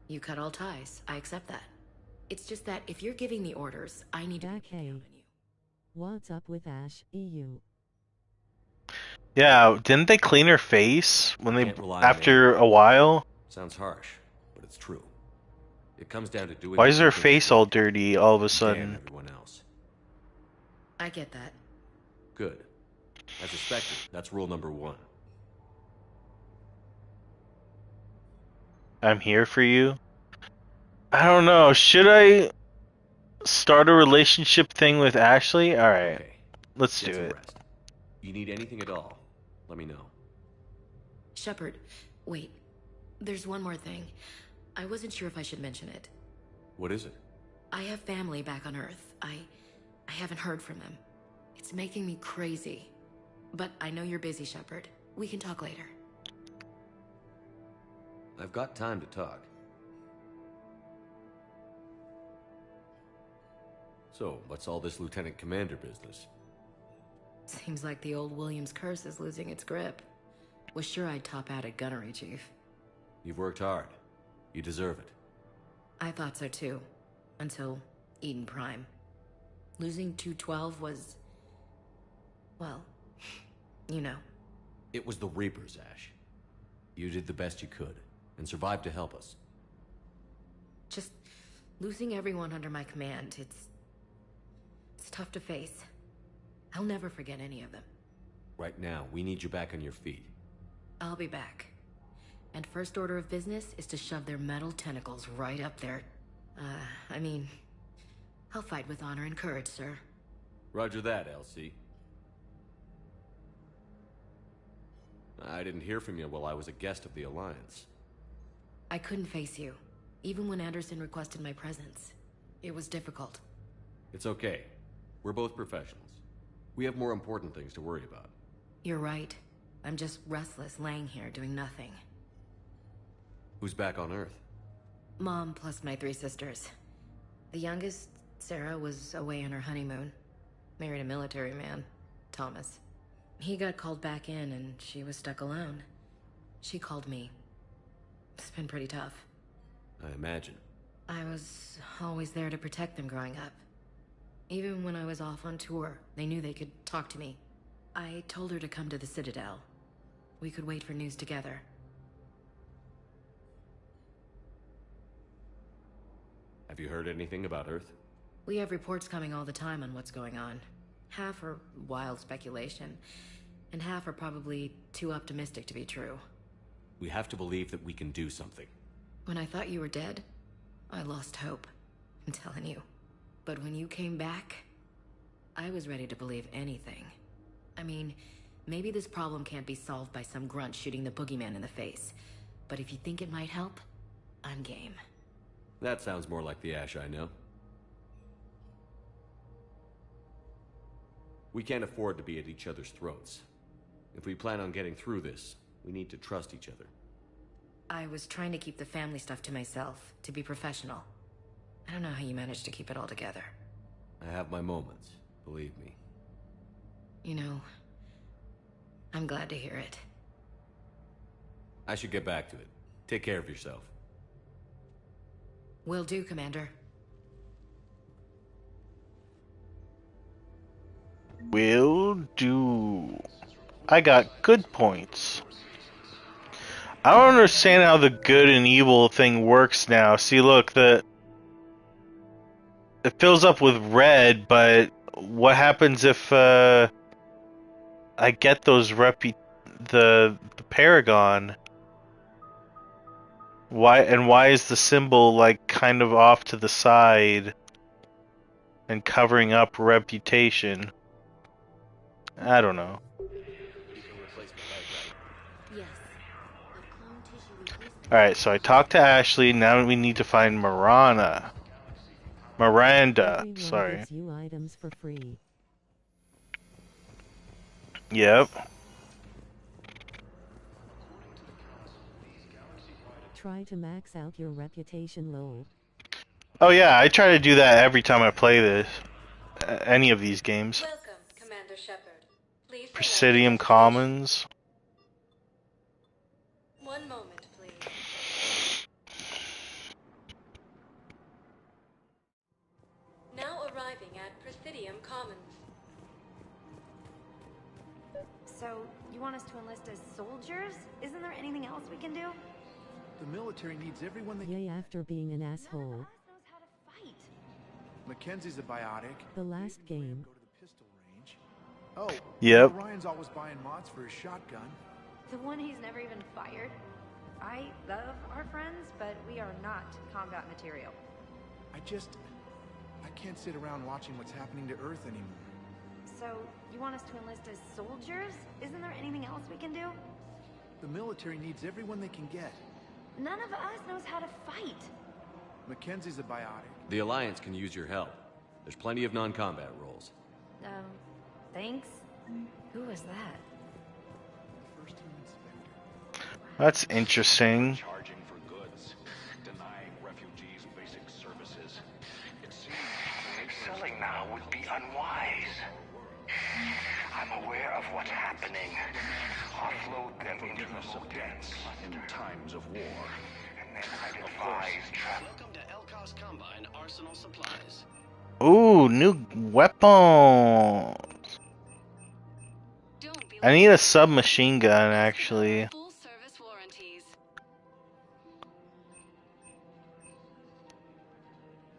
You cut all ties. I accept that. It's just that if you're giving the orders, I need to count on you. What's up with Ash, EU? Yeah, didn't they clean her face when they after a while? Sounds harsh, but it's true. It comes down to doing. Why is her face all dirty all of a sudden? Everyone else. I get that. Good. As a Spectre, that's rule number 1. I'm here for you. I don't know. Should I start a relationship thing with Ashley? All right, okay. Let's do it. Rest. You need anything at all, let me know. Shepard, wait. There's one more thing. I wasn't sure if I should mention it. What is it? I have family back on Earth. I haven't heard from them. It's making me crazy. But I know you're busy, Shepard. We can talk later. I've got time to talk. So, what's all this Lieutenant Commander business? Seems like the old Williams curse is losing its grip. Was sure I'd top out at gunnery, Chief. You've worked hard. You deserve it. I thought so too. Until Eden Prime. Losing 212 was... well, you know. It was the Reapers, Ash. You did the best you could, and survived to help us. Just losing everyone under my command, it's tough to face. I'll never forget any of them. Right now, we need you back on your feet. I'll be back. And first order of business is to shove their metal tentacles right up there. I mean, I'll fight with honor and courage, sir. Roger that, LC. I didn't hear from you while I was a guest of the Alliance. I couldn't face you, even when Anderson requested my presence. It was difficult. It's okay. We're both professionals. We have more important things to worry about. You're right. I'm just restless laying here doing nothing. Who's back on Earth? Mom plus my 3 sisters. The youngest, Sarah, was away on her honeymoon. Married a military man, Thomas. He got called back in and she was stuck alone. She called me. It's been pretty tough. I imagine. I was always there to protect them growing up. Even when I was off on tour, they knew they could talk to me. I told her to come to the Citadel. We could wait for news together. Have you heard anything about Earth? We have reports coming all the time on what's going on. Half are wild speculation, and half are probably too optimistic to be true. We have to believe that we can do something. When I thought you were dead, I lost hope. I'm telling you. But when you came back, I was ready to believe anything. I mean, maybe this problem can't be solved by some grunt shooting the boogeyman in the face. But if you think it might help, I'm game. That sounds more like the Ash I know. We can't afford to be at each other's throats. If we plan on getting through this, we need to trust each other. I was trying to keep the family stuff to myself, to be professional. I don't know how you managed to keep it all together. I have my moments, believe me. You know, I'm glad to hear it. I should get back to it. Take care of yourself. Will do, Commander. Will do. I got good points. I don't understand how the good and evil thing works now. See, look, it fills up with red, but what happens if I get those the Paragon? Why is the symbol like kind of off to the side and covering up reputation? I don't know. Alright, so I talked to Ashley, now we need to find Miranda, sorry. Gives you items for free. Yep. Try to max out your reputation low. Oh yeah, I try to do that every time I play this. Any of these games. Welcome, Commander Shepard. Please Presidium Commons. one moment, please. Now arriving at Presidium Commons. So, you want us to enlist as soldiers? Isn't there anything else we can do? The military needs everyone they Yay, after being an asshole. Mackenzie's a biotic. The last game. Oh, yep. Ryan's always buying mods for his shotgun. The one he's never even fired? I love our friends, but we are not combat material. I can't sit around watching what's happening to Earth anymore. So, you want us to enlist as soldiers? Isn't there anything else we can do? The military needs everyone they can get. None of us knows how to fight. Mackenzie's a biotic. The Alliance can use your help. There's plenty of non-combat roles. Thanks? Who was that? That's interesting. Charging for goods, denying refugees basic services. It seems Selling now would be unwise. I'm aware of what's happening. Offload them into remote dens in times of war. and then I'd advise Welcome to Elkos Combine Arsenal Supplies. Ooh, new weapons. I need a submachine gun, actually. Full service warranties.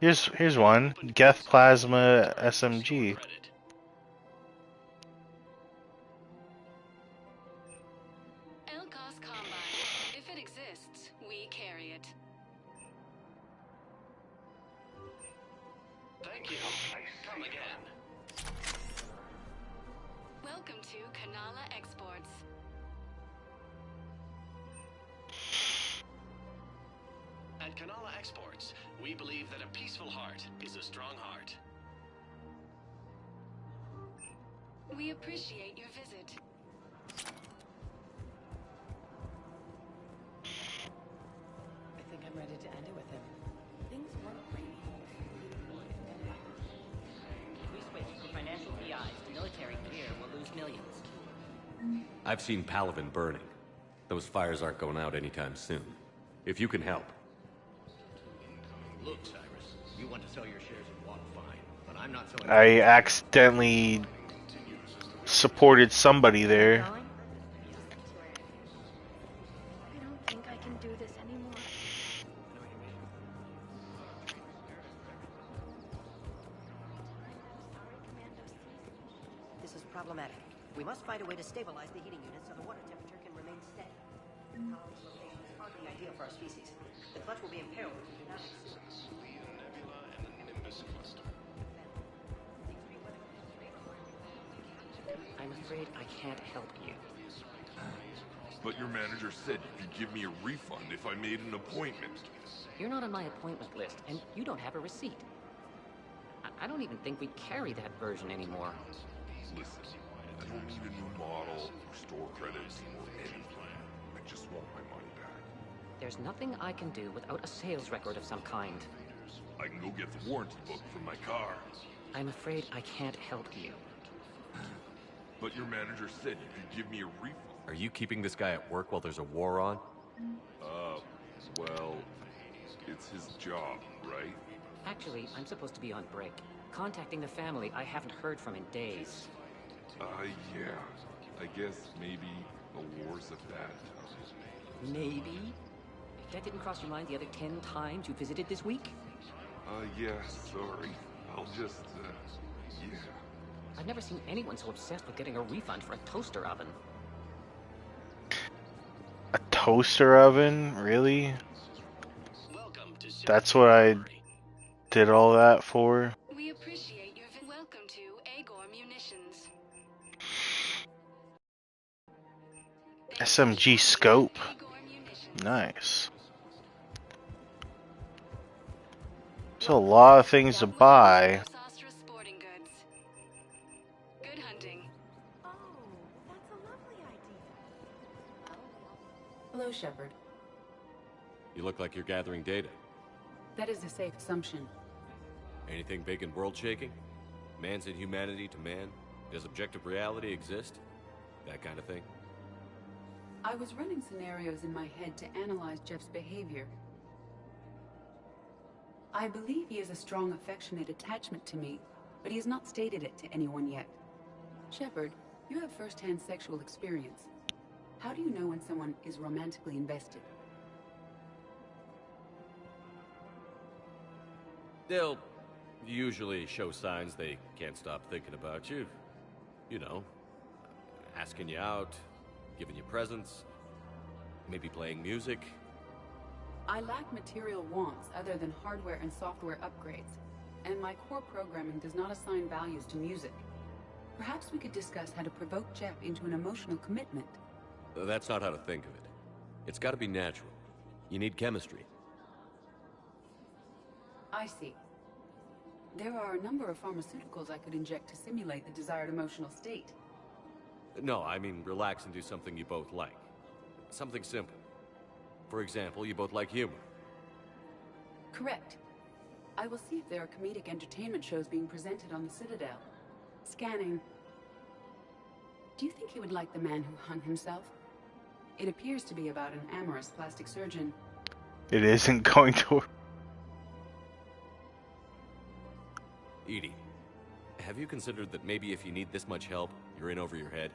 Here's one. Geth Plasma SMG. Elkos Combine. If it exists, we carry it. Thank you. Come again. Welcome to Kanala Exports. At Kanala Exports, we believe that a peaceful heart is a strong heart. We appreciate your visit. I think I'm ready to end it with him. Things weren't great. If we switch from financial PIs to military gear, we'll lose millions. I've seen Palaven burning. Those fires aren't going out anytime soon. If you can help. Look, Cyrus, you want to sell your shares of Walk Fine, but I'm not selling. I accidentally supported somebody there. I don't think I can do this anymore. This is problematic. We must find a way to stabilize the heating unit so the water temperature can remain steady. The colony's location is hardly ideal for our species. The clutch will be imperiled if we do not succeed. Nebula and the Nimbus cluster. I'm afraid I can't help you. But your manager said you'd give me a refund if I made an appointment. You're not on my appointment list, and you don't have a receipt. I don't even think we carry that version anymore. Listen, I don't need a new model, or store credits, or anything. I just want my money back. There's nothing I can do without a sales record of some kind. I can go get the warranty book from my car. I'm afraid I can't help you. But your manager said you could give me a refund. Are you keeping this guy at work while there's a war on? Well, it's his job, right? Actually, I'm supposed to be on break. Contacting the family I haven't heard from in days. Yeah. I guess maybe the war's a bad time. Maybe? That didn't cross your mind the other 10 times you visited this week? Yeah, sorry. I'll just, yeah. I've never seen anyone so obsessed with getting a refund for a toaster oven. A toaster oven? Really? That's what I did all that for? We appreciate your welcome to Agor Munitions. SMG scope. Nice. There's a lot of things to buy. Good hunting. Oh, that's a lovely idea. Hello, Shepnerd. You look like you're gathering data. That is a safe assumption. Anything big and world-shaking? Man's inhumanity to man? Does objective reality exist? That kind of thing? I was running scenarios in my head to analyze Jeff's behavior. I believe he has a strong affectionate attachment to me, but he has not stated it to anyone yet. Shepnerd, you have first-hand sexual experience. How do you know when someone is romantically invested? They'll usually show signs they can't stop thinking about you. You know, asking you out, giving you presents, maybe playing music. I lack material wants other than hardware and software upgrades, and my core programming does not assign values to music. Perhaps we could discuss how to provoke Jeff into an emotional commitment. That's not how to think of it. It's got to be natural. You need chemistry. I see. There are a number of pharmaceuticals I could inject to simulate the desired emotional state. No, I mean relax and do something you both like. Something simple. For example, you both like humor. Correct. I will see if there are comedic entertainment shows being presented on the Citadel. Scanning. Do you think he would like The Man Who Hung Himself? It appears to be about an amorous plastic surgeon. It isn't going to work. Edie, have you considered that maybe if you need this much help, you're in over your head?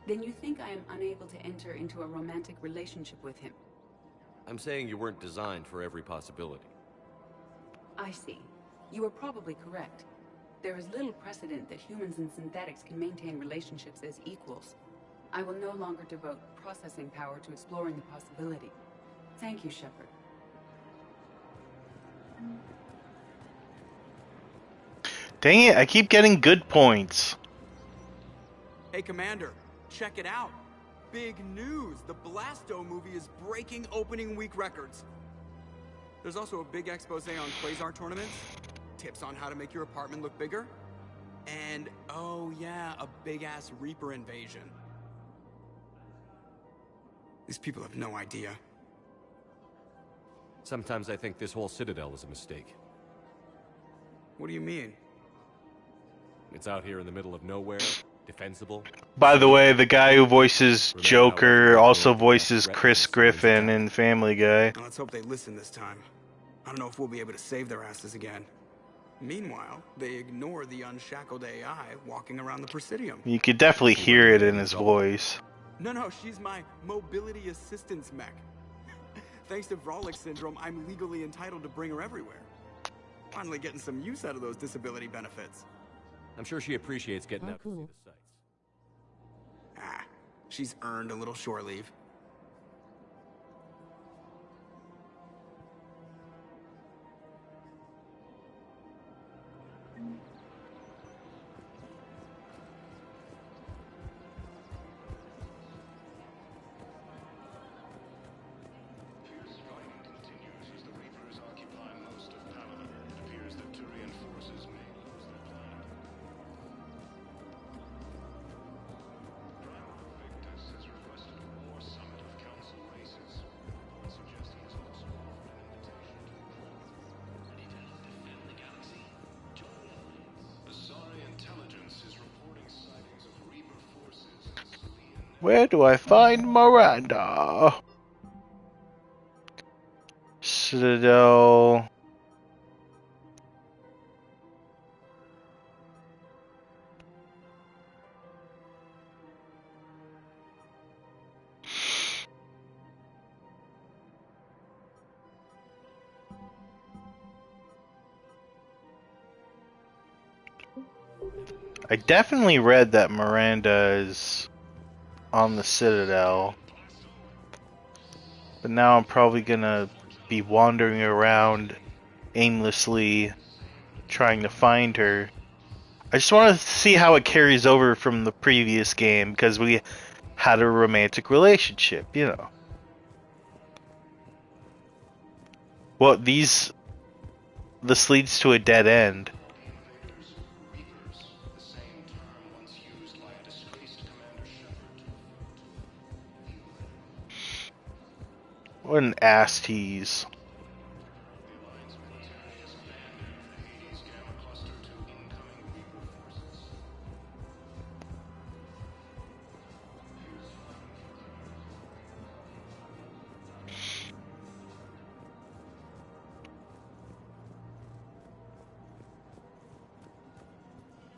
Then you think I am unable to enter into a romantic relationship with him? I'm saying you weren't designed for every possibility. I see. You are probably correct. There is little precedent that humans and synthetics can maintain relationships as equals. I will no longer devote processing power to exploring the possibility. Thank you, Shepnerd. Dang it, I keep getting good points. Hey, Commander, check it out. Big news! The Blasto movie is breaking opening week records. There's also a big expose on Quasar tournaments, tips on how to make your apartment look bigger, and, oh yeah, a big-ass Reaper invasion. These people have no idea. Sometimes I think this whole Citadel is a mistake. What do you mean? It's out here in the middle of nowhere, defensible. By the way, the guy who voices Joker also voices Chris Griffin in Family Guy. Now, let's hope they listen this time. I don't know if we'll be able to save their asses again. Meanwhile, they ignore the unshackled AI walking around the Presidium. You could definitely hear it in his voice. No, she's my mobility assistance mech. Thanks to Vrolic syndrome, I'm legally entitled to bring her everywhere. Finally getting some use out of those disability benefits. I'm sure she appreciates getting out to see the sights. Ah, she's earned a little shore leave. Where do I find Miranda? Citadel. I definitely read that Miranda is on the Citadel, but now I'm probably gonna be wandering around aimlessly trying to find her. I just want to see how it carries over from the previous game, because we had a romantic relationship, you know. Well, this leads to a dead end. What an ass tease.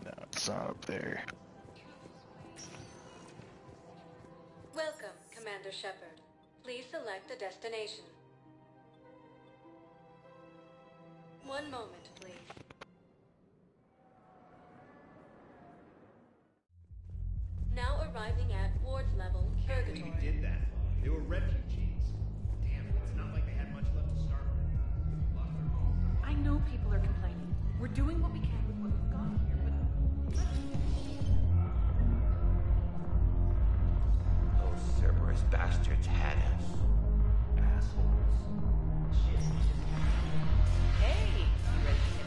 No, it's not up there. Welcome, Commander Shepnerd. Please select a destination. One moment, please. Now arriving at Ward's level, Purgatory. We did that. They were refugees. Damn, it's not like they had much left to start with. I know people are complaining. We're doing what we can with what we've got here, but... Those Cerberus bastards had us. Assholes. Hey, you ready to get...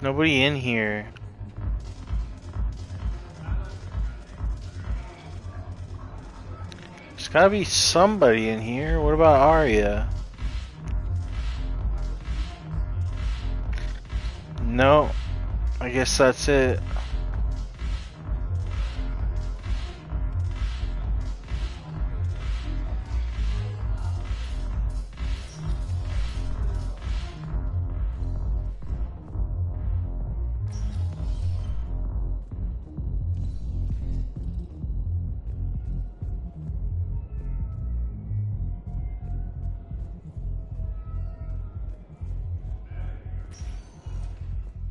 There's nobody in here. There's gotta be somebody in here. What about Arya? No. I guess that's it.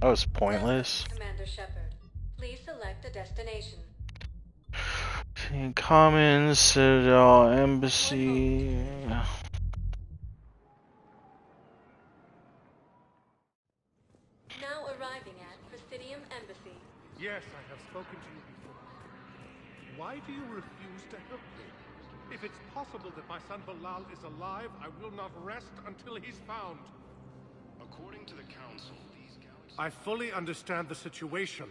That was pointless. Commander Shepnerd, please select a destination. Commons, Citadel, Embassy. Now arriving at Presidium Embassy. Yes, I have spoken to you before. Why do you refuse to help me? If it's possible that my son Bilal is alive, I will not rest until he's found. According to the Council, these galaxies... I fully understand the situation.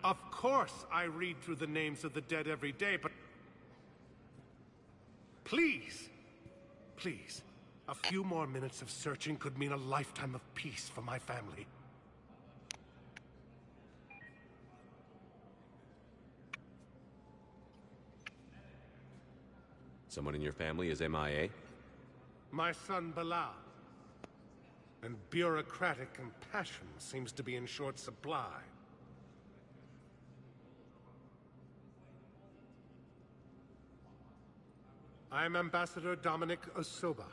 Of course I read through the names of the dead every day, but... Please! Please. A few more minutes of searching could mean a lifetime of peace for my family. Someone in your family is MIA? My son Bilal. And bureaucratic compassion seems to be in short supply. I am Ambassador Dominic Osoba.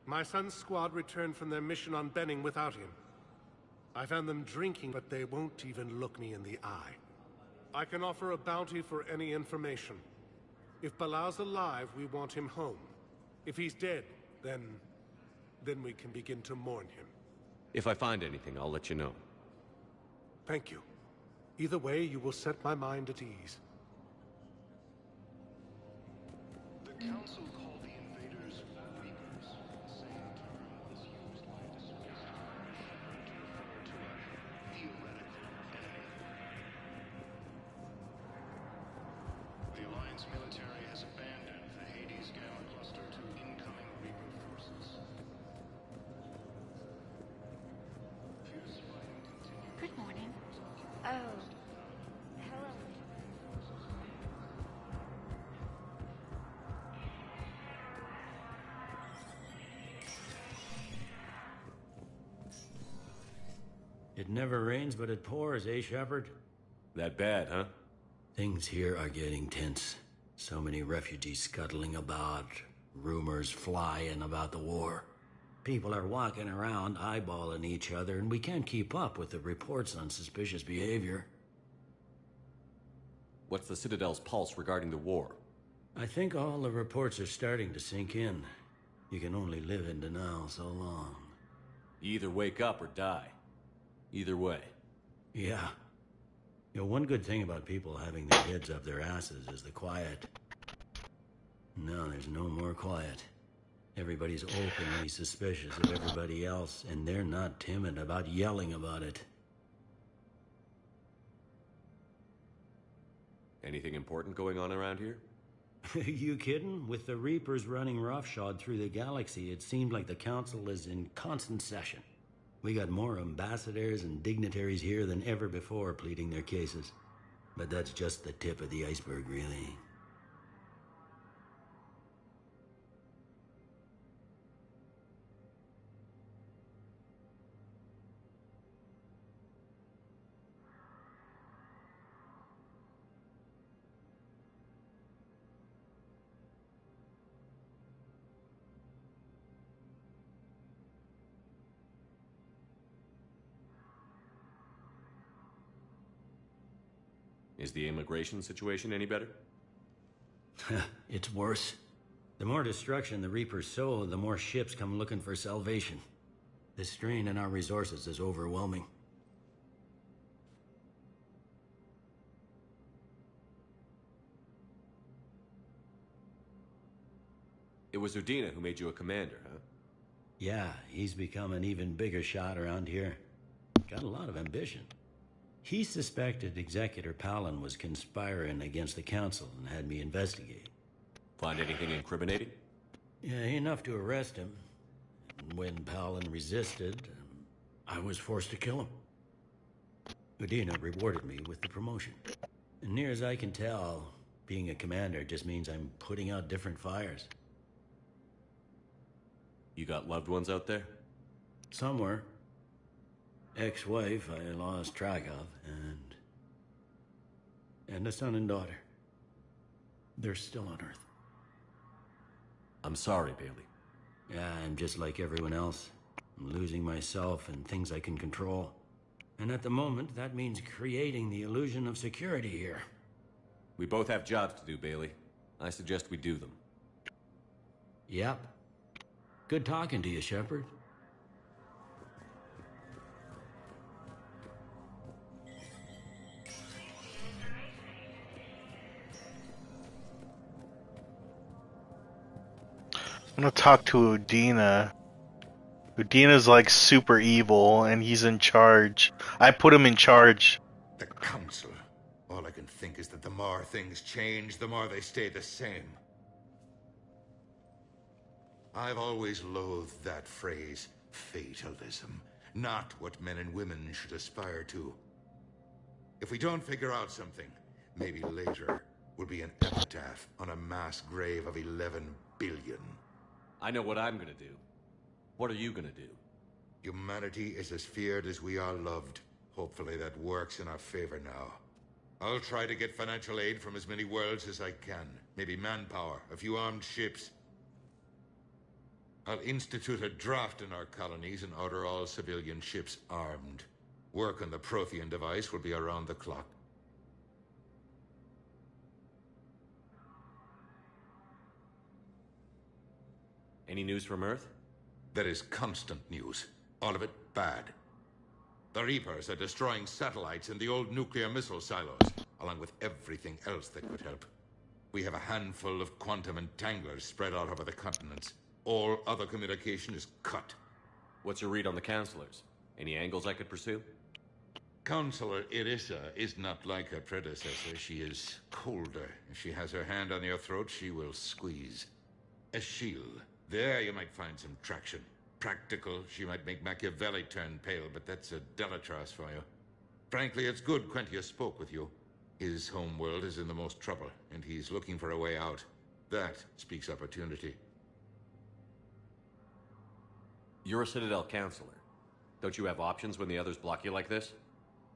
My son's squad returned from their mission on Benning without him. I found them drinking, but they won't even look me in the eye. I can offer a bounty for any information. If Bilal's alive, we want him home. If he's dead, then we can begin to mourn him. If I find anything, I'll let you know. Thank you. Either way, you will set my mind at ease. The Council called the invaders Reapers. The same term was used by disgraced Shepnerd to refer to a theoretical enemy. The Alliance military has abandoned the Hades Gamma cluster to incoming Reaper forces. Fierce fighting continues. Good morning. Oh. Hello. It never rains, but it pours, eh, Shepard? That bad, huh? Things here are getting tense. So many refugees scuttling about, rumors flying about the war. People are walking around eyeballing each other, and we can't keep up with the reports on suspicious behavior. What's the Citadel's pulse regarding the war? I think all the reports are starting to sink in. You can only live in denial so long. You either wake up or die. Either way. Yeah. You know, one good thing about people having their heads up their asses is the quiet. No, there's no more quiet. Everybody's openly suspicious of everybody else, and they're not timid about yelling about it. Anything important going on around here? You kidding? With the Reapers running roughshod through the galaxy, it seemed like the Council is in constant session. We got more ambassadors and dignitaries here than ever before pleading their cases. But that's just the tip of the iceberg, really. Is the immigration situation any better? It's worse. The more destruction the Reapers sow, the more ships come looking for salvation. The strain on our resources is overwhelming. It was Udina who made you a commander, huh? Yeah, he's become an even bigger shot around here. got a lot of ambition. He suspected Executor Palin was conspiring against the Council and had me investigate. Find anything incriminating? Yeah, enough to arrest him. And when Palin resisted, I was forced to kill him. Udina rewarded me with the promotion. And near as I can tell, being a commander just means I'm putting out different fires. You got loved ones out there? Somewhere. Ex-wife I lost track of, and a son and daughter. They're still on Earth. I'm sorry, Bailey. Yeah, I'm just like everyone else. I'm losing myself and things I can control. And at the moment, that means creating the illusion of security here. We both have jobs to do, Bailey. I suggest we do them. Yep. Good talking to you, Shepnerd. I'm gonna talk to Udina. Udina's like super evil, and he's in charge. I put him in charge. The Council. All I can think is that the more things change, the more they stay the same. I've always loathed that phrase, fatalism. Not what men and women should aspire to. If we don't figure out something, maybe later will be an epitaph on a mass grave of 11 billion. I know what I'm gonna do. What are you gonna do? Humanity is as feared as we are loved. Hopefully that works in our favor now. I'll try to get financial aid from as many worlds as I can. Maybe manpower, a few armed ships. I'll institute a draft in our colonies and order all civilian ships armed. Work on the Prothean device will be around the clock. Any news from Earth? There is constant news. All of it bad. The Reapers are destroying satellites in the old nuclear missile silos, along with everything else that could help. We have a handful of quantum entanglers spread out over the continents. All other communication is cut. What's your read on the counselors? Any angles I could pursue? Counselor Irissa is not like her predecessor. She is colder. If she has her hand on your throat, she will squeeze. Eschil. There you might find some traction. Practical, she might make Machiavelli turn pale, but that's a Delatras for you. Frankly, it's good Quentius spoke with you. His home world is in the most trouble, and he's looking for a way out. That speaks opportunity. You're a Citadel counselor. Don't you have options when the others block you like this?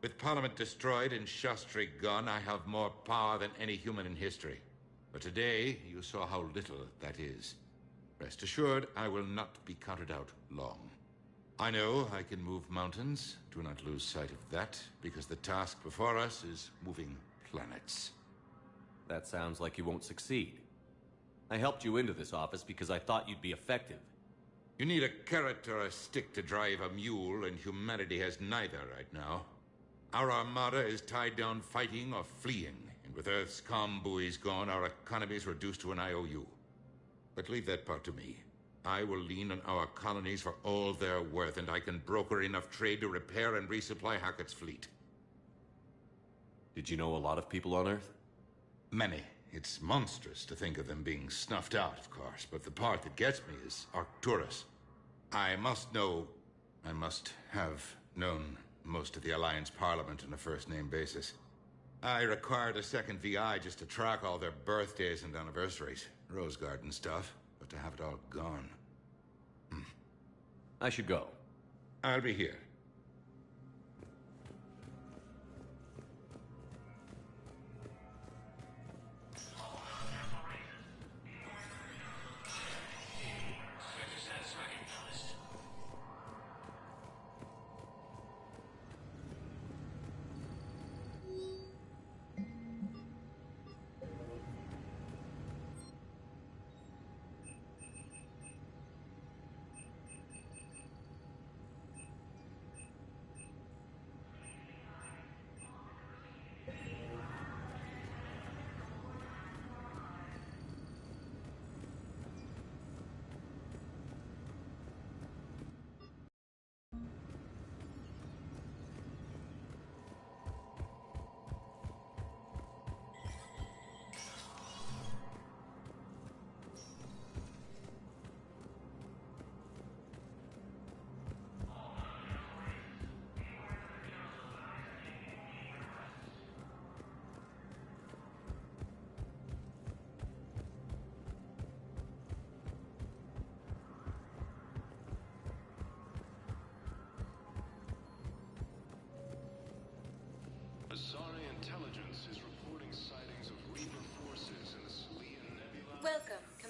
With Parliament destroyed and Shastri gone, I have more power than any human in history. But today, you saw how little that is. Rest assured, I will not be counted out long. I know I can move mountains. Do not lose sight of that, because the task before us is moving planets. That sounds like you won't succeed. I helped you into this office because I thought you'd be effective. You need a carrot or a stick to drive a mule, and humanity has neither right now. Our armada is tied down fighting or fleeing, and with Earth's comm buoys gone, our economy is reduced to an IOU. But leave that part to me. I will lean on our colonies for all they're worth, and I can broker enough trade to repair and resupply Hackett's fleet. Did you know a lot of people on Earth? Many. It's monstrous to think of them being snuffed out, of course, but the part that gets me is Arcturus. I must have known most of the Alliance Parliament on a first-name basis. I required a second VI just to track all their birthdays and anniversaries. Rose Garden stuff, but to have it all gone. I should go. I'll be here.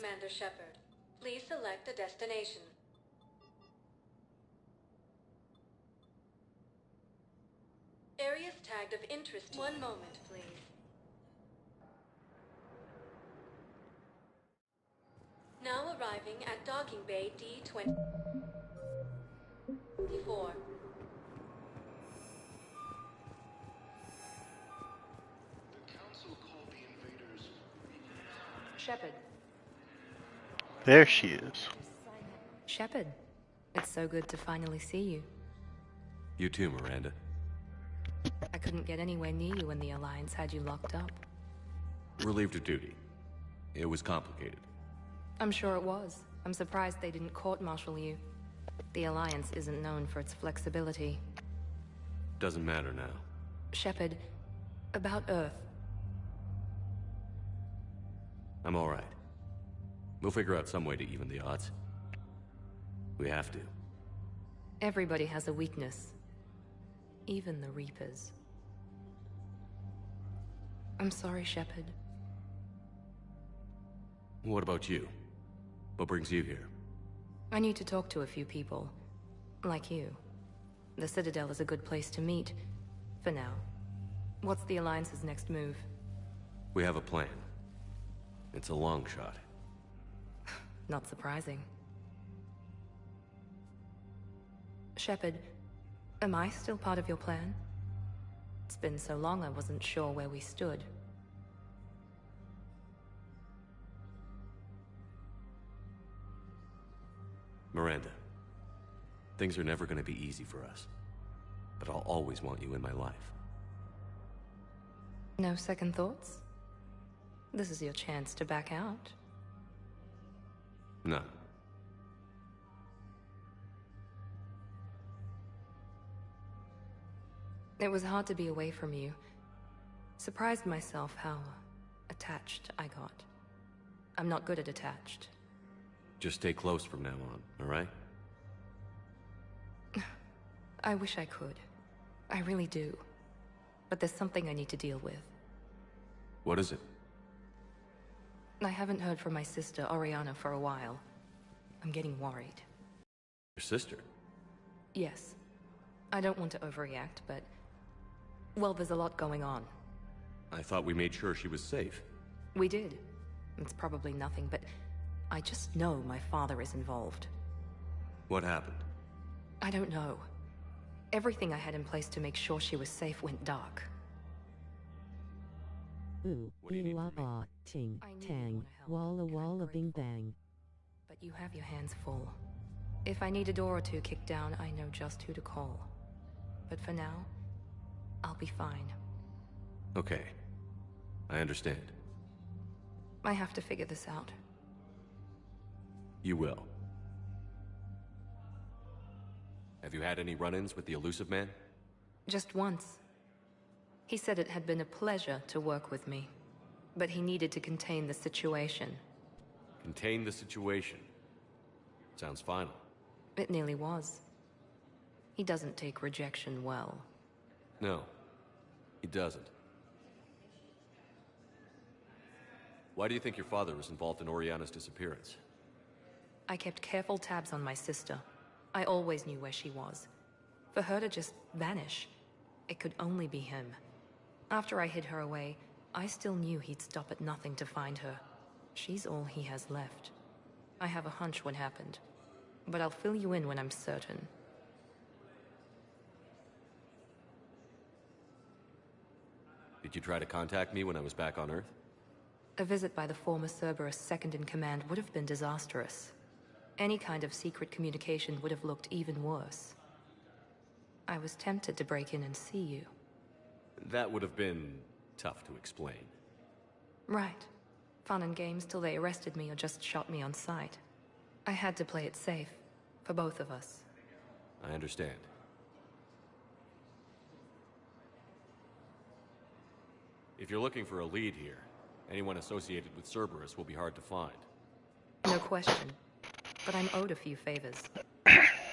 Commander Shepard. Please select a destination. Areas tagged of interest. One moment, please. Now arriving at docking bay D-24. Shepard. There she is. Shepard. It's so good to finally see you. You too, Miranda. I couldn't get anywhere near you when the Alliance had you locked up. Relieved of duty. It was complicated. I'm sure it was. I'm surprised they didn't court-martial you. The Alliance isn't known for its flexibility. Doesn't matter now. Shepard, about Earth. I'm all right. We'll figure out some way to even the odds. We have to. Everybody has a weakness. Even the Reapers. I'm sorry, Shepard. What about you? What brings you here? I need to talk to a few people. Like you. The Citadel is a good place to meet. For now. What's the Alliance's next move? We have a plan. It's a long shot. Not surprising. Shepard, am I still part of your plan? It's been so long I wasn't sure where we stood. Miranda, things are never going to be easy for us. But I'll always want you in my life. No second thoughts? This is your chance to back out. No. It was hard to be away from you. Surprised myself how attached I got. I'm not good at attached. Just stay close from now on, all right? I wish I could. I really do. But there's something I need to deal with. What is it? I haven't heard from my sister, Oriana, for a while. I'm getting worried. Your sister? Yes. I don't want to overreact, but... well, there's a lot going on. I thought we made sure she was safe. We did. It's probably nothing, but... I just know my father is involved. What happened? I don't know. Everything I had in place to make sure she was safe went dark. Ooh, la ah, ting, tang, walla walla bing bang. But you have your hands full. If I need a door or two kicked down, I know just who to call. But for now, I'll be fine. Okay. I understand. I have to figure this out. You will. Have you had any run-ins with the Elusive Man? Just once. He said it had been a pleasure to work with me, but he needed to contain the situation. Contain the situation. Sounds final. It nearly was. He doesn't take rejection well. No, he doesn't. Why do you think your father was involved in Oriana's disappearance? I kept careful tabs on my sister. I always knew where she was. For her to just vanish, it could only be him. After I hid her away, I still knew he'd stop at nothing to find her. She's all he has left. I have a hunch what happened, but I'll fill you in when I'm certain. Did you try to contact me when I was back on Earth? A visit by the former Cerberus second-in-command would have been disastrous. Any kind of secret communication would have looked even worse. I was tempted to break in and see you. That would have been tough to explain. Right. Fun and games till they arrested me or just shot me on sight. I had to play it safe, for both of us. I understand. If you're looking for a lead here, anyone associated with Cerberus will be hard to find. No question. But I'm owed a few favors.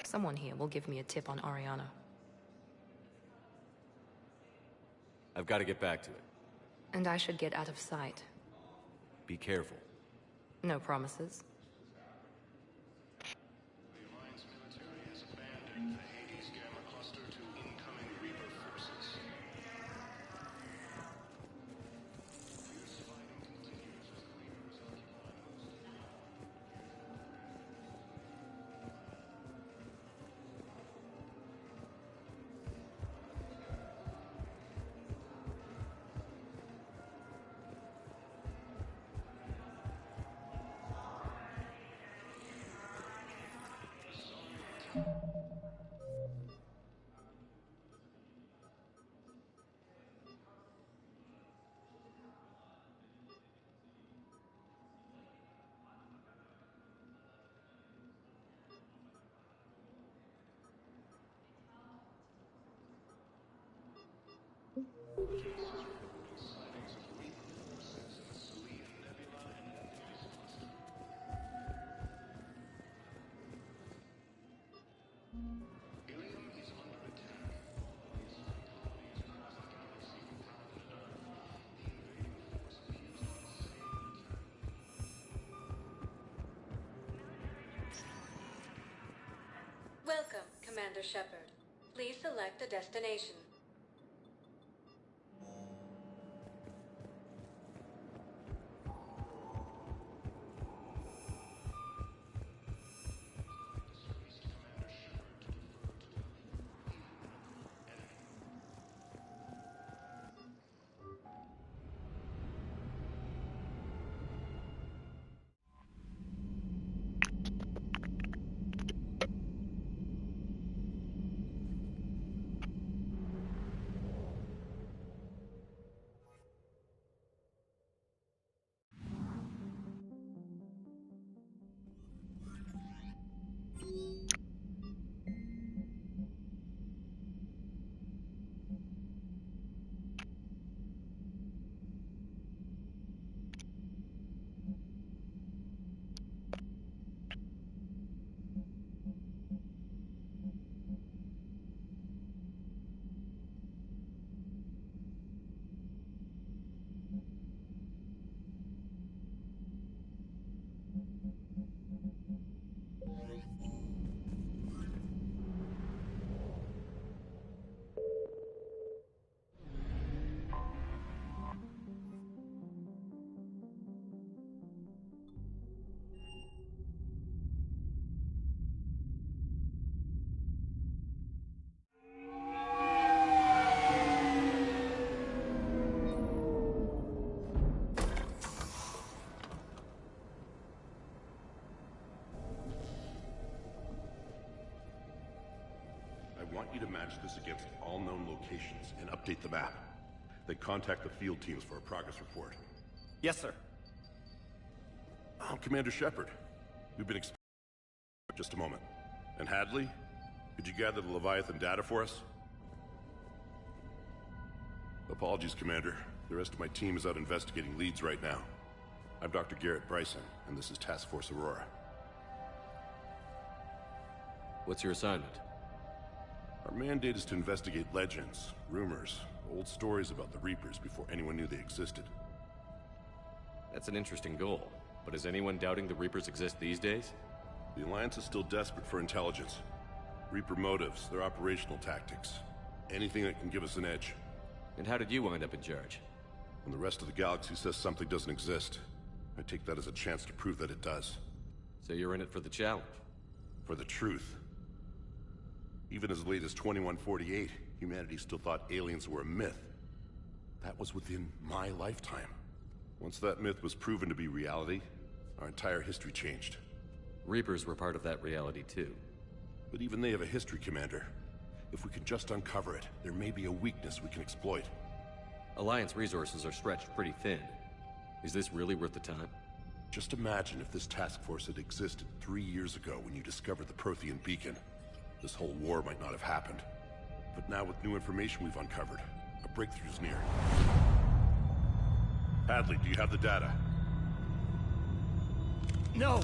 Someone here will give me a tip on Oriana. I've got to get back to it. And I should get out of sight. Be careful. No promises. The Alliance military has abandoned the Hades Gamma cluster to incoming Reaper forces. Fierce fighting continues as the Reapers occupy most of the Welcome, Commander Shepnerd. Please select a destination. I want you to match this against all known locations and update the map. Then contact the field teams for a progress report. Yes, sir. I'm Commander Shepnerd. We've been just a moment. And Hadley, could you gather the Leviathan data for us? Apologies, Commander. The rest of my team is out investigating leads right now. I'm Dr. Garrett Bryson, and this is Task Force Aurora. What's your assignment? Our mandate is to investigate legends, rumors, old stories about the Reapers before anyone knew they existed. That's an interesting goal, but is anyone doubting the Reapers exist these days? The Alliance is still desperate for intelligence. Reaper motives, their operational tactics. Anything that can give us an edge. And how did you wind up in charge? When the rest of the galaxy says something doesn't exist, I take that as a chance to prove that it does. So you're in it for the challenge? For the truth. Even as late as 2148, humanity still thought aliens were a myth. That was within my lifetime. Once that myth was proven to be reality, our entire history changed. Reapers were part of that reality too. But even they have a history, Commander. If we can just uncover it, there may be a weakness we can exploit. Alliance resources are stretched pretty thin. Is this really worth the time? Just imagine if this task force had existed 3 years ago when you discovered the Prothean beacon. This whole war might not have happened. But now with new information we've uncovered, a breakthrough's near. Hadley, do you have the data? No!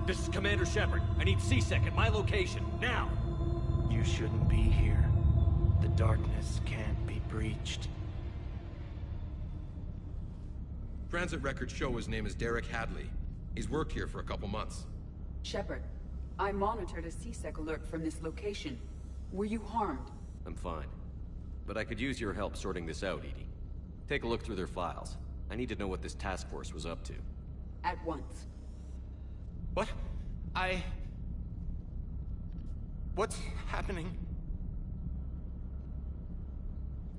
This is Commander Shepnerd. I need C-Sec at my location, now! You You shouldn't be here. The darkness can't be breached. Transit records show his name is Derek Hadley. He's worked here for a couple months. Shepard, I monitored a CSEC alert from this location. Were you harmed? I'm fine. But I could use your help sorting this out, Edie. Take a look through their files. I need to know what this task force was up to. At once. What? What's happening?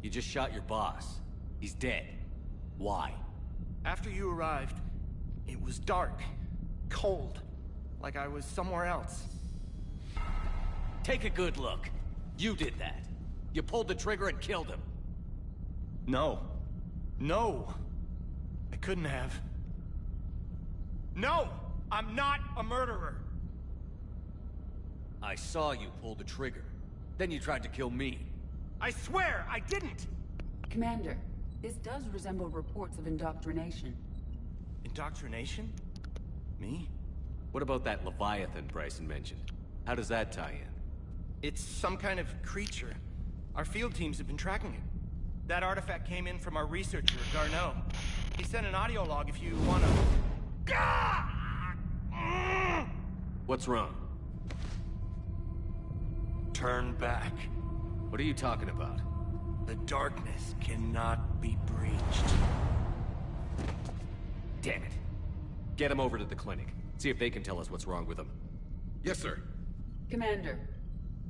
You just shot your boss. He's dead. Why? After you arrived, it was dark, cold, like I was somewhere else. Take a good look. You did that. You pulled the trigger and killed him. No. No. I couldn't have. No! I'm not a murderer! I saw you pull the trigger. Then you tried to kill me. I swear I didn't! Commander, this does resemble reports of indoctrination. Indoctrination? Me? What about that Leviathan Bryson mentioned? How does that tie in? It's some kind of creature. Our field teams have been tracking it. That artifact came in from our researcher, Garneau. He sent an audio log if you wanna... What's wrong? Turn back. What are you talking about? The darkness cannot be breached. Damn it. Get him over to the clinic. See if they can tell us what's wrong with him. Yes, sir. Commander,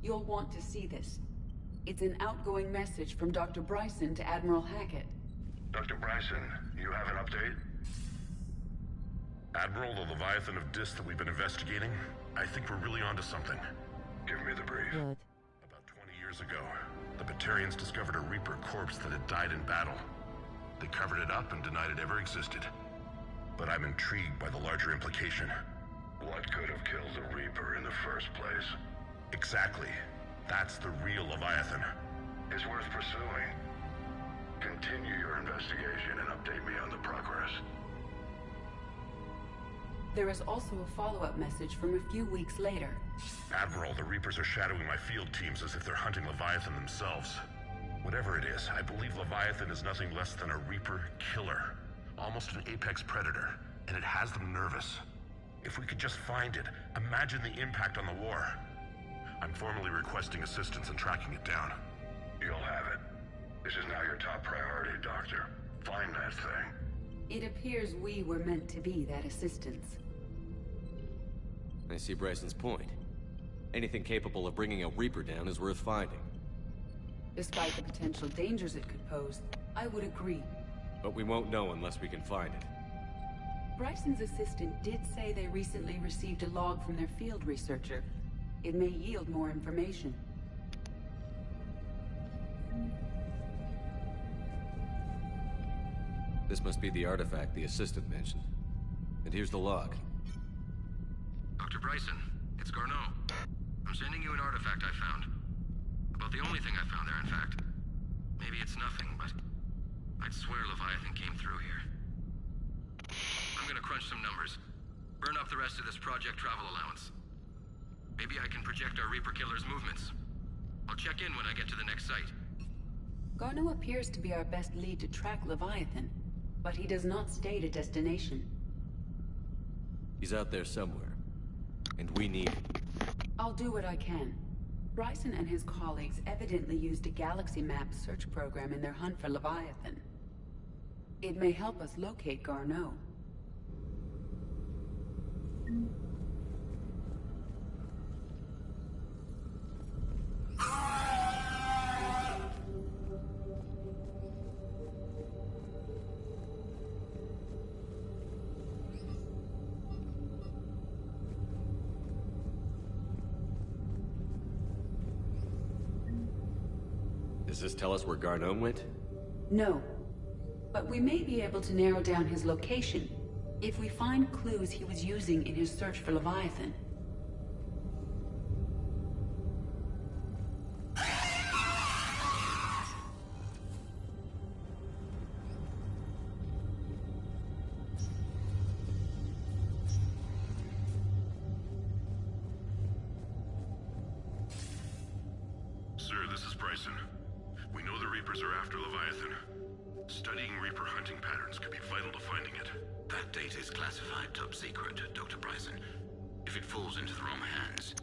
you'll want to see this. It's an outgoing message from Dr. Bryson to Admiral Hackett. Dr. Bryson, you have an update? Admiral, the Leviathan of Dis that we've been investigating, I think we're really onto something. Give me the brief. Good. About 20 years ago, the Batarians discovered a Reaper corpse that had died in battle. They covered it up and denied it ever existed. But I'm intrigued by the larger implication. What could have killed the Reaper in the first place? Exactly. That's the real Leviathan. It's worth pursuing. Continue your investigation and update me on the progress. There is also a follow-up message from a few weeks later. Admiral, the Reapers are shadowing my field teams as if they're hunting Leviathan themselves. Whatever it is, I believe Leviathan is nothing less than a Reaper killer. Almost an apex predator, and it has them nervous. If we could just find it, imagine the impact on the war. I'm formally requesting assistance in tracking it down. You'll have it. This is now your top priority, Doctor. Find that thing. It appears we were meant to be that assistance. I see Bryson's point. Anything capable of bringing a Reaper down is worth finding. Despite the potential dangers it could pose, I would agree. But we won't know unless we can find it. Bryson's assistant did say they recently received a log from their field researcher. It may yield more information. This must be the artifact the assistant mentioned. And here's the log. Dr. Bryson, it's Garneau. I'm sending you an artifact I found. About the only thing I found there, in fact. Maybe it's nothing, but I'd swear Leviathan came through here. I'm gonna crunch some numbers. Burn up the rest of this project travel allowance. Maybe I can project our Reaper killer's movements. I'll check in when I get to the next site. Garneau appears to be our best lead to track Leviathan, but he does not state a destination. He's out there somewhere. And we need him. I'll do what I can. Bryson and his colleagues evidently used a galaxy map search program in their hunt for Leviathan. It may help us locate Garneau. Does this tell us where Garneau went? No. But we may be able to narrow down his location if we find clues he was using in his search for Leviathan. Sir, this is Bryson. We know the Reapers are after Leviathan. Studying Reaper hunting patterns could be vital to finding it. That data is classified top secret, Dr. Bryson. If it falls into the wrong hands...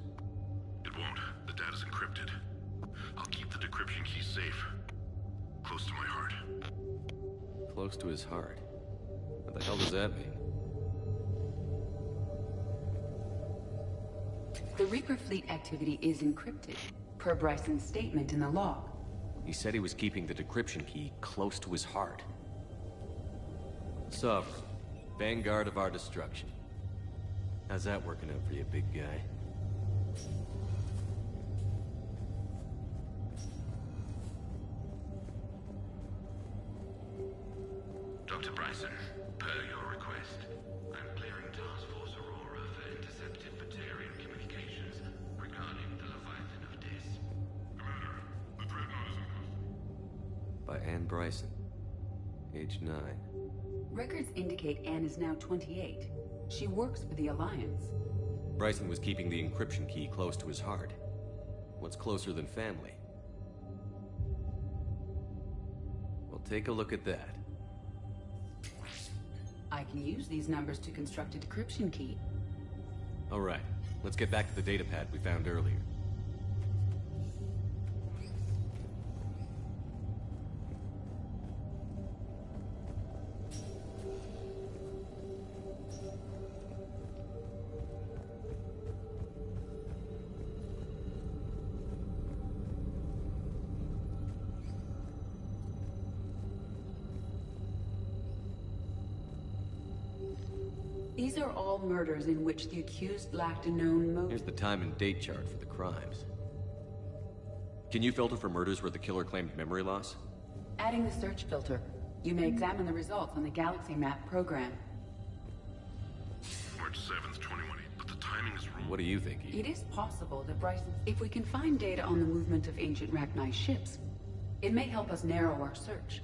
It won't. The data's encrypted. I'll keep the decryption key safe. Close to my heart. Close to his heart? What the hell does that mean? The Reaper fleet activity is encrypted, per Bryson's statement in the log. He said he was keeping the decryption key close to his heart. Sovereign, vanguard of our destruction. How's that working out for you, big guy? Dr. Bryson, per your request, I'm clearing Task Force Aurora for intercepted Batarian communications regarding the Leviathan of Dis. Commander, the Dreadnought is in custody. By Anne Bryson, age 9. Records indicate Anne is now 28. She works for the Alliance. Bryson was keeping the encryption key close to his heart. What's closer than family? Well, take a look at that. I can use these numbers to construct a decryption key. All right, let's get back to the datapad we found earlier. These are all murders in which the accused lacked a known motive. Here's the time and date chart for the crimes. Can you filter for murders where the killer claimed memory loss? Adding the search filter, you may examine the results on the Galaxy Map program. March 7th, 2018, but the timing is wrong. What do you think, Edie? It is possible that Bryson... If we can find data on the movement of ancient Rachni ships, it may help us narrow our search.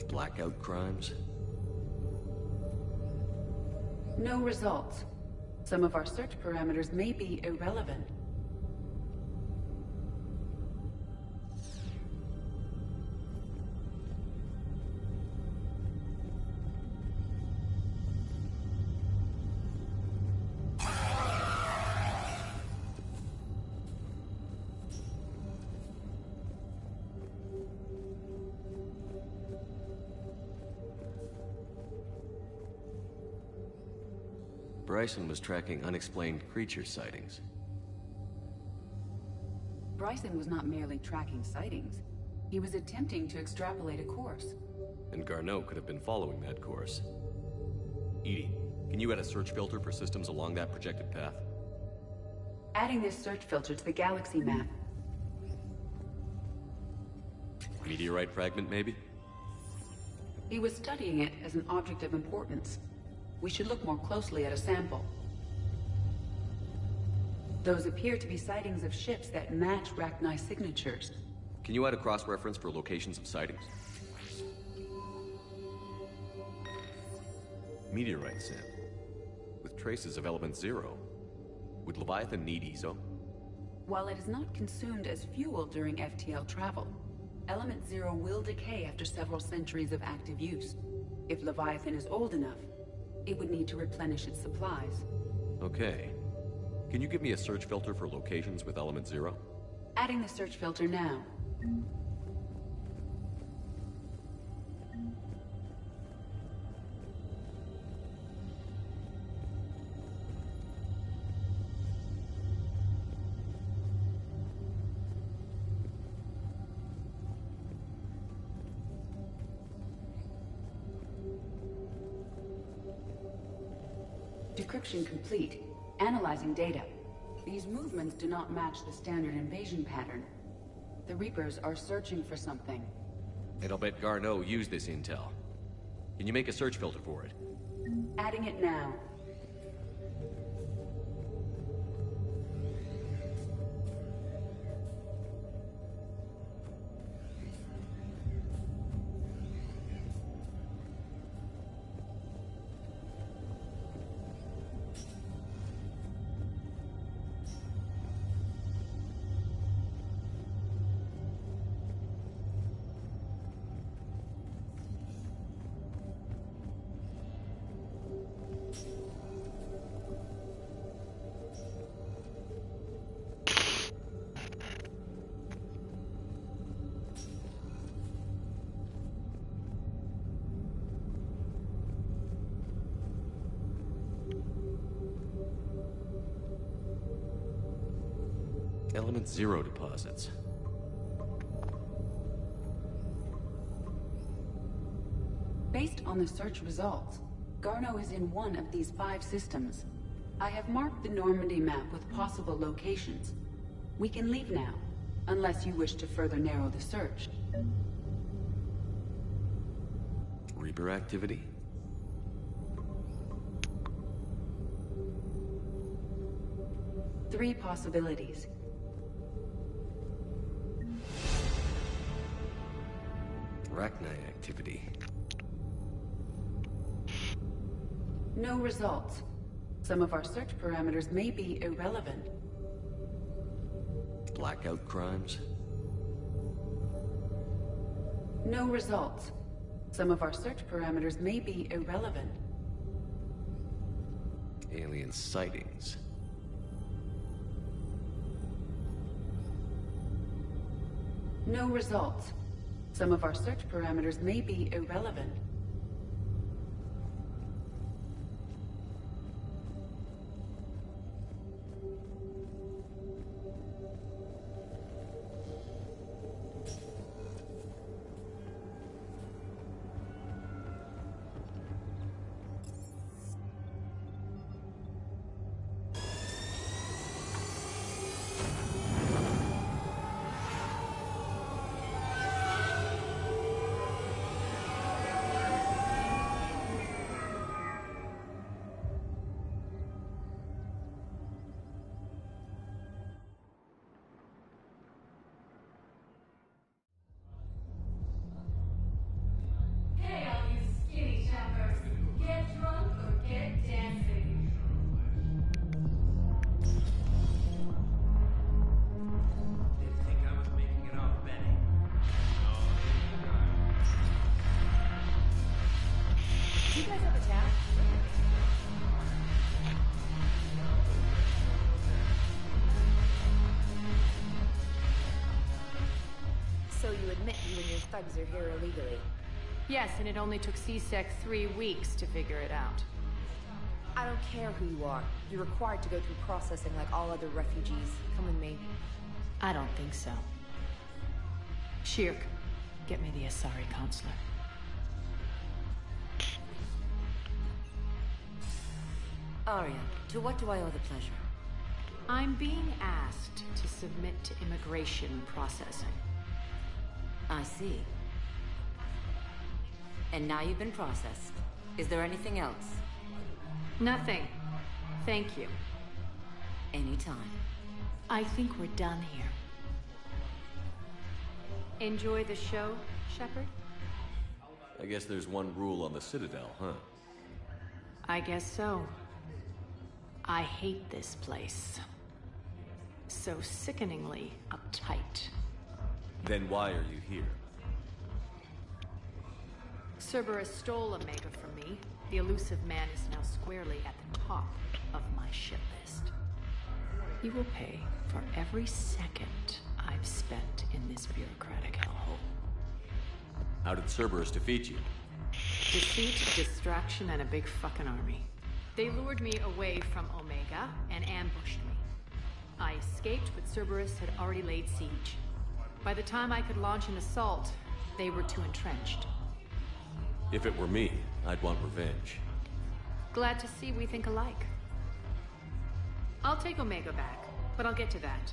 Blackout crimes? No results. Some of our search parameters may be irrelevant. Bryson was tracking unexplained creature sightings. Bryson was not merely tracking sightings. He was attempting to extrapolate a course. And Garneau could have been following that course. Edie, can you add a search filter for systems along that projected path? Adding this search filter to the Galaxy Map. Meteorite fragment, maybe? He was studying it as an object of importance. We should look more closely at a sample. Those appear to be sightings of ships that match Rachni signatures. Can you add a cross-reference for locations of sightings? Meteorite sample, with traces of element 0. Would Leviathan need ESO? While it is not consumed as fuel during FTL travel, element 0 will decay after several centuries of active use. If Leviathan is old enough, it would need to replenish its supplies. Okay. Can you give me a search filter for locations with element 0? Adding the search filter now. Decryption complete. Analyzing data. These movements do not match the standard invasion pattern. The Reapers are searching for something. And I'll bet Garneau used this intel. Can you make a search filter for it? Adding it now. Element 0 deposits. Based on the search results, Garneau is in one of these 5 systems. I have marked the Normandy map with possible locations. We can leave now, unless you wish to further narrow the search. Reaper activity? Three possibilities. Arachnite activity. No results. Some of our search parameters may be irrelevant. Blackout crimes? No results. Some of our search parameters may be irrelevant. Alien sightings. No results. Some of our search parameters may be irrelevant. Hey, all you skinny choppers. Get drunk or get dancing. Didn't think I was making it off Benny. Do you guys have a tap? So you admit you and your thugs are here illegally? Yes, and it only took CSEC 3 weeks to figure it out. I don't care who you are. You're required to go through processing like all other refugees. Come with me. I don't think so. Shirk, get me the Asari counselor. Arya, to what do I owe the pleasure? I'm being asked to submit to immigration processing. I see. And now you've been processed. Is there anything else? Nothing. Thank you. Anytime. I think we're done here. Enjoy the show, Shepnerd? I guess there's one rule on the Citadel, huh? I guess so. I hate this place. So sickeningly uptight. Then why are you here? Cerberus stole Omega from me. The elusive man is now squarely at the top of my shit list. He will pay for every second I've spent in this bureaucratic hellhole. How did Cerberus defeat you? Deceit, distraction, and a big fucking army. They lured me away from Omega and ambushed me. I escaped, but Cerberus had already laid siege. By the time I could launch an assault, they were too entrenched. If it were me, I'd want revenge. Glad to see we think alike. I'll take Omega back, but I'll get to that.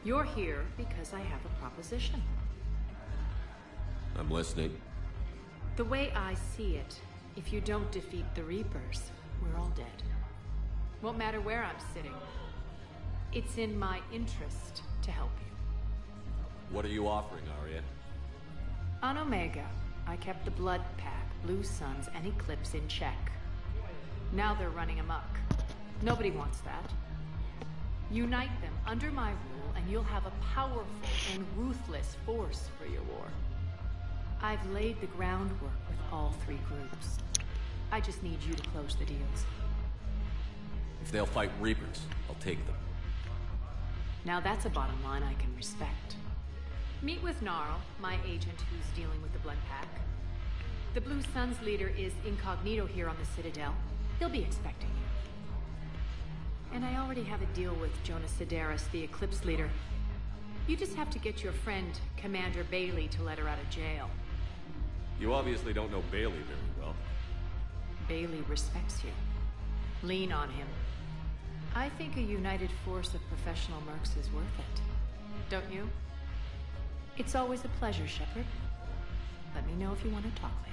You're here because I have a proposition. I'm listening. The way I see it, if you don't defeat the Reapers, we're all dead. Won't matter where I'm sitting. It's in my interest to help you. What are you offering, Arya? On Omega, I kept the Blood Pack, Blue Suns, and Eclipse in check. Now they're running amok. Nobody wants that. Unite them under my rule, and you'll have a powerful and ruthless force for your war. I've laid the groundwork with all three groups. I just need you to close the deals. If they'll fight Reapers, I'll take them. Now that's a bottom line I can respect. Meet with Gnarl, my agent who's dealing with the Blood Pack. The Blue Suns leader is incognito here on the Citadel. He'll be expecting you. And I already have a deal with Jonas Sedaris, the Eclipse leader. You just have to get your friend, Commander Bailey, to let her out of jail. You obviously don't know Bailey very well. Bailey respects you. Lean on him. I think a united force of professional mercs is worth it. Don't you? It's always a pleasure, Shepnerd. Let me know if you want to talk later.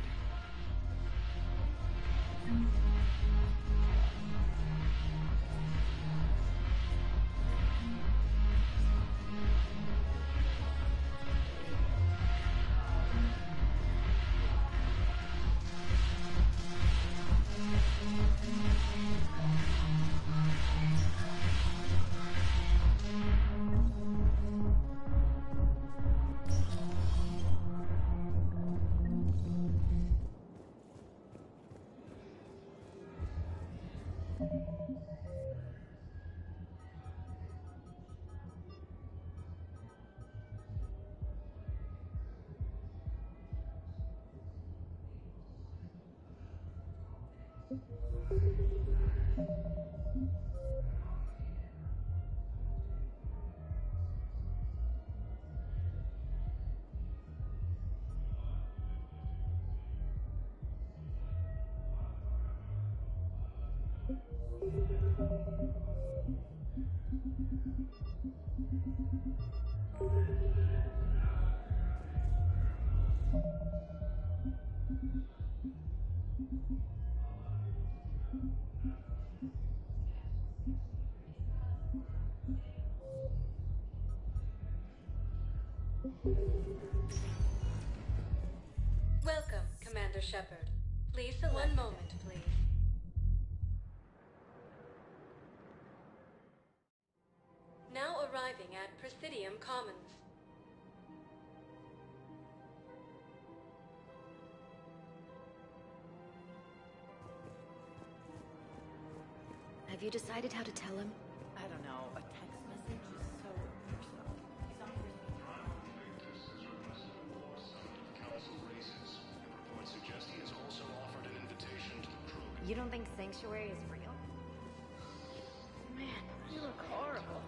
Welcome, Commander Shepnerd. Please select. One moment, please. Now arriving at Presidium Commons. Have you decided how to tell him? I don't know. A text message is so personal. Reports suggest he has also offered an invitation to the program. You don't think Sanctuary is real? Man, you look horrible.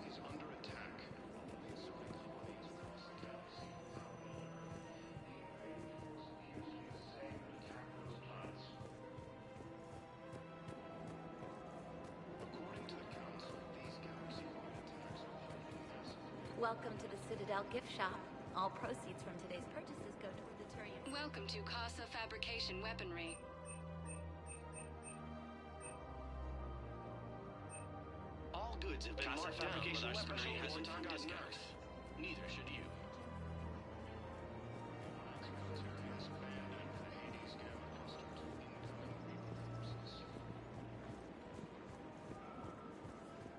He's under attack. According to the Council, these galaxy-wide attacks are holding massive. Welcome to the Citadel gift shop. All proceeds from today's purchases go toward the Turian. Welcome to Casa Fabrication Weaponry. All goods have been marked down with our special warranty discounts. Neither should you.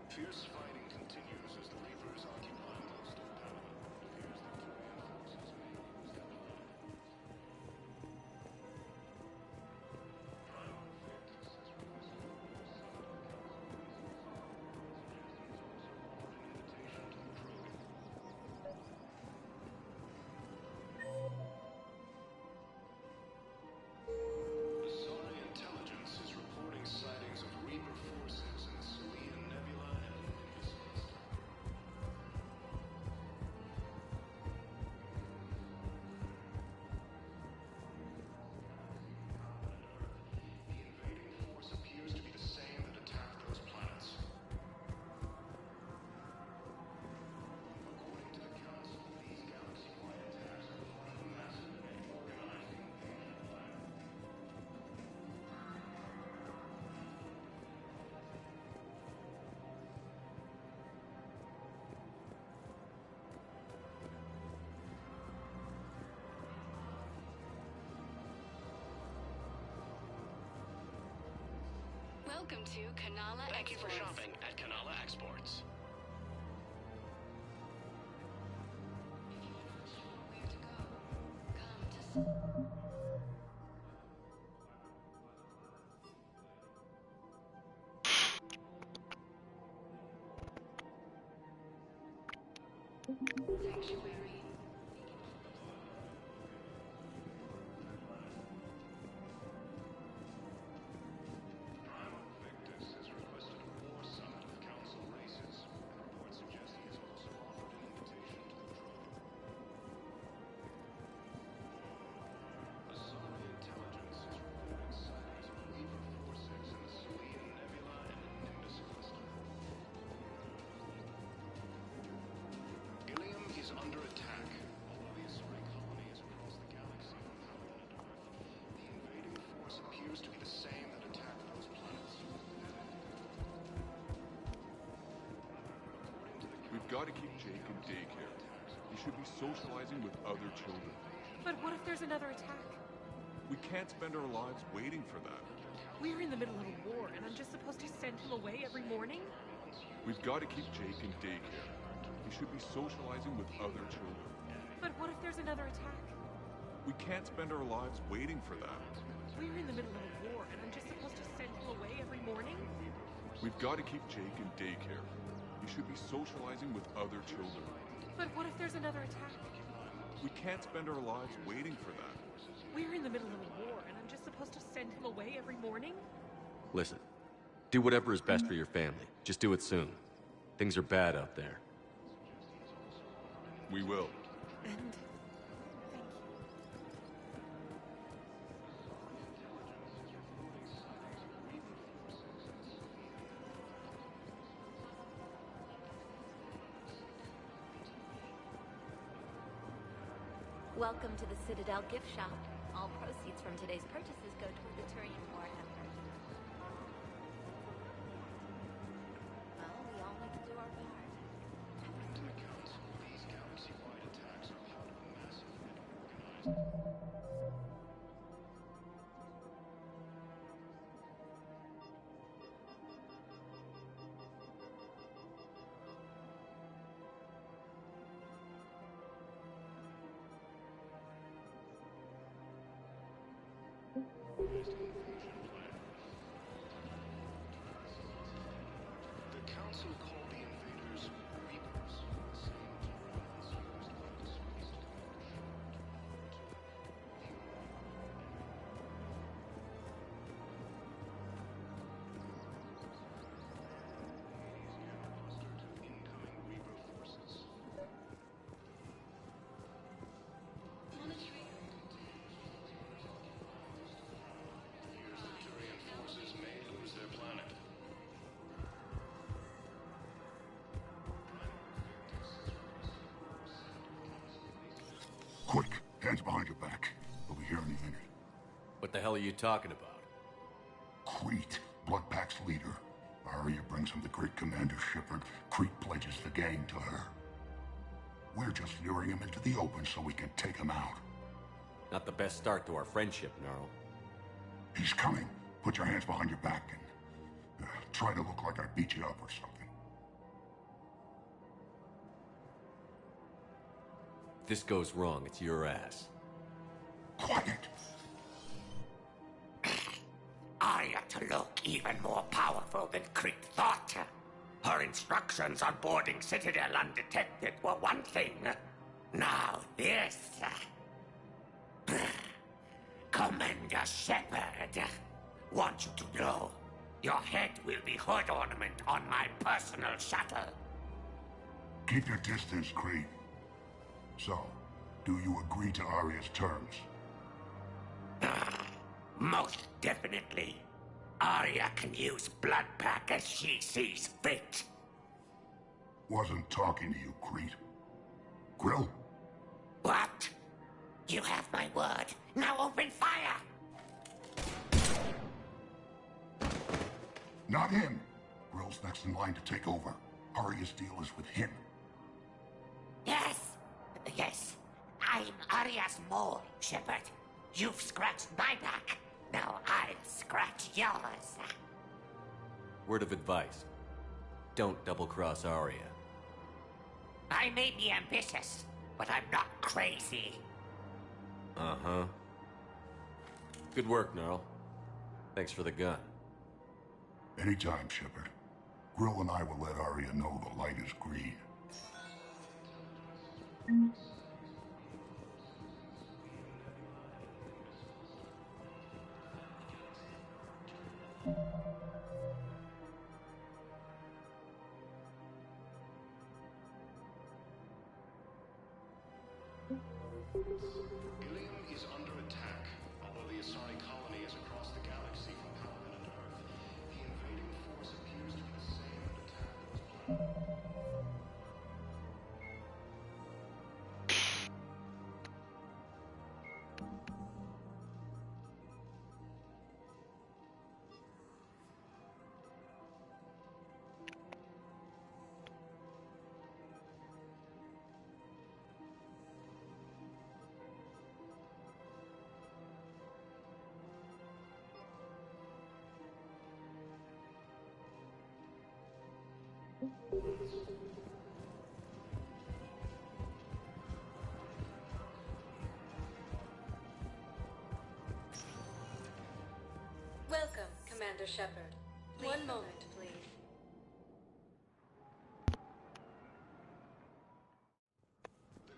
Fierce fighting continues as the Reapers occupy most of Panama. It appears that Turian forces may use that line. Asari intelligence is reporting sightings of Reaper forces in the Salian Nebula and Welcome to Kanala Exports. Thank you for shopping at Kanala Exports. Sanctuary. Victus has requested a war summit of council races. Reports suggest he has also offered an invitation to the drone. Asari intelligence is reporting sightings of Reaper forces in the Salian Nebula and the Nimbus cluster. Ilium is under attack. Although the Asari colony is across the galaxy from Paladin and Earth, the invading force appears to be the same that attacked those planets. We've got to keep Jake in daycare. He should be socializing with other children. But what if there's another attack? We can't spend our lives waiting for that. We're in the middle of a war, and I'm just supposed to send him away every morning? We've got to keep Jake in daycare. He should be socializing with other children. But what if there's another attack? We can't spend our lives waiting for that. We're in the middle of a war, and I'm just supposed to send him away every morning? We've got to keep Jake in daycare. He should be socializing with other children. But what if there's another attack? We can't spend our lives waiting for that. We're in the middle of a war, and I'm just supposed to send him away every morning? Listen, do whatever is best for your family. Just do it soon. Things are bad out there. We will. And Welcome to the Citadel gift shop. All proceeds from today's purchases go toward the Turian war effort. Well, we all need to do our part. According to the Council, these galaxy-wide attacks are part of a massive and organized... The Council called the invaders Reapers, the same term as used by the disgraced incoming Reaper forces. Fears that Turian forces may lose their planet. Quick, hands behind your back. We'll be here any minute. What the hell are you talking about? Crete, Bloodpack's leader. Arya brings him the great Commander Shepnerd. Crete pledges the gang to her. We're just luring him into the open so we can take him out. Not the best start to our friendship, Gnarl. He's coming. Put your hands behind your back and try to look like I beat you up or something. If this goes wrong, it's your ass. Quiet. Arya to look even more powerful than Crete thought. Her instructions on boarding Citadel undetected were one thing. Now this. Commander Shepnerd, want you to know, your head will be hood ornament on my personal shuttle. Keep your distance, Crete. So, do you agree to Arya's terms? Most definitely. Arya can use Bloodpack as she sees fit. Wasn't talking to you, Crete. Grill? What? You have my word. Now open fire! Not him. Grill's next in line to take over. Arya's deal is with him. Yes. Yes. I'm Arya's mole, Shepard. You've scratched my back. Now I'll scratch yours. Word of advice. Don't double-cross Arya. I may be ambitious, but I'm not crazy. Uh-huh. Good work, Gnarl. Thanks for the gun. Anytime, Shepard. Grill and I will let Arya know the light is green. Ilium is under attack. Although the Asari colony is across the galaxy from Paladin and Earth, the invading force appears to be the same that attacked those planets. Welcome, Commander Shepard. One moment, please.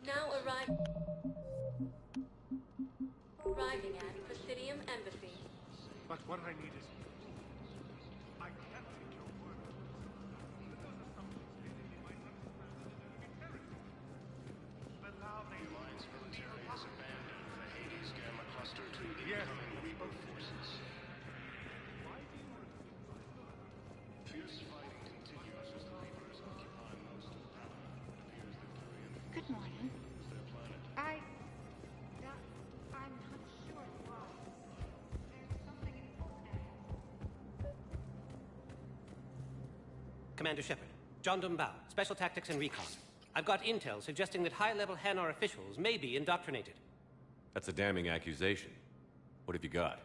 Now arriving at Presidium Embassy. But what I need is... I can't take your word. The Alliance military has abandoned the Hades Gamma cluster to incoming Reaper forces. Fierce fighting continues as the Reapers occupy most of Paladin. It appears that Turian Good morning. use their planet. I'm not sure why. There's something important. Commander Shepard, John Dumbao, Special Tactics and Recon. I've got intel suggesting that high-level Hanar officials may be indoctrinated. That's a damning accusation. What have you got?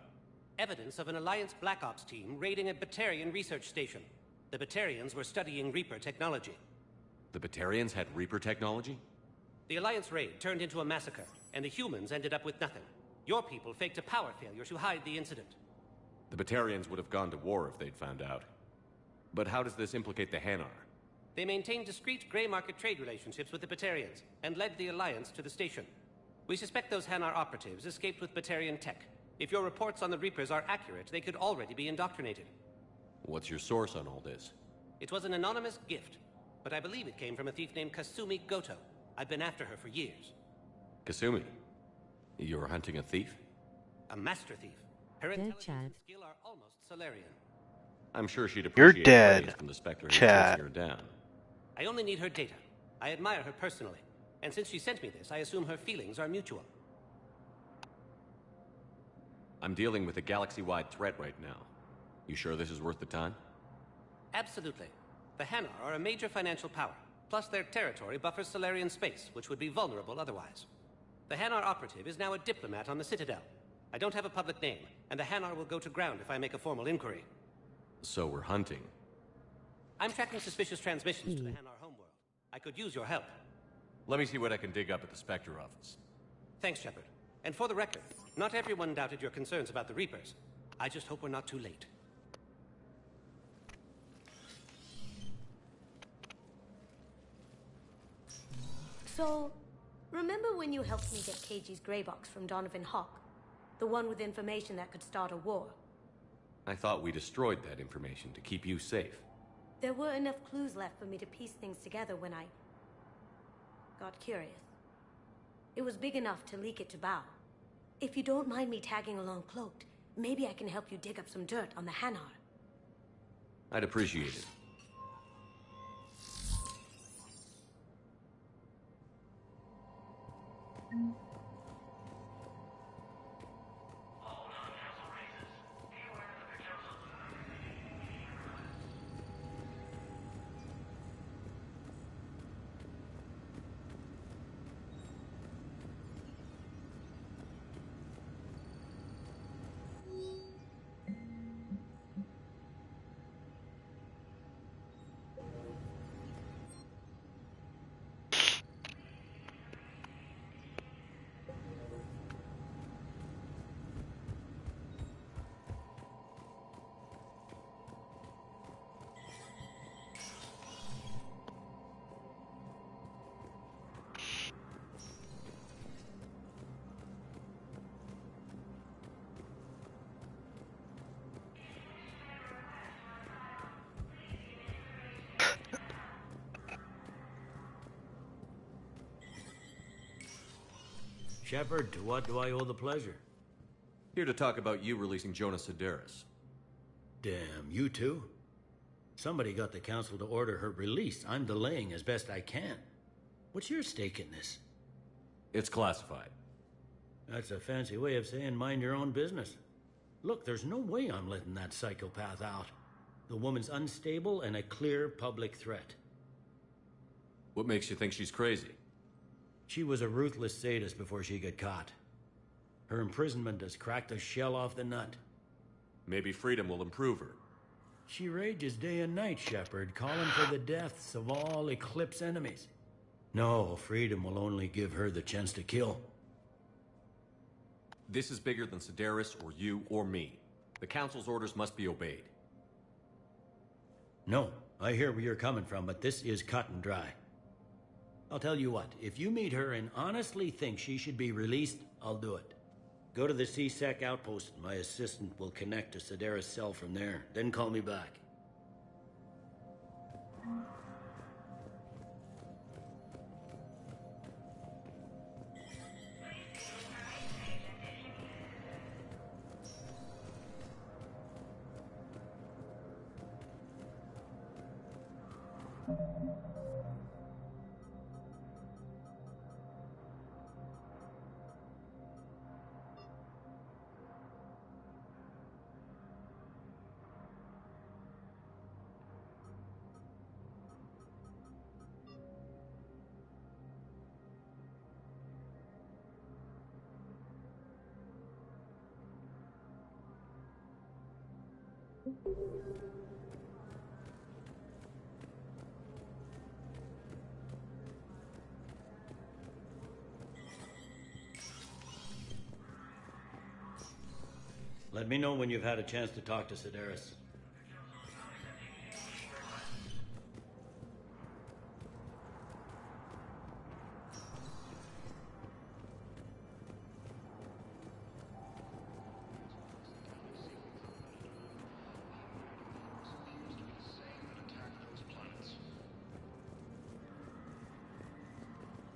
Evidence of an Alliance Black Ops team raiding a Batarian research station. The Batarians were studying Reaper technology. The Batarians had Reaper technology? The Alliance raid turned into a massacre, and the humans ended up with nothing. Your people faked a power failure to hide the incident. The Batarians would have gone to war if they'd found out. But how does this implicate the Hanar? They maintained discreet gray market trade relationships with the Batarians, and led the Alliance to the station. We suspect those Hanar operatives escaped with Batarian tech. If your reports on the Reapers are accurate, they could already be indoctrinated. What's your source on all this? It was an anonymous gift, but I believe it came from a thief named Kasumi Goto. I've been after her for years. Kasumi? You're hunting a thief? A master thief. Her intelligence and skill are almost Solarian. I'm sure she'd You're appreciate dead, praise from the Spectre who's Chad. chasing her down. I only need her data. I admire her personally. And since she sent me this, I assume her feelings are mutual. I'm dealing with a galaxy-wide threat right now. You sure this is worth the time? Absolutely. The Hanar are a major financial power. Plus their territory buffers Solarian space, which would be vulnerable otherwise. The Hanar operative is now a diplomat on the Citadel. I don't have a public name, and the Hanar will go to ground if I make a formal inquiry. So we're hunting. I'm tracking suspicious transmissions to the Hanar homeworld. I could use your help. Let me see what I can dig up at the Spectre office. Thanks, Shepard. And for the record, not everyone doubted your concerns about the Reapers. I just hope we're not too late. So, remember when you helped me get KG's grey box from Donovan Hawk? The one with information that could start a war? I thought we destroyed that information to keep you safe. There were enough clues left for me to piece things together when I got curious. It was big enough to leak it to Bao. If you don't mind me tagging along cloaked, maybe I can help you dig up some dirt on the Hanar. I'd appreciate it. Shepard, to what do I owe the pleasure? Here to talk about you releasing Jonas Sedaris. Damn, you too? Somebody got the council to order her release. I'm delaying as best I can. What's your stake in this? It's classified. That's a fancy way of saying mind your own business. Look, there's no way I'm letting that psychopath out. The woman's unstable and a clear public threat. What makes you think she's crazy? She was a ruthless sadist before she got caught. Her imprisonment has cracked the shell off the nut. Maybe freedom will improve her. She rages day and night, Shepard, calling for the deaths of all Eclipse enemies. No, freedom will only give her the chance to kill. This is bigger than Sedaris or you or me. The Council's orders must be obeyed. No, I hear where you're coming from, but this is cut and dry. I'll tell you what, if you meet her and honestly think she should be released, I'll do it. Go to the C-Sec outpost. My assistant will connect to Sedaris' cell from there. Then call me back. Let me know when you've had a chance to talk to Sedaris.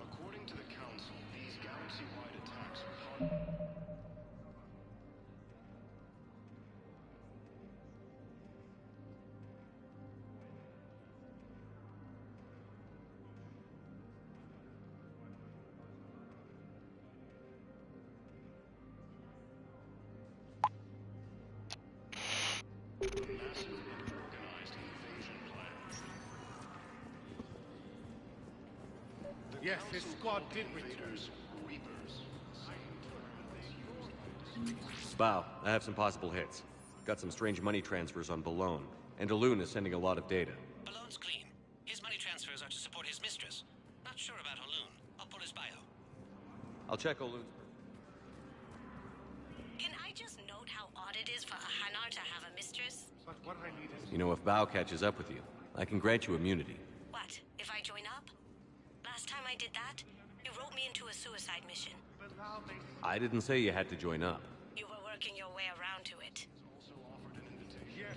According to the Council, these galaxy-wide attacks are part of... massive and organized invasion plan. Yes, his squad did return. Reapers, same term as used by Bow, I have some possible hits. Got some strange money transfers on Balone, and Daloon is sending a lot of data. Balone's clean. His money transfers are to support his mistress. Not sure about Haloon. I'll pull his bio. I'll check Oloon's. Can I just note how odd it is for a Hanar to have a mistress? But what I need is... You know, if Bow catches up with you, I can grant you immunity. What, if I join up? Last time I did that, you wrote me into a suicide mission. I didn't say you had to join up. You were working your way around to it. also offered an invitation. Yes.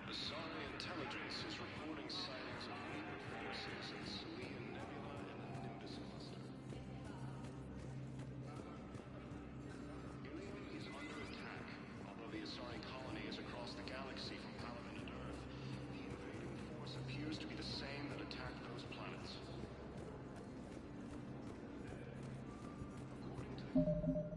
Asari intelligence is reporting sightings of Reaper forces in Salian Nebula and the Nimbus cluster. Ilium is under attack. Although the Asari colony is across the galaxy from Palaven and Earth, the invading force appears to be the same that attacked those planets. According to the...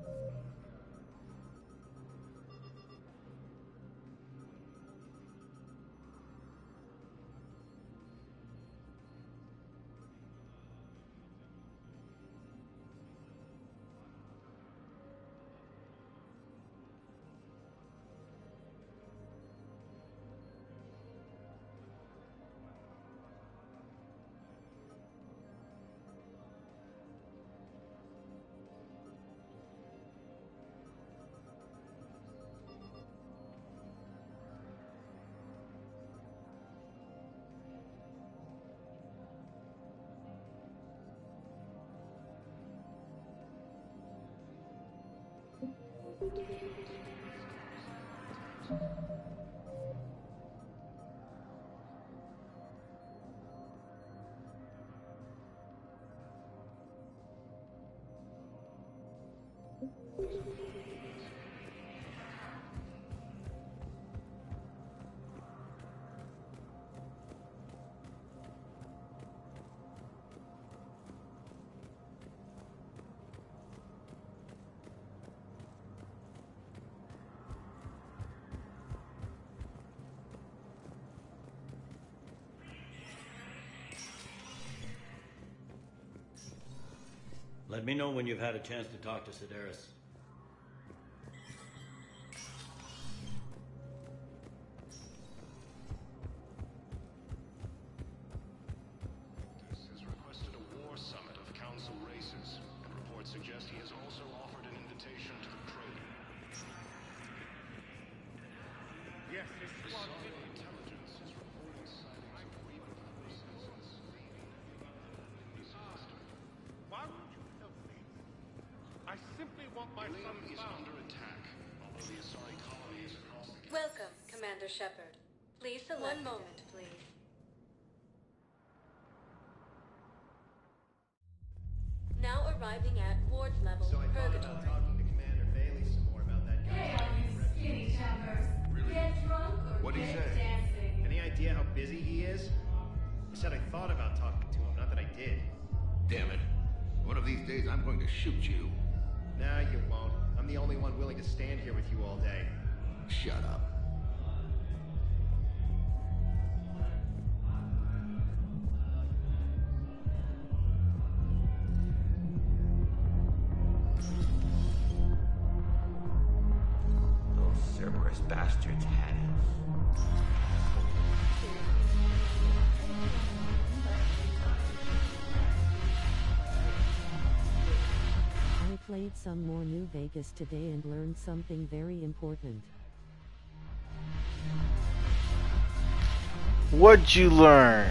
Let me know when you've had a chance to talk to Sedaris. Has requested a war summit of council races, and reports suggest he has also offered an invitation to the Protean. Yes, this squad did. Intelligence is reporting sightings of Reaper forces in Slovenia. Why won't you help me? I simply want my son Alien is found. under attack, although the Asari colony is across the Welcome, Commander Shepard. Please select. One moment, please. Now arriving at Ward's level, So I thought Purgatory. about talking to Commander Bailey some more about that guy. Hey, all you skinny chappers. Get drunk or What'd he get say? dancing. Any idea how busy he is? I said I thought about talking to him, not that I did. Damn it. One of these days I'm going to shoot you. Nah, you won't. I'm the only one willing to stand here with you all day. Shut up. Those Cerberus bastards had us. I played some more New Vegas today and learned something very important. What'd you learn?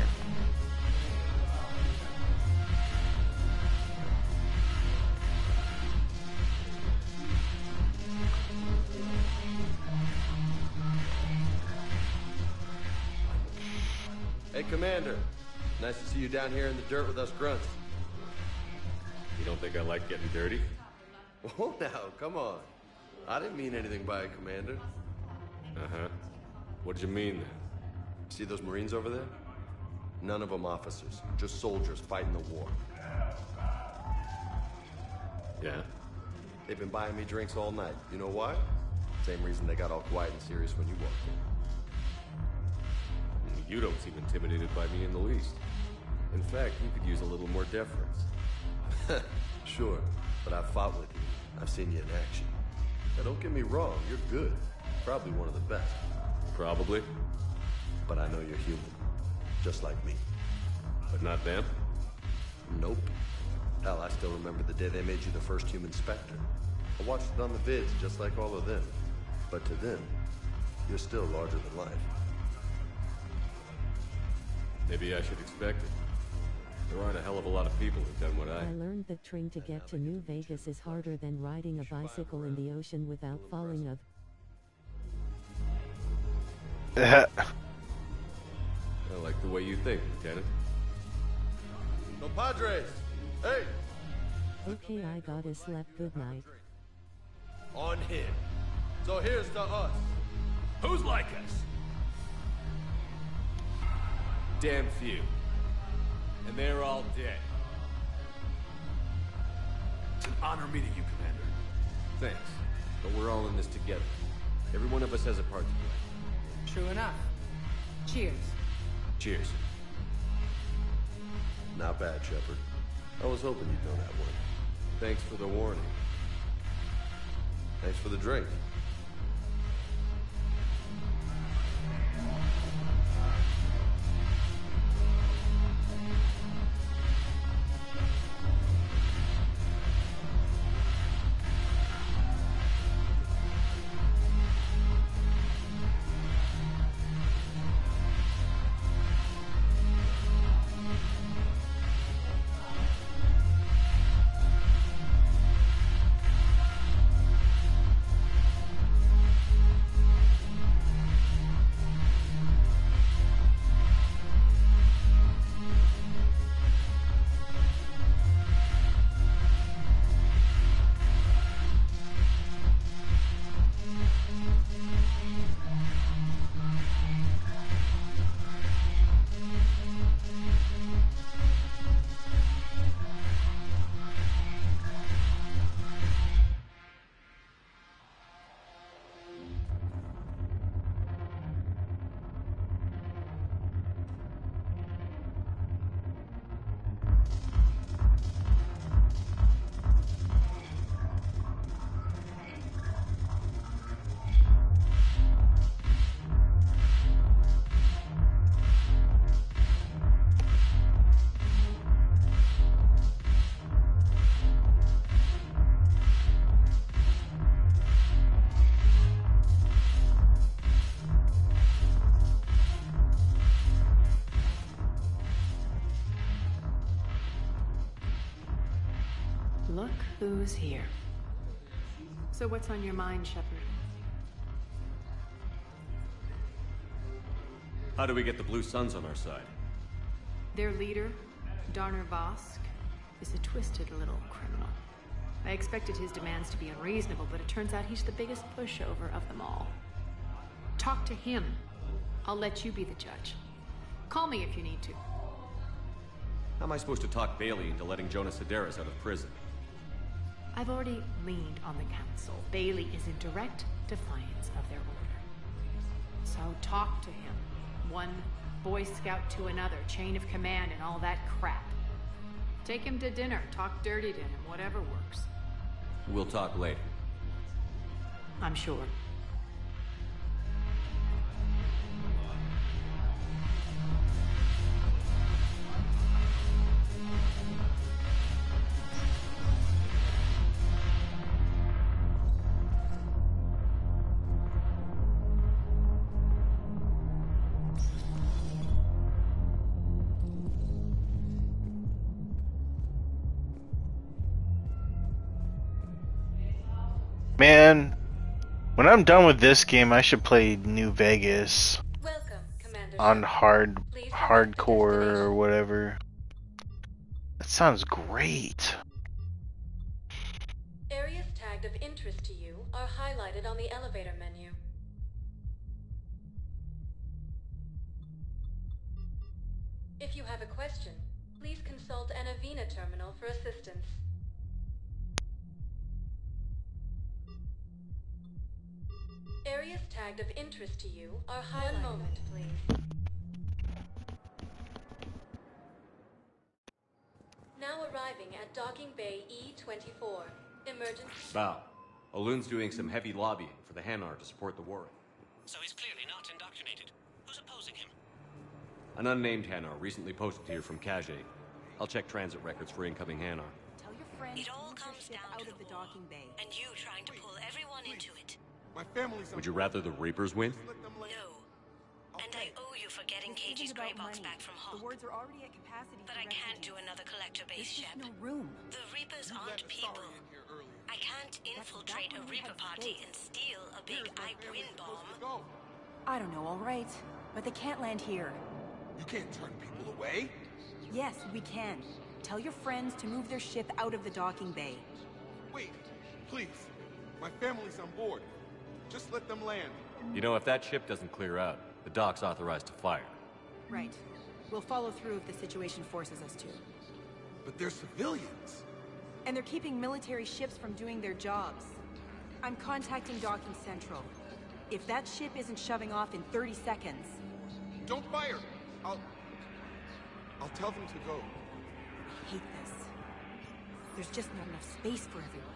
Hey, Commander. Nice to see you down here in the dirt with us grunts. You don't think I like getting dirty? Oh, now, come on. I didn't mean anything by it, Commander. Uh-huh. What did you mean then? See those Marines over there? None of them officers, just soldiers fighting the war. Yeah? They've been buying me drinks all night. You know why? Same reason they got all quiet and serious when you walked in. You don't seem intimidated by me in the least. In fact, you could use a little more deference. Sure, but I've fought with you. I've seen you in action. Now, don't get me wrong, you're good. Probably one of the best. Probably. But I know you're human. Just like me. But not them? Nope. Hell, I still remember the day they made you the first human Spectre. I watched it on the vids, just like all of them. But to them, you're still larger than life. Maybe I should expect it. There aren't a hell of a lot of people who've done what I learned that trying to get to New Vegas is harder than riding a bicycle in the ocean without falling off. I like the way you think, Lieutenant. No Padres! Hey! Okay, I gotta sleep. Good night. On him. So here's to us. Who's like us? Damn few. And they're all dead. It's an honor meeting you, Commander. Thanks. But we're all in this together. Every one of us has a part to play. True enough. Cheers. Cheers. Not bad, Shepard. I was hoping you'd know that one. Thanks for the warning. Thanks for the drink. clues here. So what's on your mind, Shepard? How do we get the Blue Suns on our side? Their leader, Darner Vosk, is a twisted little criminal. I expected his demands to be unreasonable, but it turns out he's the biggest pushover of them all. Talk to him. I'll let you be the judge. Call me if you need to. How am I supposed to talk Bailey into letting Jonas Sedaris out of prison? I've already leaned on the council. Bailey is in direct defiance of their order. So talk to him. One Boy Scout to another, chain of command and all that crap. Take him to dinner, talk dirty to him, whatever works. We'll talk later. I'm sure. Man, when I'm done with this game, I should play New Vegas on hardcore or whatever. That sounds great. Areas tagged of interest to you are highlighted on the elevator menu. If you have a question, please consult an Avena terminal for assistance. Areas tagged of interest to you are highlighted. One moment, please. Now arriving at Docking Bay E-24. Emergency... Bow. Aloon's doing some heavy lobbying for the Hanar to support the war. So he's clearly not indoctrinated. Who's opposing him? An unnamed Hanar recently posted here from Kajay. I'll check transit records for incoming Hanar. Tell your friends it all comes down out of the docking bay. And you trying to pull everyone into it. My family's... Would you rather the Reapers win? No. And I owe you for getting Katie's gray box back from Hawk. The wards are already at capacity. But I can't do another collector base, Shep. No room. The Reapers aren't people. I can't infiltrate a Reaper party and steal a big I-Win bomb. I don't know, all right. But they can't land here. You can't turn people away. Yes, we can. Tell your friends to move their ship out of the docking bay. Wait, please. My family's on board. Just let them land. You know, if that ship doesn't clear out, the dock's authorized to fire. Right. We'll follow through if the situation forces us to. But they're civilians. And they're keeping military ships from doing their jobs. I'm contacting Docking Central. If that ship isn't shoving off in 30 seconds... Don't fire! I'll tell them to go. I hate this. There's just not enough space for everyone.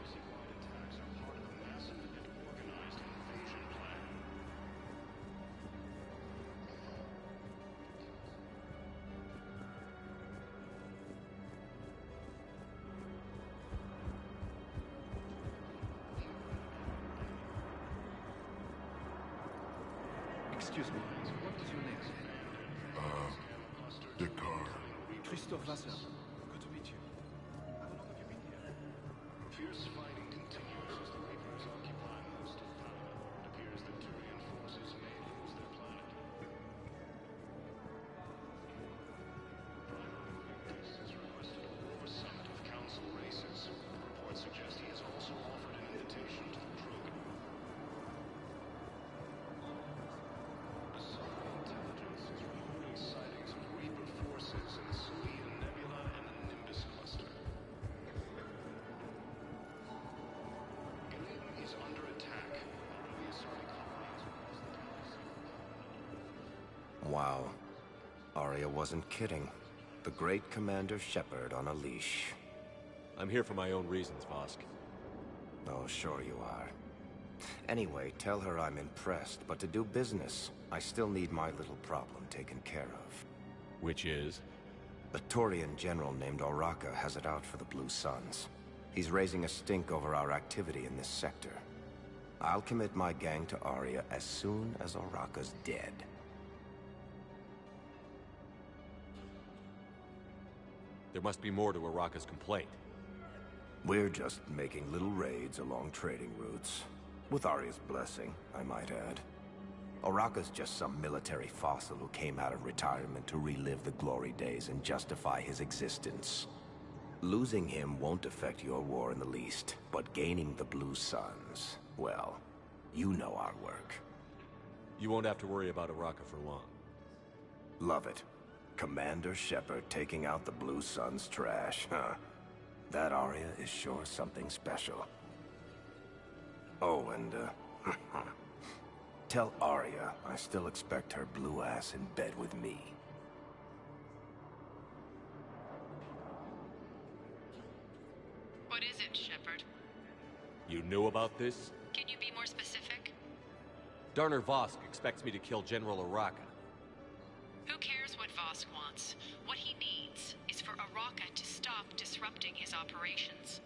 Excuse me, what is your name? Dakar. Christophe Vasseur. Good to meet you. How long have you been here? Fierce fighting continues as the Reapers occupy most of Panama. It appears that Turian forces may lose their planet. Prime Victus has requested a war summit of council races. Reports suggest he has also offered an invitation to the Krogan. Intelligence is reporting sightings of Reaper forces in the Salian Nebula and the Nimbus cluster. Gilead is under attack. The assaulting colonies across the galaxy. Wow. Arya wasn't kidding. The great Commander Shepnerd on a leash. I'm here for my own reasons, Vosk. Oh, sure you are. Anyway, tell her I'm impressed, but to do business, I still need my little problem taken care of. Which is? A Turian general named Oraka has it out for the Blue Suns. He's raising a stink over our activity in this sector. I'll commit my gang to Arya as soon as Oraka's dead. There must be more to Oraka's complaint. We're just making little raids along trading routes. With Arya's blessing, I might add. Oraka's just some military fossil who came out of retirement to relive the glory days and justify his existence. Losing him won't affect your war in the least, but gaining the Blue Suns, well, you know our work. You won't have to worry about Oraka for long. Love it. Commander Shepnerd taking out the Blue Suns trash, huh? That Arya is sure something special. Oh, and, tell Arya I still expect her blue ass in bed with me. What is it, Shepard? You knew about this? Can you be more specific? Darner Vosk expects me to kill General Oraka. Who cares what Vosk wants? What he needs is for Oraka to stop disrupting his operations.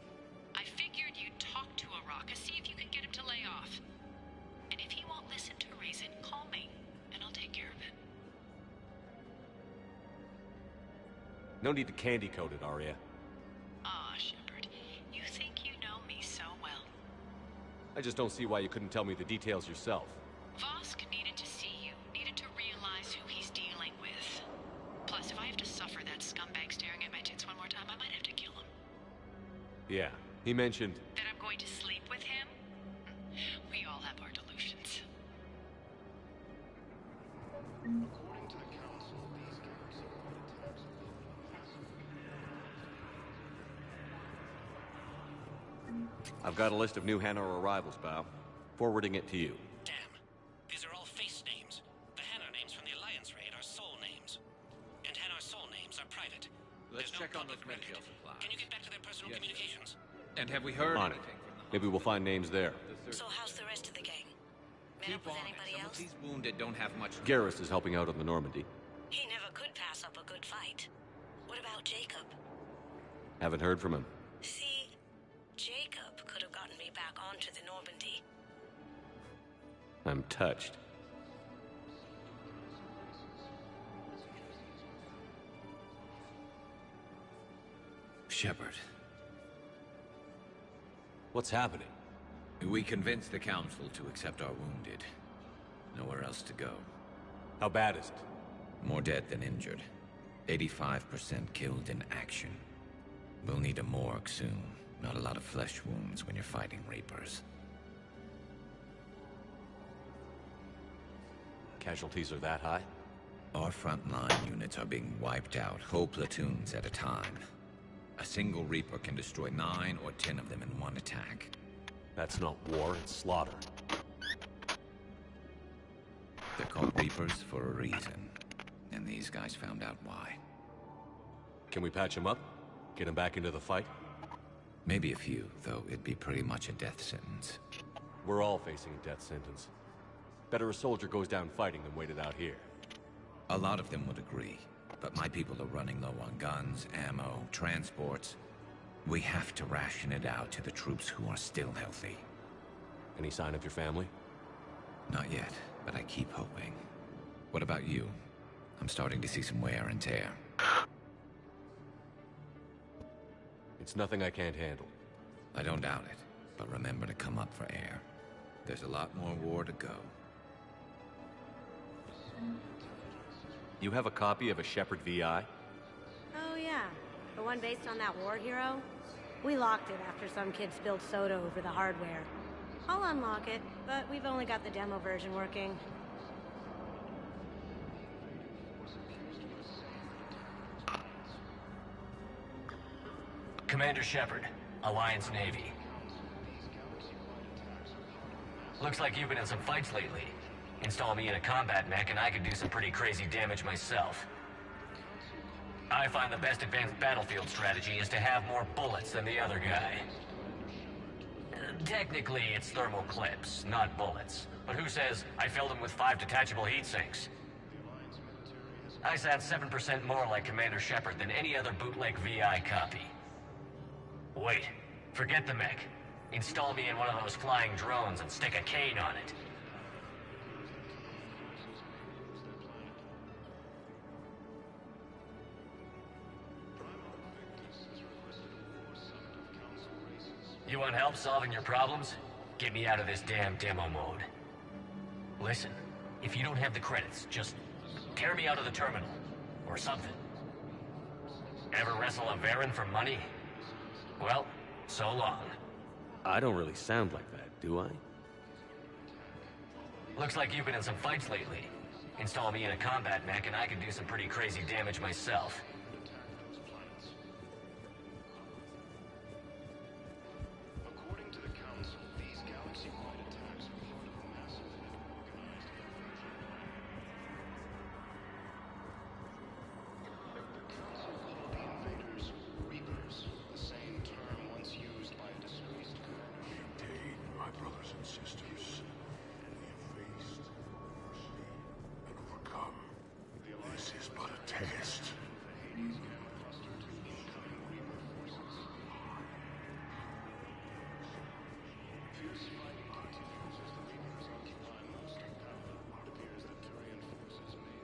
I figured you'd talk to Oraka, see if you can get him to lay off. And if he won't listen to reason, call me, and I'll take care of it. No need to candy coat it, Arya. Ah, Shepard, you think you know me so well. I just don't see why you couldn't tell me the details yourself. Vosk needed to see you, needed to realize who he's dealing with. Plus, if I have to suffer that scumbag staring at my tits one more time, I might have to kill him. Yeah, he mentioned... That I'm going to sleep with him? We all have our delusions. According to the Council, these garrison attempts I've got a list of new Hanar arrivals, Bao. Forwarding it to you. Damn. These are all face names. The Hanar names from the Alliance raid are soul names. And Hanar soul names are private. Let's There's check no on those public medical record. supplies. Can you get back to their personal communications? And have we heard On it. anything from them? Maybe we'll find names there. So how's the rest of the gang? Met Keep up with on it. anybody Some else? of these wounded don't have much... Garrus is helping out on the Normandy. He never could pass up a good fight. What about Jacob? Haven't heard from him. See, Jacob could have gotten me back onto the Normandy. I'm touched. Shepard, What's happening? we convinced the Council to accept our wounded. Nowhere else to go. How bad is it? More dead than injured. 85% killed in action. We'll need a morgue soon. Not a lot of flesh wounds when you're fighting Reapers. Casualties are that high? Our frontline units are being wiped out, whole platoons at a time. A single Reaper can destroy 9 or 10 of them in one attack. That's not war, it's slaughter. They're called Reapers for a reason. And these guys found out why. Can we patch him up? Get him back into the fight? Maybe a few, though it'd be pretty much a death sentence. We're all facing a death sentence. Better a soldier goes down fighting than waited out here. A lot of them would agree, but my people are running low on guns, ammo, transports. We have to ration it out to the troops who are still healthy. Any sign of your family? Not yet, but I keep hoping. What about you? I'm starting to see some wear and tear. It's nothing I can't handle. I don't doubt it, but remember to come up for air. There's a lot more war to go. You have a copy of a Shepard VI? Oh yeah, the one based on that war hero? We locked it after some kid spilled soda over the hardware. I'll unlock it, but we've only got the demo version working. Commander Shepard, Alliance Navy. Looks like you've been in some fights lately. Install me in a combat mech and I could do some pretty crazy damage myself. I find the best advanced battlefield strategy is to have more bullets than the other guy. Technically, it's thermal clips, not bullets. But who says I filled them with 5 detachable heat sinks? I sound 7% more like Commander Shepard than any other bootleg VI copy. Wait, forget the mech. Install me in one of those flying drones and stick a cane on it. You want help solving your problems? Get me out of this damn demo mode. Listen, if you don't have the credits, just tear me out of the terminal. Or something. Ever wrestle a Varen for money? Well, so long. I don't really sound like that, do I? Looks like you've been in some fights lately. Install me in a combat mech and I can do some pretty crazy damage myself. According to the Council, these galaxy-wide attacks are part of a massive and organized The Council called the invaders Reapers, the same term once used by a disgraced commander. Indeed, my brothers and sisters. We have faced adversity and overcome. This is but a test. Fierce fighting continues as the Reapers occupy most of Palaven. It appears that Turian forces may...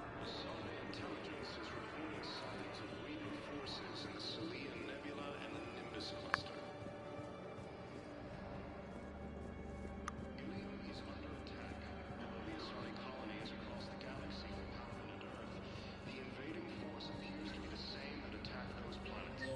Intelligence is reporting sightings of Reaper forces in the Salian Nebula and the Nimbus cluster. Helium is under attack. Although the Asari colonies across the galaxy from Palaven and Earth, the invading force appears to be the same that attacked those planets.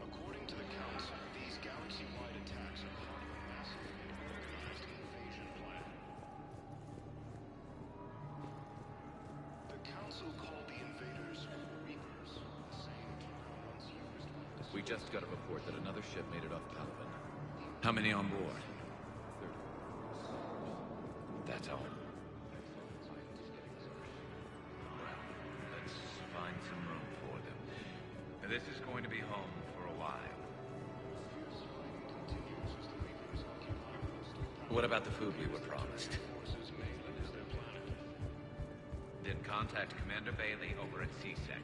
According to the Council, these galaxy-wide attacks are part of a massive and organized invasion plan. The Council called the invaders Reapers, the same term once used by We just got a report that another ship made it off Palaven. How many on board? That's all. Let's find some room for them. This is going to be home for a while. What about the food we were promised? Then contact Commander Bailey over at CSEC.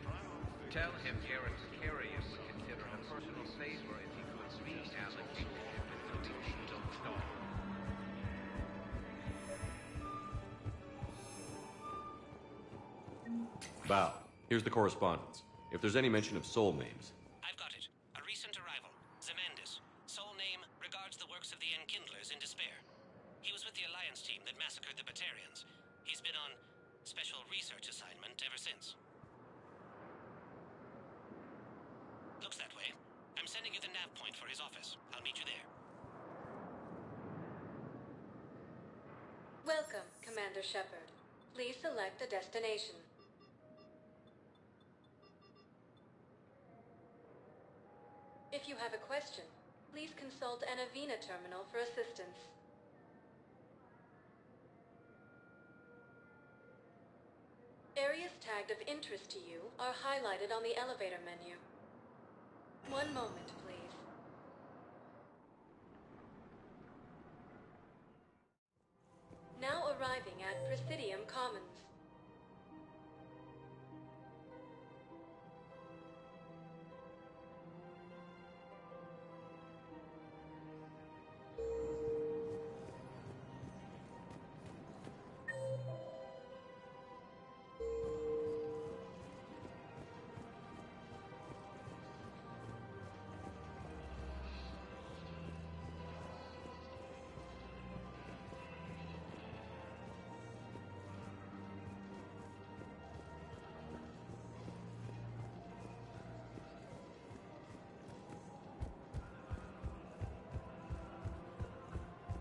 Tell him Garrett Carrion would consider a personal favor if he could reallocate the ship until the Angel Star. Bow, here's the correspondence. If there's any mention of soul names. I've got it. A recent arrival. Zemandis. Soul name regards the works of the Enkindlers in despair. He was with the Alliance team that massacred the Batarians. He's been on special research assignment ever since. Looks that way. I'm sending you the nav point for his office. I'll meet you there. Welcome, Commander Shepnerd. Please select a destination. If you have a question, please consult an Avina terminal for assistance. Areas tagged of interest to you are highlighted on the elevator menu. One moment, please. Now arriving at Presidium Commons.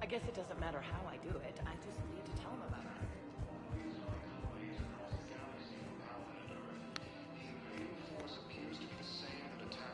I guess it doesn't matter how I do it. I just need to tell him about it. The invading force appears to be the same that attacked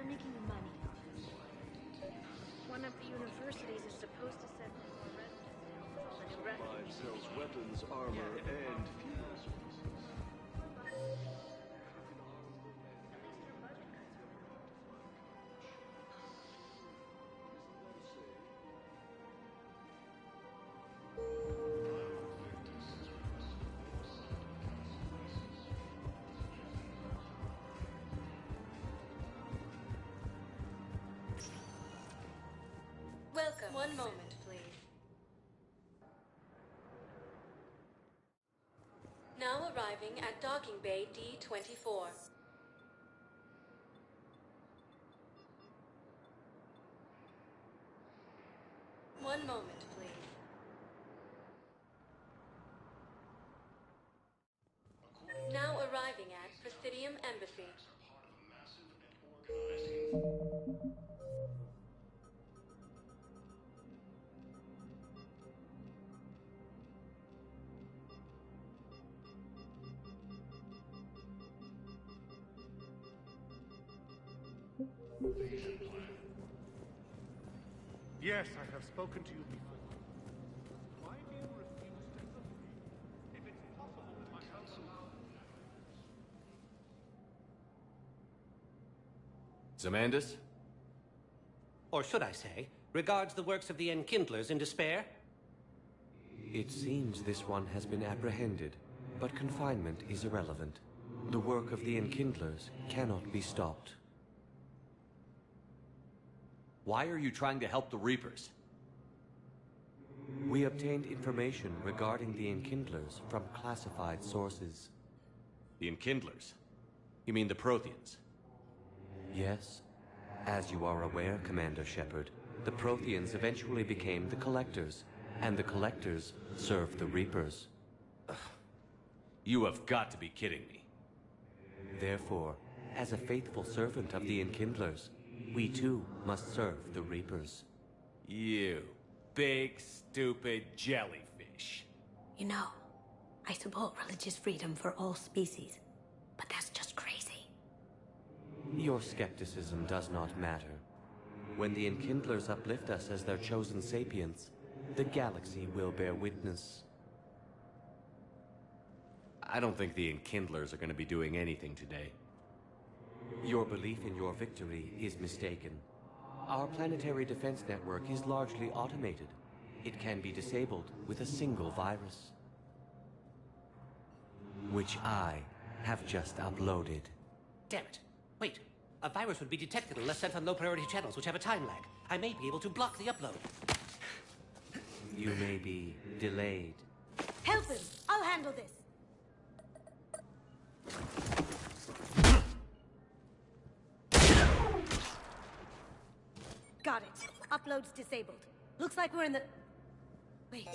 we're making money on this. One of the universities is supposed to send more residents in for the new Five sells weapons, armor, and fuel sources. Welcome. One moment, please. Now arriving at docking bay D-24. One moment, please. Now arriving at Presidium Embassy. Invasion plan. Yes, I have spoken to you before. Why do you refuse to help me? If it's possible that my council... Zamandis? Or should I say, regards the works of the Enkindlers in despair? It seems this one has been apprehended, but confinement is irrelevant. The work of the Enkindlers cannot be stopped. Why are you trying to help the Reapers? We obtained information regarding the Enkindlers from classified sources. The Enkindlers? You mean the Protheans? Yes. As you are aware, Commander Shepard, the Protheans eventually became the Collectors, and the Collectors served the Reapers. You have got to be kidding me. Therefore, as a faithful servant of the Enkindlers, we too must serve the Reapers. You big, stupid jellyfish. You know, I support religious freedom for all species, but that's just crazy. Your skepticism does not matter. When the Enkindlers uplift us as their chosen sapients, the galaxy will bear witness. I don't think the Enkindlers are going to be doing anything today. Your belief in your victory is mistaken. Our planetary defense network is largely automated. It can be disabled with a single virus, which I have just uploaded. Damn it. Wait. A virus would be detected unless sent on low-priority channels, which have a time lag. I may be able to block the upload. You may be delayed. Help him! I'll handle this! Got it. Upload's disabled. Looks like we're in the... Wait.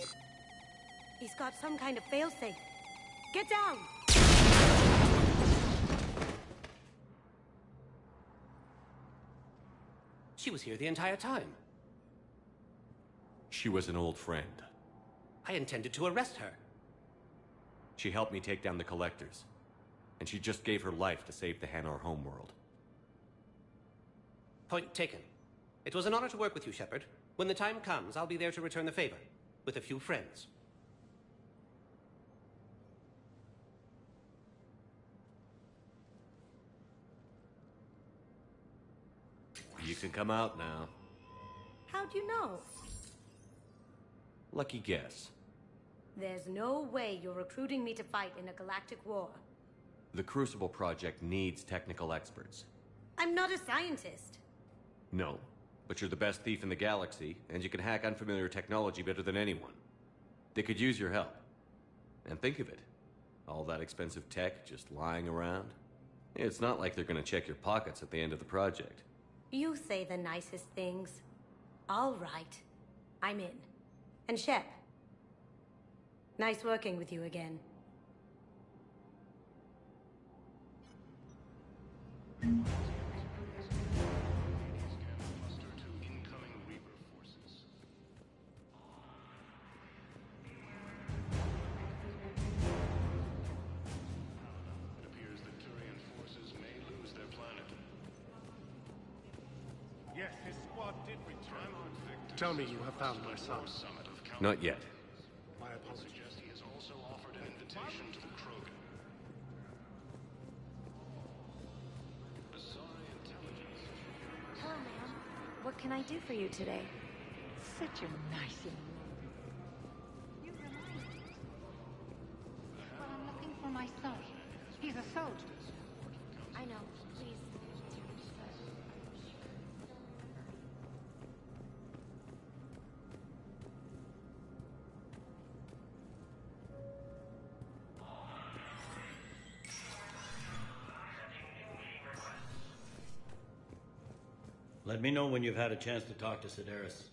He's got some kind of failsafe. Get down! She was here the entire time. She was an old friend. I intended to arrest her. She helped me take down the Collectors. And she just gave her life to save the Hanar homeworld. Point taken. It was an honor to work with you, Shepard. When the time comes, I'll be there to return the favor. With a few friends. You can come out now. How'd you know? Lucky guess. There's no way you're recruiting me to fight in a galactic war. The Crucible Project needs technical experts. I'm not a scientist. No, but you're the best thief in the galaxy, and you can hack unfamiliar technology better than anyone. They could use your help. And think of it. All that expensive tech just lying around. It's not like they're gonna check your pockets at the end of the project. You say the nicest things. All right. I'm in. And Shep. Nice working with you again. Yes, his squad did return. Tell me you have found my son. Not yet. My apologies. He has also offered an invitation to the Krogan. Hello, ma'am. What can I do for you today? Such a nice young lady. You remind me. Well, I'm looking for my son. He's a soldier. I know. Please. Let me know when you've had a chance to talk to Sedaris.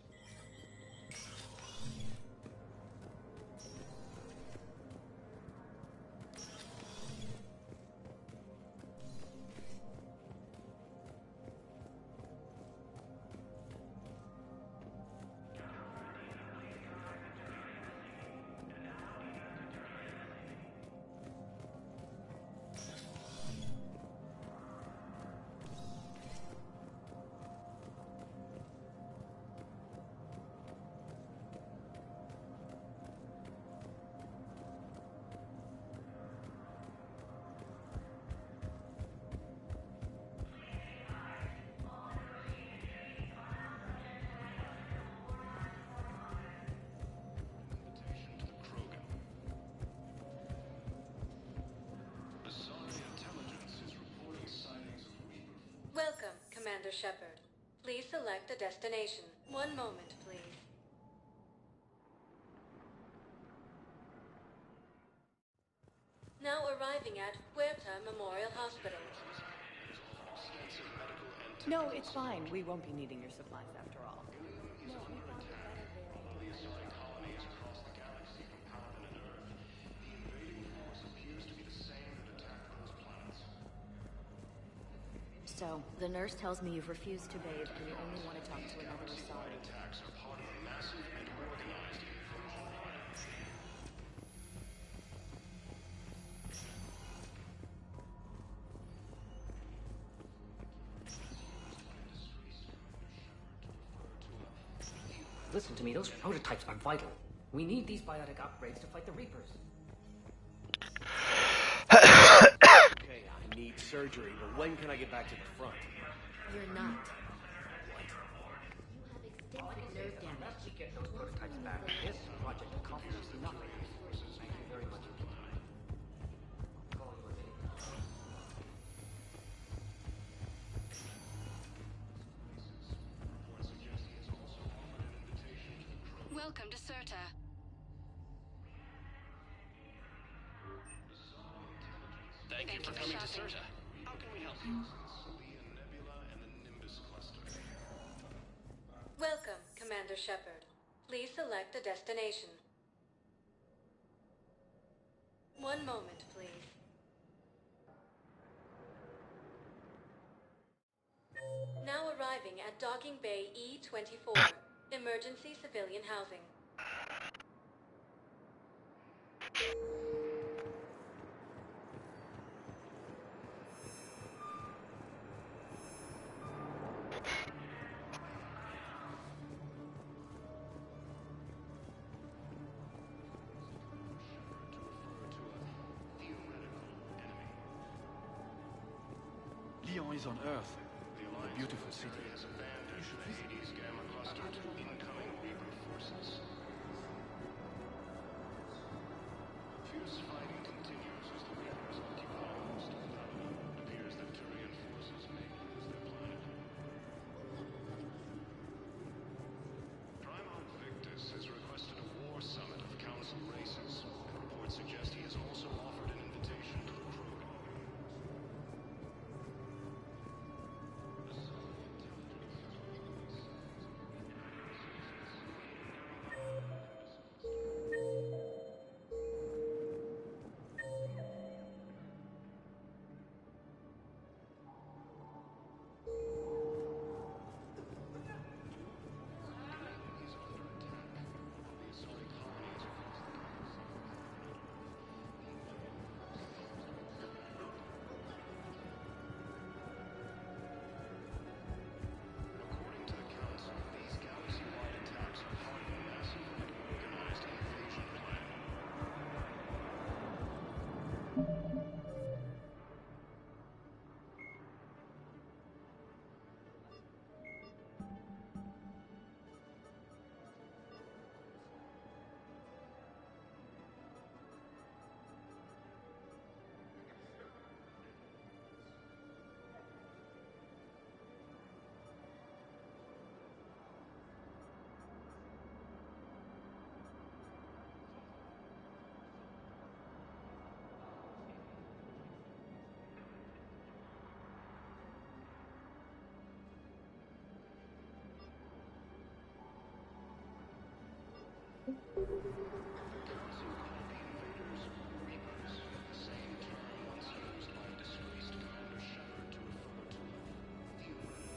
Welcome, Commander Shepnerd. Please select a destination. One moment, please. Now arriving at Huerta Memorial Hospital. No, it's fine. We won't be needing your supplies after all. So, the nurse tells me you've refused to bathe and you only want to talk to another Asari. Attacks are part of a massive and organized invasion. Listen to me, those prototypes are vital. We need these biotic upgrades to fight the Reapers. Okay, I need surgery, but when can I get back to the front? You're not. You have extensive nerve damage. Unless we get those prototypes back, this project accomplishes nothing. Thank you very much. Welcome to Serta. Thank you for coming to Serta. How can we help you? Welcome, Commander Shepnerd. Please select a destination. One moment, please. Now arriving at Docking Bay E-24, Emergency Civilian Housing. Leon is on Earth, a beautiful city. Has abandoned the Hades Gamma cluster to incoming Reaper forces. Fierce fighting continues as the Reapers occupy most of Babylon. It appears that Turian forces may lose their planet. Primarch Victus has requested a war summit of Council races, and reports suggest he has also offered an invitation to the Krogan. Council called the invaders Reapers, the same term once used by disgraced Commander Shepnerd to refer to a theoretical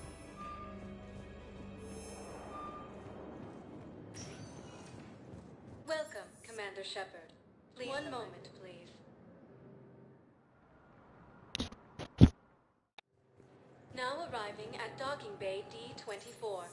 Welcome, Commander Shepnerd. Please, one moment, please. Now arriving at Docking Bay D-24.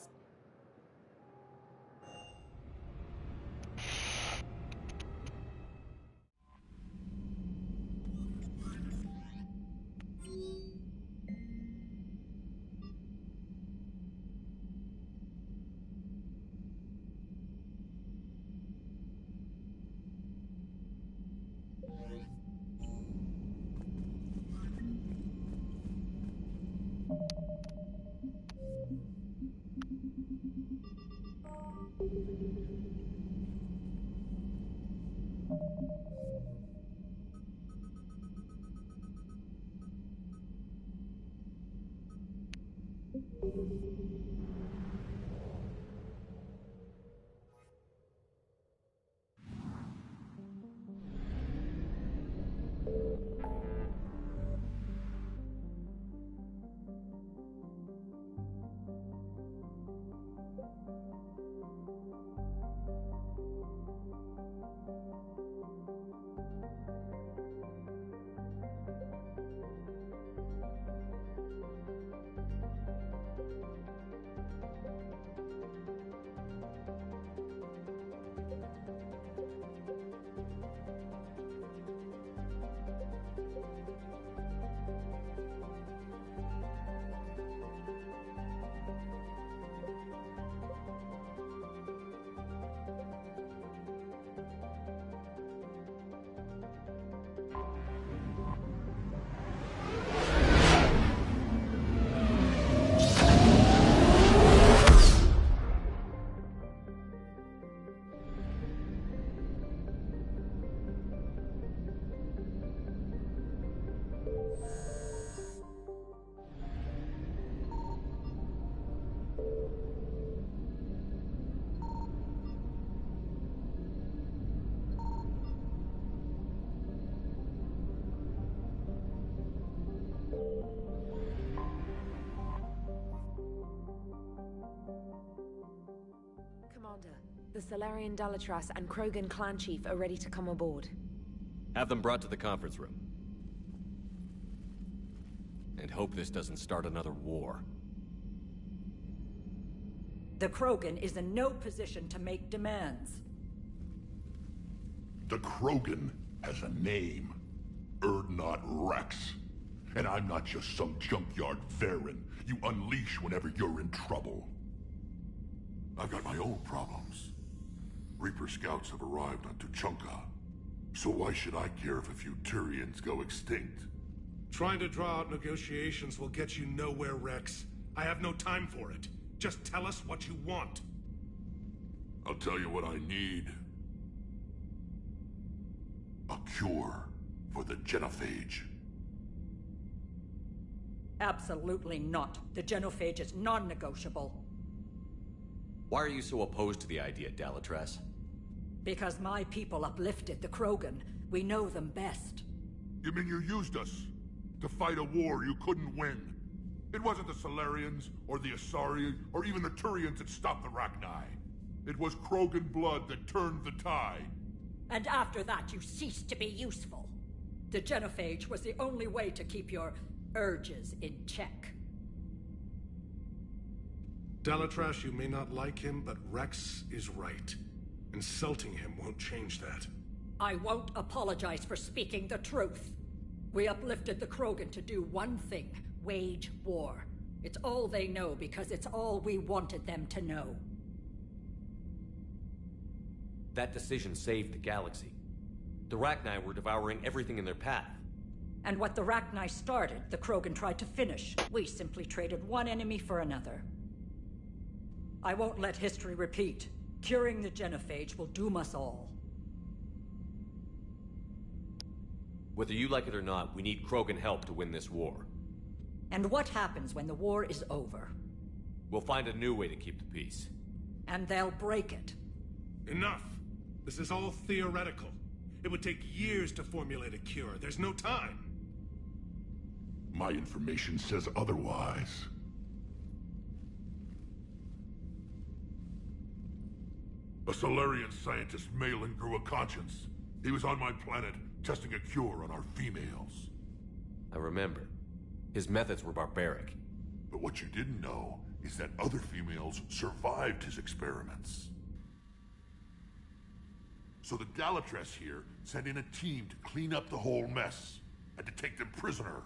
Commander, the Salarian Dalatras and Krogan clan chief are ready to come aboard. Have them brought to the conference room. And hope this doesn't start another war. The Krogan is in no position to make demands. The Krogan has a name. Urdnot Rex. And I'm not just some junkyard Varen you unleash whenever you're in trouble. I've got my own problems. Reaper scouts have arrived on Tuchanka. So why should I care if a few Turians go extinct? Trying to draw out negotiations will get you nowhere, Rex. I have no time for it. Just tell us what you want. I'll tell you what I need. A cure for the genophage. Absolutely not. The genophage is non-negotiable. Why are you so opposed to the idea, Dalatras? Because my people uplifted the Krogan. We know them best. You mean you used us to fight a war you couldn't win? It wasn't the Salarians, or the Asari, or even the Turians that stopped the Rachni. It was Krogan blood that turned the tide. And after that, you ceased to be useful. The genophage was the only way to keep your urges in check. Dalatras, you may not like him, but Rex is right. Insulting him won't change that. I won't apologize for speaking the truth. We uplifted the Krogan to do one thing: wage war. It's all they know because it's all we wanted them to know. That decision saved the galaxy. The Rachni were devouring everything in their path. And what the Rachni started, the Krogan tried to finish. We simply traded one enemy for another. I won't let history repeat. Curing the genophage will doom us all. Whether you like it or not, we need Krogan help to win this war. And what happens when the war is over? We'll find a new way to keep the peace. And they'll break it. Enough! This is all theoretical. It would take years to formulate a cure. There's no time. My information says otherwise. A Solarian scientist, Malin, grew a conscience. He was on my planet, testing a cure on our females. I remember. His methods were barbaric. But what you didn't know is that other females survived his experiments. So the Dalatress here sent in a team to clean up the whole mess, and to take them prisoner.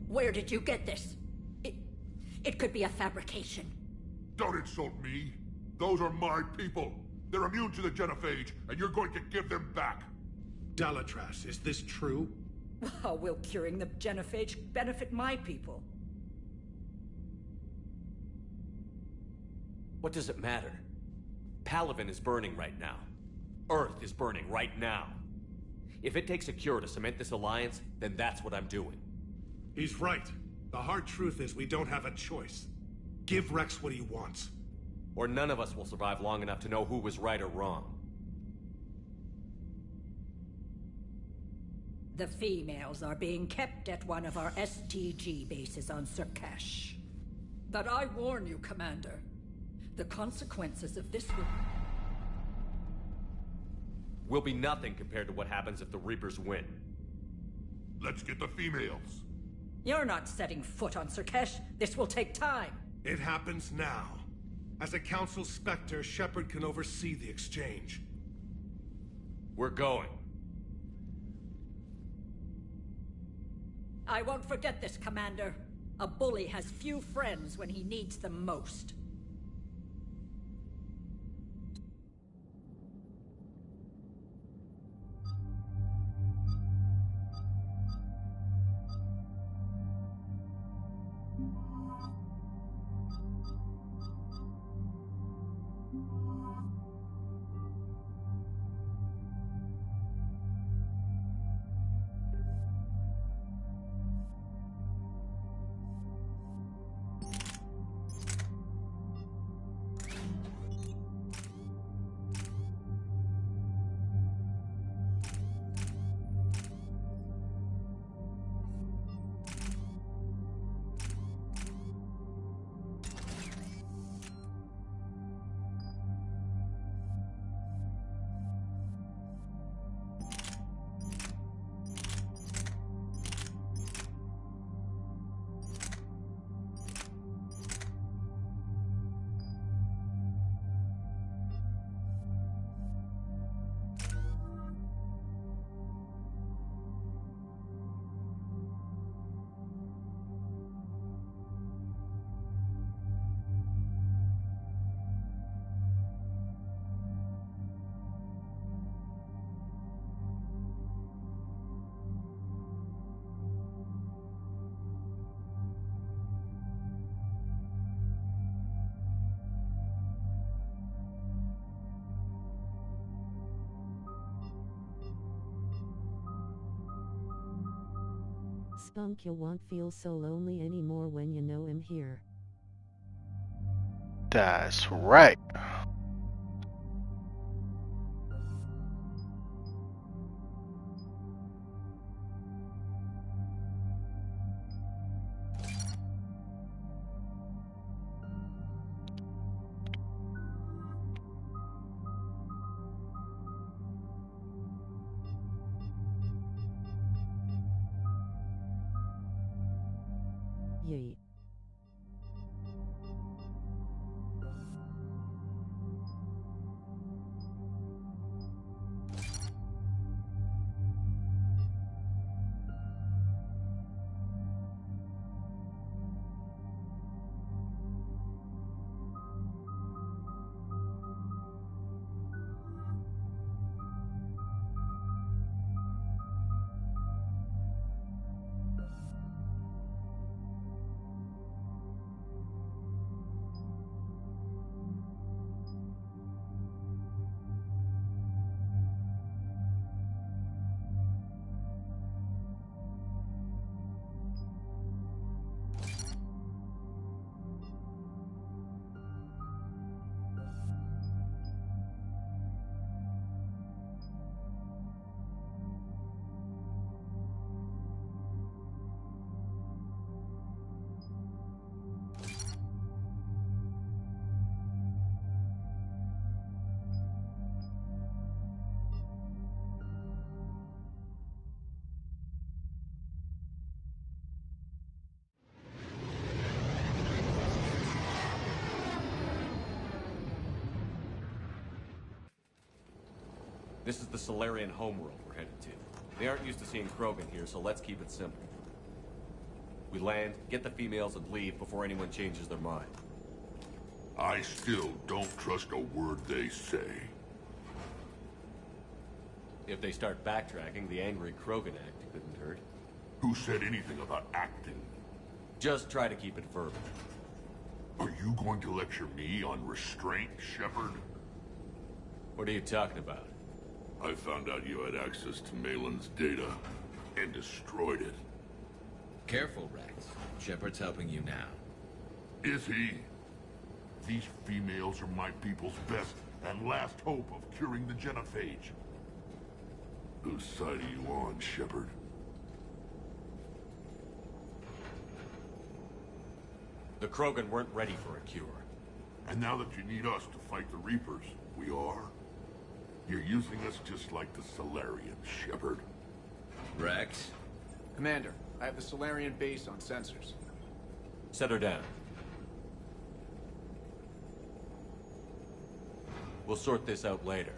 Where did you get this? It could be a fabrication. Don't insult me. Those are my people. They're immune to the genophage, and you're going to give them back. Dalatrass, is this true? How will curing the genophage benefit my people? What does it matter? Palaven is burning right now. Earth is burning right now. If it takes a cure to cement this alliance, then that's what I'm doing. He's right. The hard truth is we don't have a choice. Give Rex what he wants. Or none of us will survive long enough to know who was right or wrong. The females are being kept at one of our STG bases on Surkash. But I warn you, Commander. The consequences of this will be nothing compared to what happens if the Reapers win. Let's get the females. You're not setting foot on Surkash. This will take time. It happens now. As a Council Spectre, Shepnerd can oversee the exchange. We're going. I won't forget this, Commander. A bully has few friends when he needs them most. Spunk, you won't feel so lonely anymore when you know him here. That's right. Yeet. This is the Solarian homeworld we're headed to. They aren't used to seeing Krogan here, so let's keep it simple. We land, get the females, and leave before anyone changes their mind. I still don't trust a word they say. If they start backtracking, the angry Krogan act couldn't hurt. Who said anything about acting? Just try to keep it verbal. Are you going to lecture me on restraint, Shepard? What are you talking about? I found out you had access to Malin's data and destroyed it. Careful, Rex. Shepard's helping you now. Is he? These females are my people's best and last hope of curing the genophage. Whose side are you on, Shepard? The Krogan weren't ready for a cure. And now that you need us to fight the Reapers, we are? You're using us just like the Solarians, Shepard. Rex? Commander, I have the Solarian base on sensors. Set her down. We'll sort this out later.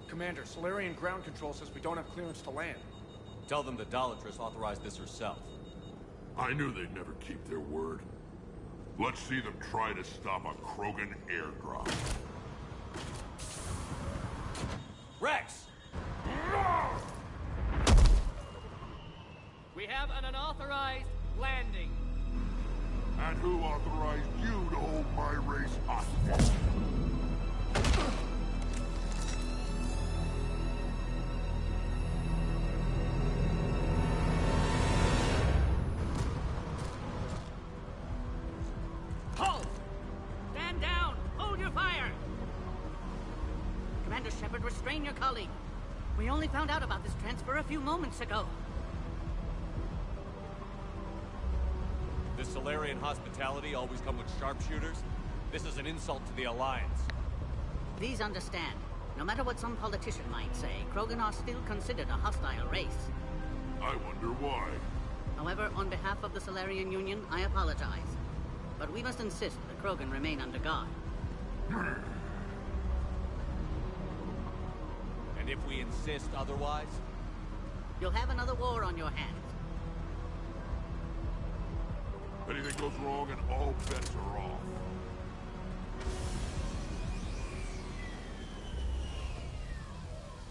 Commander, Solarian ground control says we don't have clearance to land. Tell them the Dolatress authorized this herself. I knew they'd never keep their word. Let's see them try to stop a Krogan airdrop. Rex! We have an unauthorized landing. And who authorized you to hold my race hostage? Halt! Stand down! Hold your fire! Commander Shepard, restrain your colleague. We only found out about this transfer a few moments ago. Does Solarian hospitality always come with sharpshooters? This is an insult to the Alliance. Please understand, no matter what some politician might say, Krogan are still considered a hostile race. I wonder why. However, on behalf of the Solarian Union, I apologize. But we must insist the Krogan remain under guard. And if we insist otherwise? You'll have another war on your hands. Anything goes wrong and all bets are off.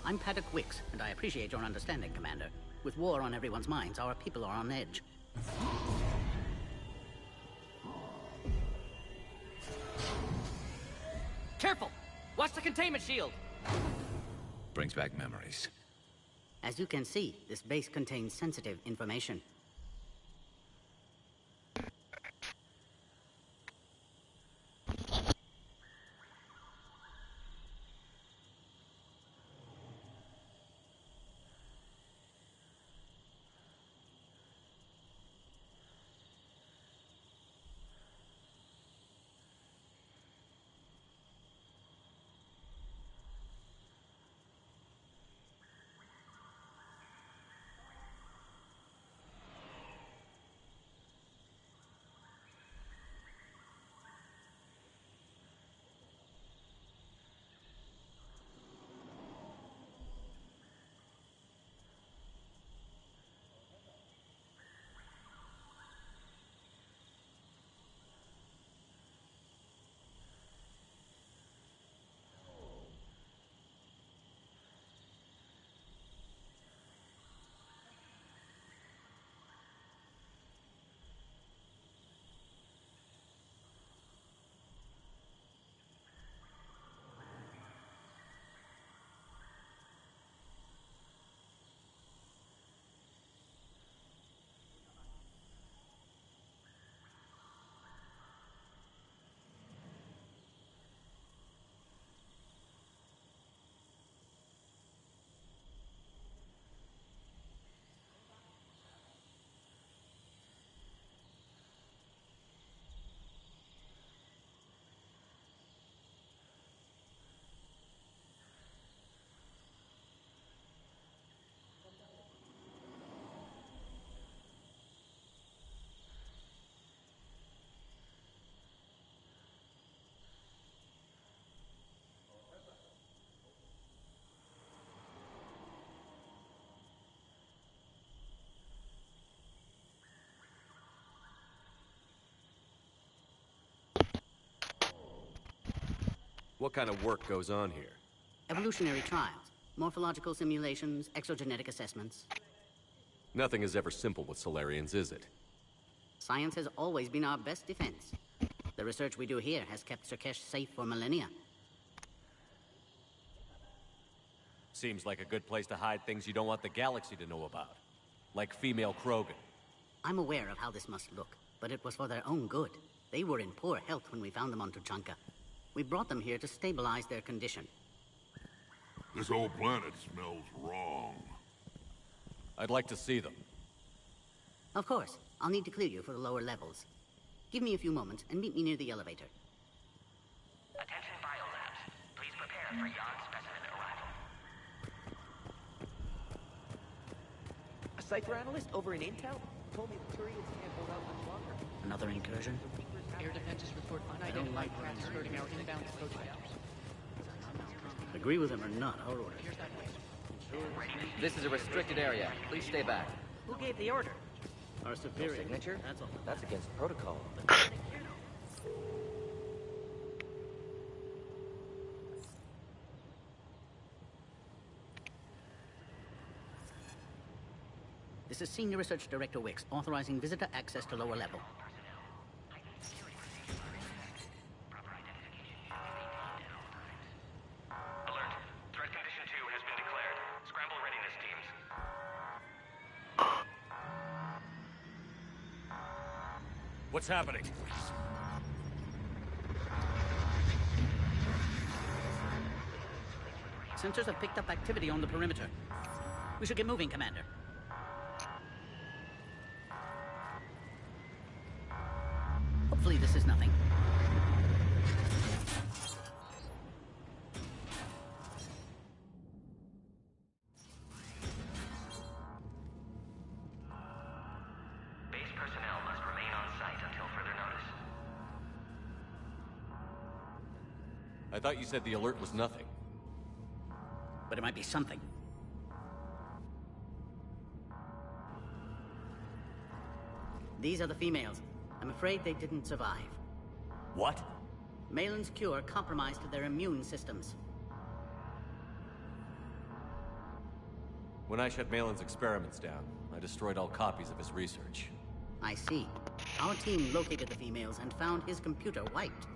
I'm Paddock Wicks, and I appreciate your understanding, Commander. With war on everyone's minds, our people are on edge. Careful! Watch the containment shield! Brings back memories. As you can see, this base contains sensitive information. What kind of work goes on here? Evolutionary trials, morphological simulations, exogenetic assessments. Nothing is ever simple with Solarians, is it? Science has always been our best defense. The research we do here has kept Surkesh safe for millennia. Seems like a good place to hide things you don't want the galaxy to know about. Like female Krogan. I'm aware of how this must look, but it was for their own good. They were in poor health when we found them on Tuchanka. We brought them here to stabilize their condition. This whole planet smells wrong. I'd like to see them. Of course. I'll need to clear you for the lower levels. Give me a few moments and meet me near the elevator. Attention biolabs. Please prepare for yon specimen arrival. A cipher analyst over in Intel told me the Turians can't hold out much longer. Another incursion? Air defenses report unidentified craft skirting our inbound approach routes. Agree with him or not, our order. This is a restricted area. Please stay back. Who gave the order? Our superior. Signature? That's all. That's against protocol. This is Senior Research Director Wicks, authorizing visitor access to lower level. Alert. Threat condition 2 has been declared. Scramble readiness teams. What's happening? Sensors have picked up activity on the perimeter. We should get moving, Commander. Hopefully this is nothing. Base personnel must remain on site until further notice. I thought you said the alert was nothing. But it might be something. These are the females. I'm afraid they didn't survive. What? Malin's cure compromised their immune systems. When I shut Malin's experiments down, I destroyed all copies of his research. I see. Our team located the females and found his computer wiped.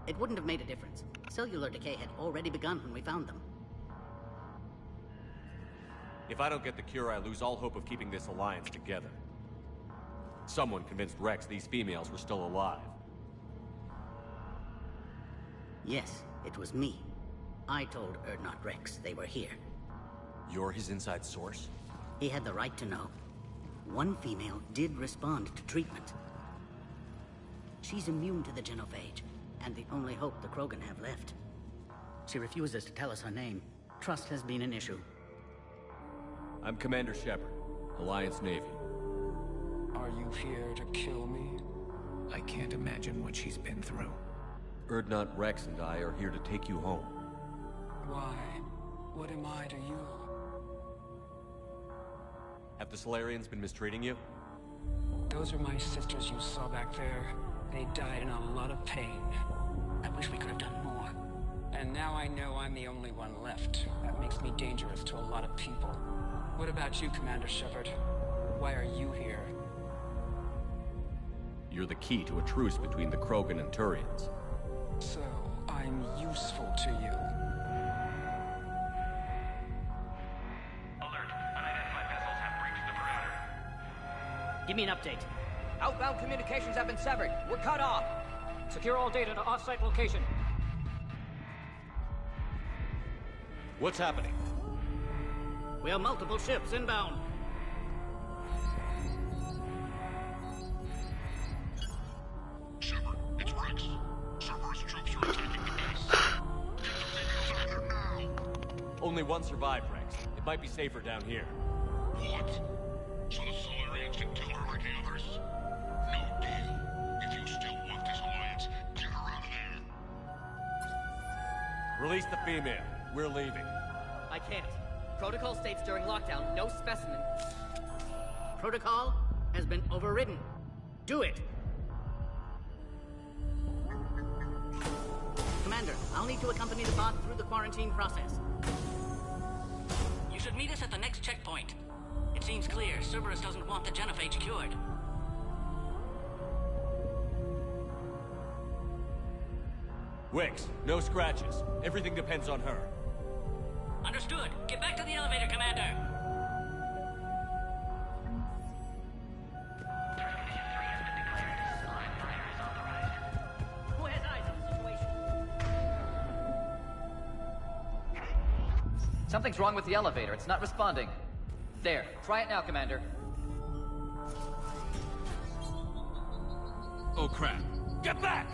It wouldn't have made a difference. Cellular decay had already begun when we found them. If I don't get the cure, I lose all hope of keeping this alliance together. Someone convinced Rex these females were still alive. Yes, it was me. I told Erdnot Rex they were here. You're his inside source? He had the right to know. One female did respond to treatment. She's immune to the genophage, and the only hope the Krogan have left. She refuses to tell us her name. Trust has been an issue. I'm Commander Shepnerd, Alliance Navy. Are you here to kill me? I can't imagine what she's been through. Erdnot Rex and I are here to take you home. Why? What am I to you? Have the Solarians been mistreating you? Those are my sisters you saw back there. They died in a lot of pain. I wish we could have done more. And now I know I'm the only one left. That makes me dangerous to a lot of people. What about you, Commander Shepard? Why are you here? You're the key to a truce between the Krogan and Turians. So, I'm useful to you. Alert. Unidentified vessels have breached the perimeter. Give me an update. Outbound communications have been severed. We're cut off. Secure all data to off-site location. What's happening? We have multiple ships inbound. Shepard, it's Rex. Cerberus troops are attacking the base. Get the females out there now! Only one survived, Rex. It might be safer down here. What? So the Solarians can kill her like the others? No deal. If you still want this alliance, get her out of there. Release the female. We're leaving. I can't. Protocol states during lockdown, no specimen. Protocol has been overridden. Do it. Commander, I'll need to accompany the pod through the quarantine process. You should meet us at the next checkpoint. It seems clear Cerberus doesn't want the genophage cured. Wix, no scratches. Everything depends on her. Understood. Get back to the elevator, Commander. Who has eyes on the situation? Something's wrong with the elevator. It's not responding. There. Try it now, Commander. Oh, crap. Get back!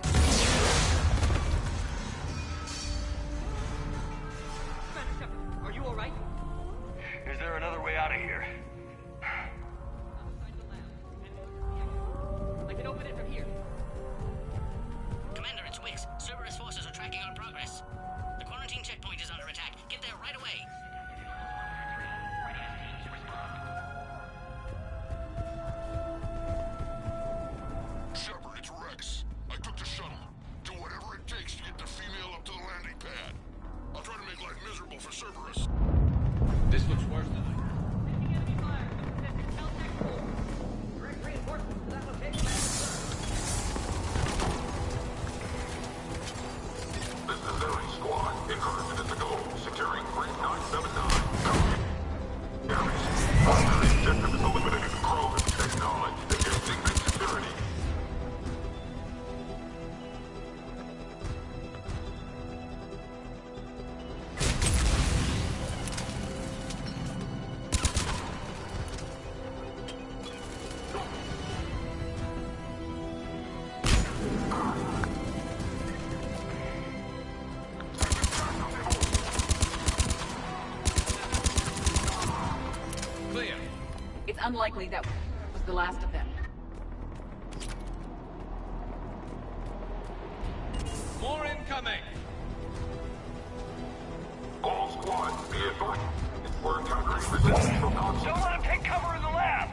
Commander Shepnerd, are you alright? Is there another way out of here? I can open it from here. Commander, it's Wix. Cerberus forces are tracking our progress. The quarantine checkpoint is under attack. Get there right away. Shepard, it's Rex. I took the shuttle. Do whatever it takes to get the female up to the landing pad. I'll try to make life miserable for Cerberus. This looks worse than I heard. Direct reinforcements to that location. This is Ellie Squad. Incoming minutes ago. Securing Freight 979. Aries, primary objective is eliminating the Krogan. Acknowledge. Engaging main security. Clear. It's unlikely that was the last of them. More incoming! All squads, be advised. We're encountering resistance from Don't let him take cover in the lab!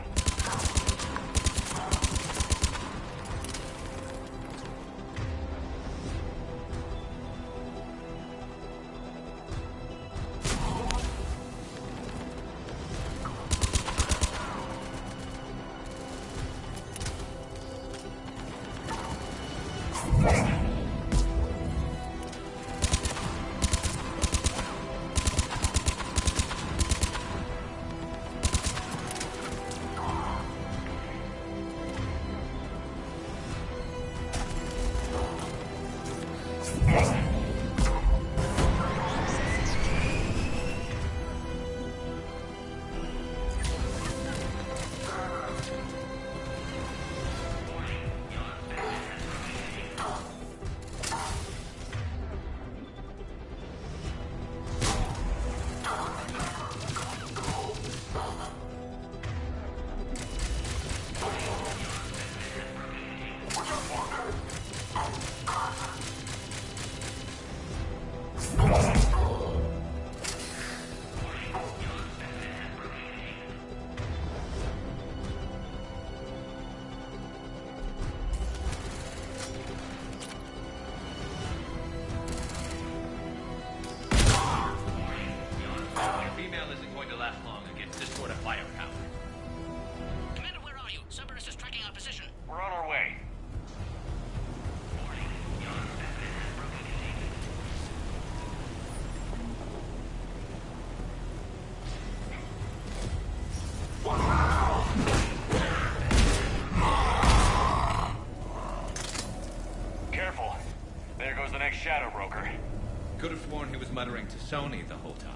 Shadow Broker. Could have sworn he was muttering to Sony the whole time.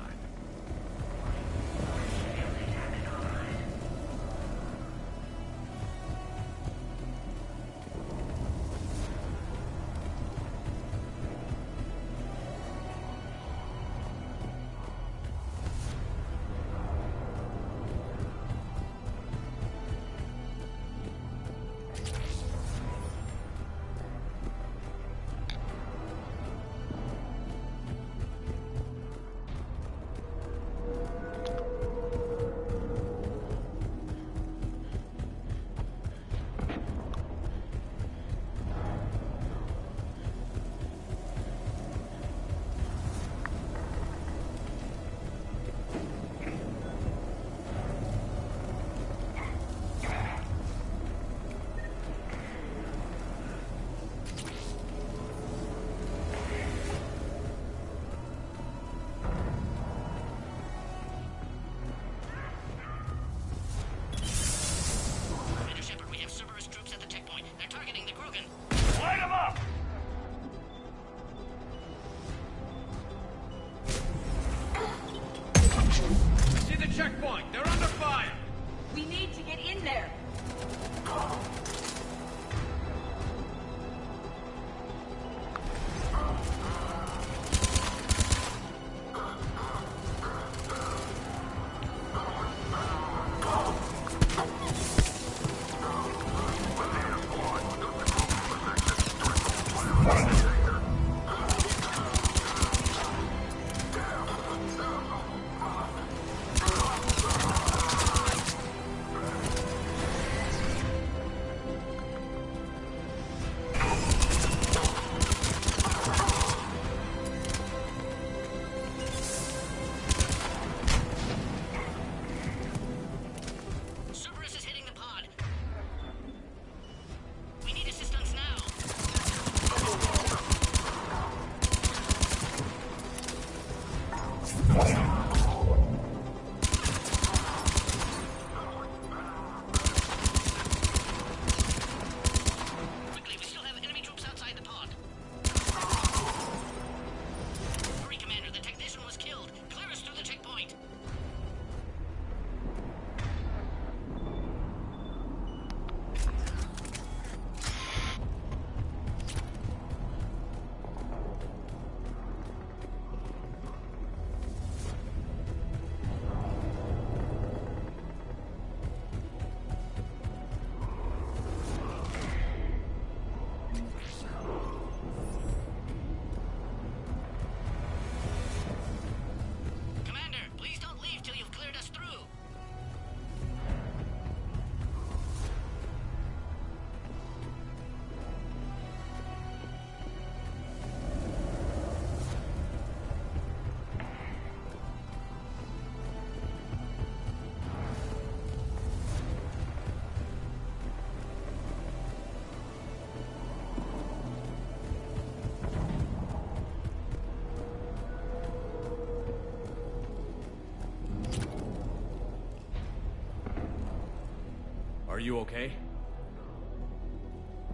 you okay?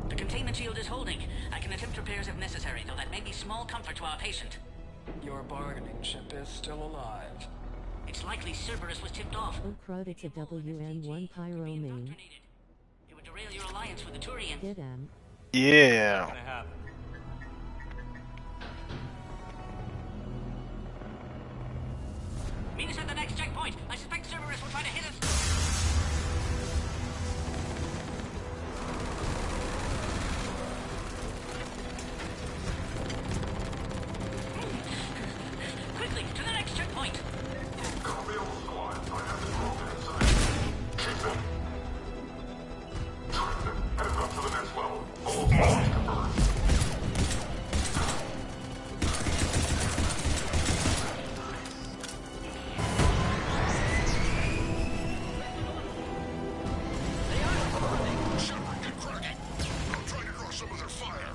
The containment shield is holding. I can attempt repairs if necessary, though that may be small comfort to our patient. Your bargaining chip is still alive. It's likely Cerberus was tipped off. Oh crud, it's a WN1 Pyro main. It would derail your alliance with the Turians. Get him. Yeah. Meet us at the next checkpoint. I suspect Cerberus will try to hit us. Quickly, to the next checkpoint. Copy all squads. I have the Krogan inside. Keep them. Track them. Head up to the next level. All squads converge. Shepnerd, get cracking. I'm trying to draw some of their fire.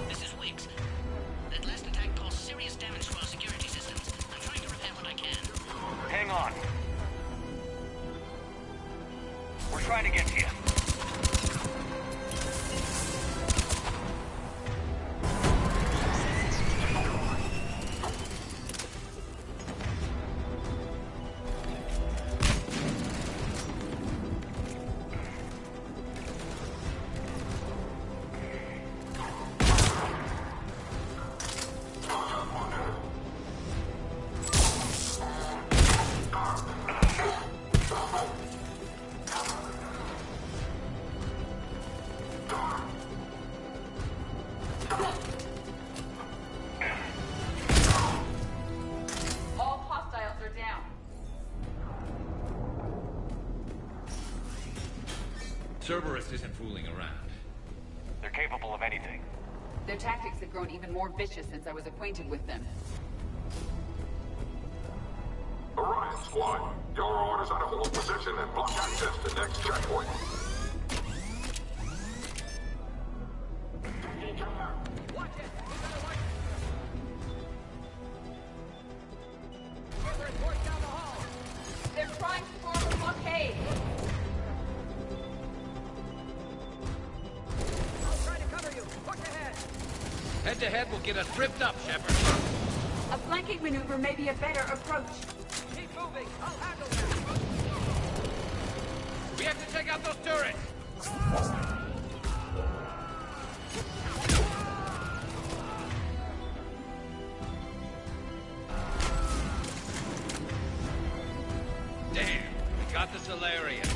This is Wiggs. That last attack caused serious damage to our security systems. I'm trying to repair what I can. Hang on. We're trying to get to you. All hostiles are down. Cerberus isn't fooling around. They're capable of anything. Their tactics have grown even more vicious since I was acquainted with them. Orion squad, your orders are to hold position and block access to next checkpoint. They're trying to form a blockade. I'll try to cover you. Push ahead. Head to head will get us ripped up, Shepard. A flanking maneuver may be a better approach. Keep moving. I'll handle that. We have to take out those turrets. Damn, we got the Solarian.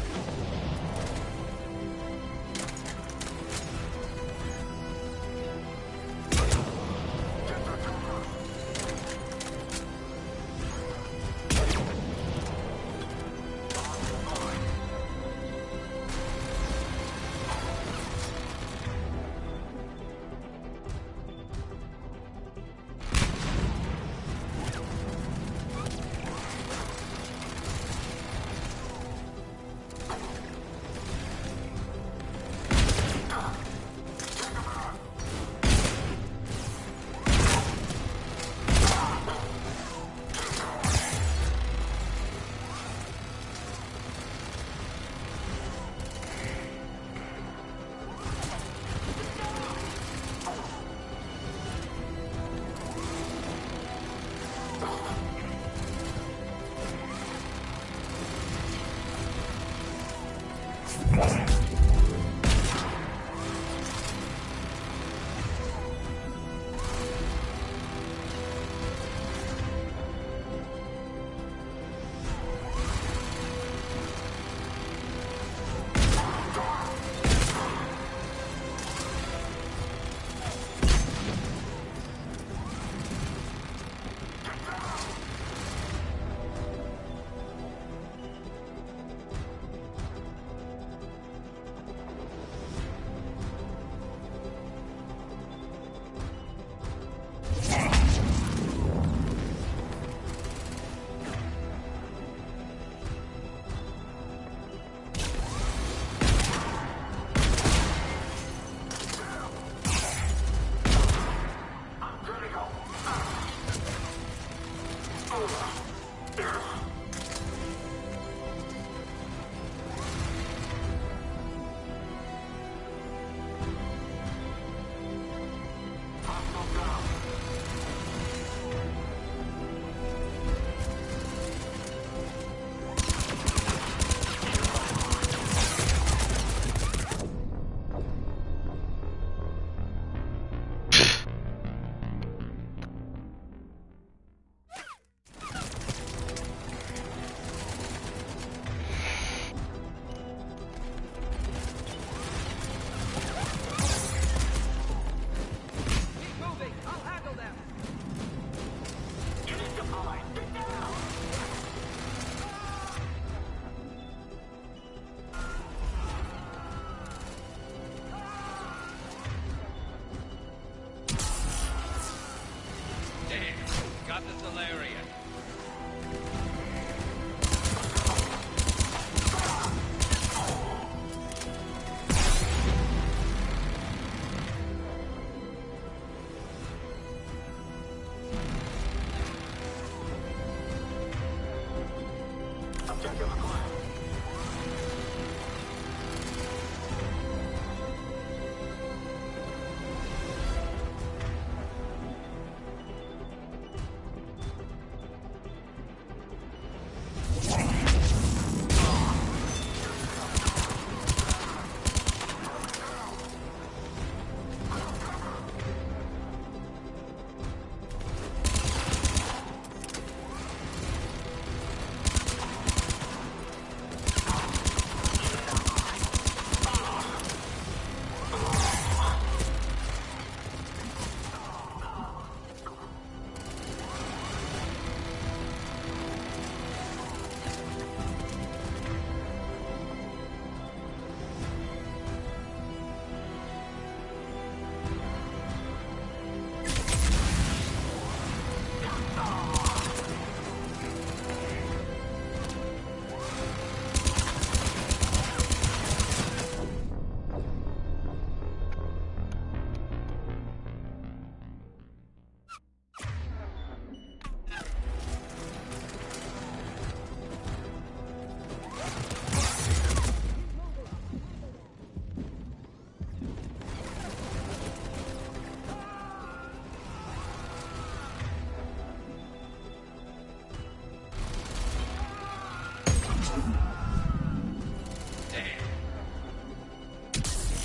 Damn.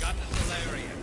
Got the Solarian.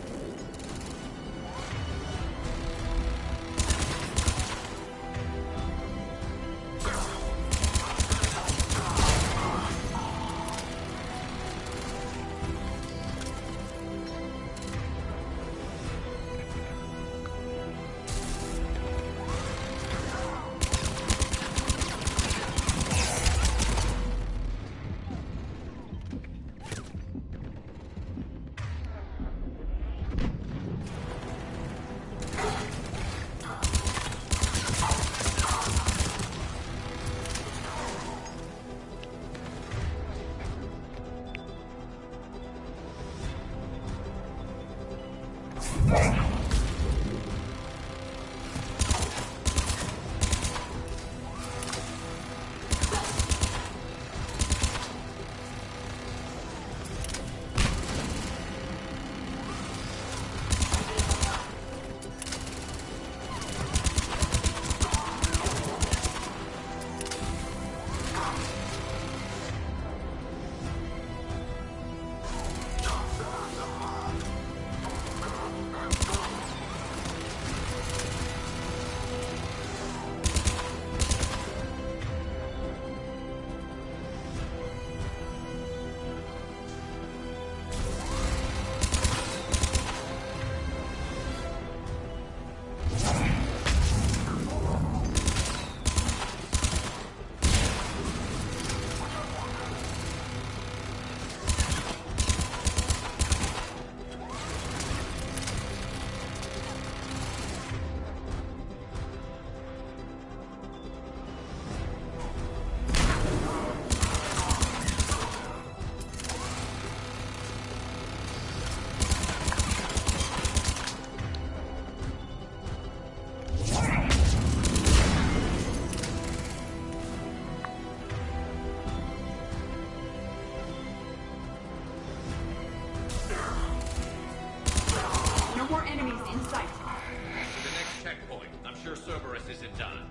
Cerberus isn't done.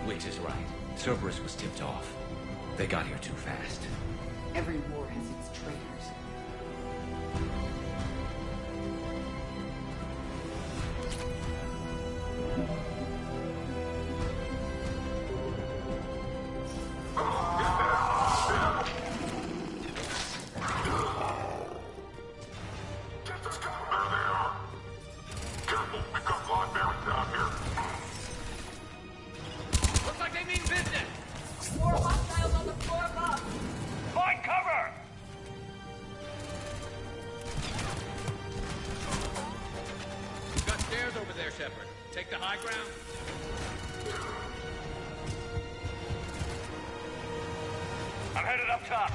Witch is right. Cerberus was tipped off. They got here too fast. Every war has its traitors. Looks like they mean business! More hostiles on the floor above! Find cover! You've got stairs over there, Shepnerd. Take the high ground. I'm headed up top.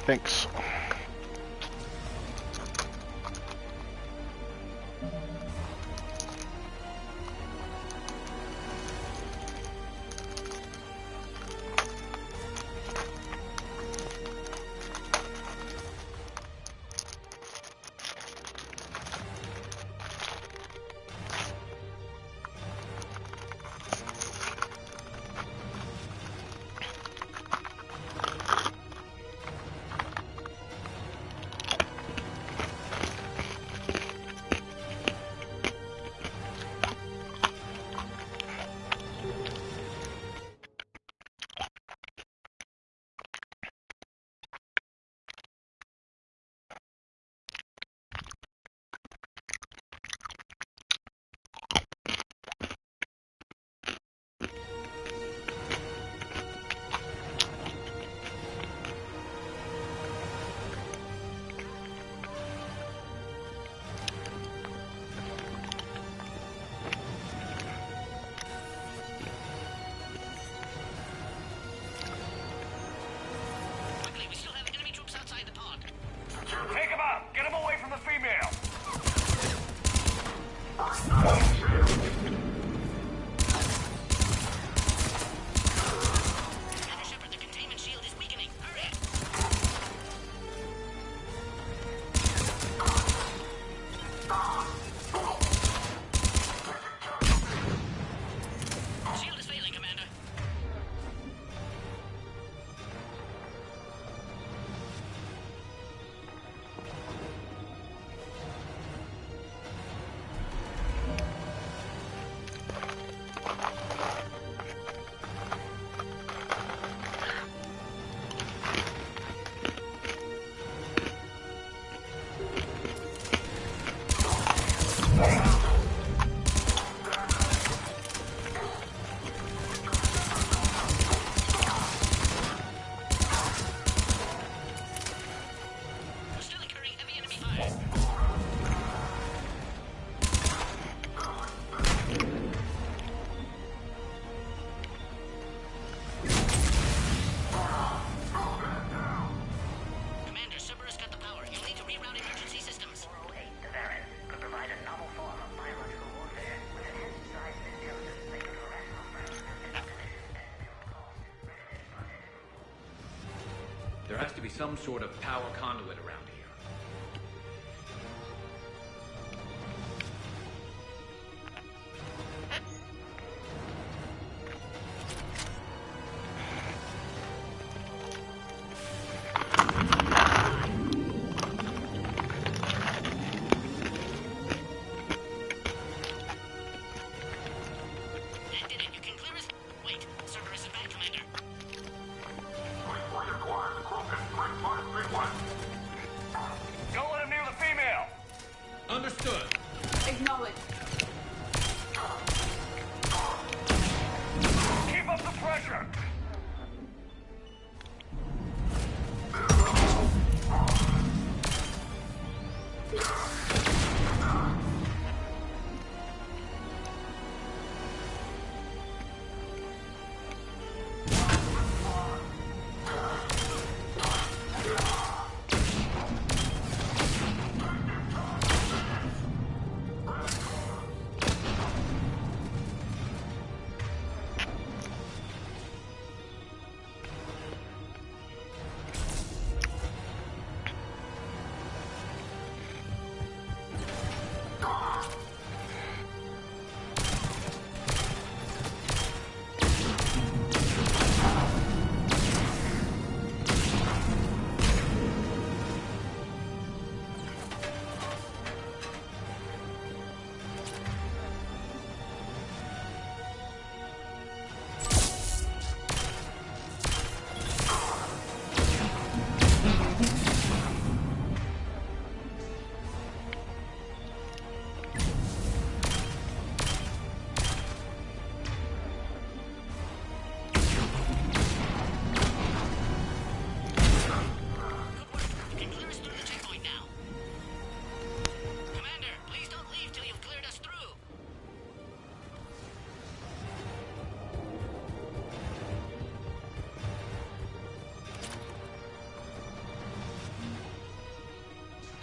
Thanks. Take him out! Get him away from the female! Commander Shepard, the containment shield is weakening. Hurry! Shield is failing, Commander. There has to be some sort of power conduit around here. Don't let him near the female! Understood. Acknowledge. Keep up the pressure!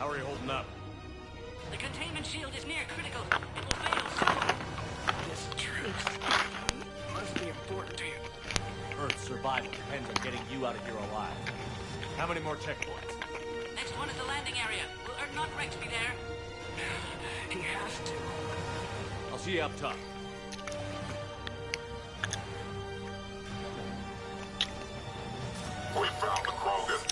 How are you holding up? The containment shield is near critical. It will fail soon. This truth must be important to you. Earth's survival depends on getting you out of here alive. How many more checkpoints? Next one is the landing area. Will Not Rex be there? He has to. I'll see you up top. We found the Krogan!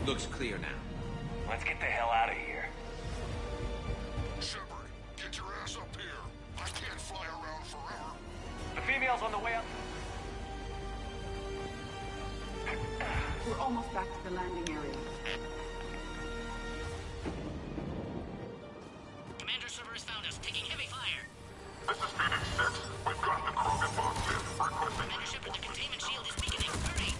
Looks clear now. Let's get the hell out of here. Shepnerd, get your ass up here. I can't fly around forever. The female's on the way up. We're almost back to the landing area. Commander Cerberus found us, taking heavy fire. This is Phoenix 6. We've got the Krogan box in. Requesting... Commander Shepnerd, the containment shield is weakening. Hurry!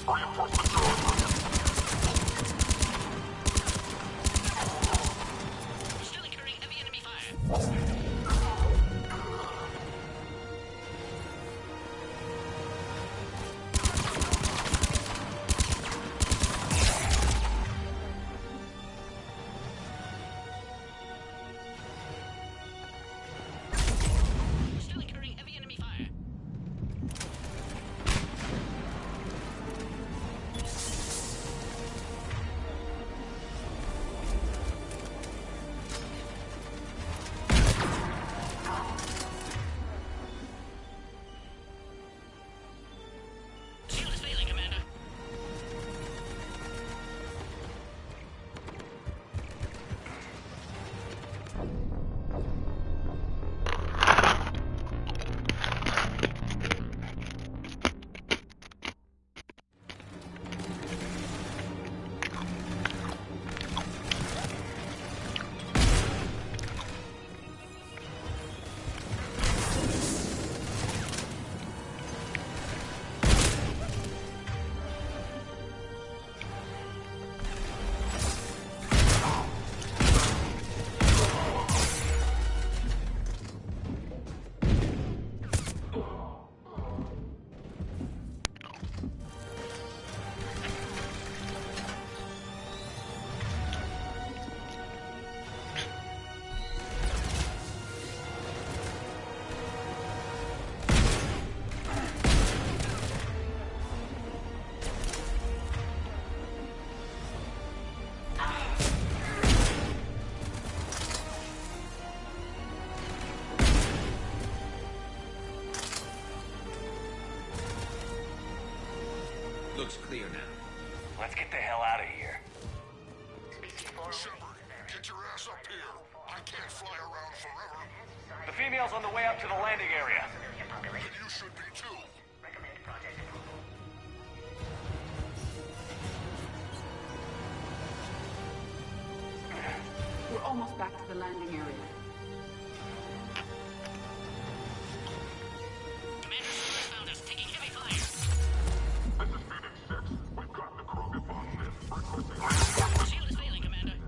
Reinforcement drones. Still incurring heavy enemy fire. Still incurring heavy enemy fire. Shield is failing, Commander. Looks clear now. Let's get the hell out of here. Shepnerd, get your ass up here. I can't fly around forever. The female's on the way up to the landing area. And you should be too. We're almost back to the landing area. Commander Cerberus found us, taking heavy fire. This is Phoenix 6. We've got the Krogan box in. Requesting... Shield is failing, Commander.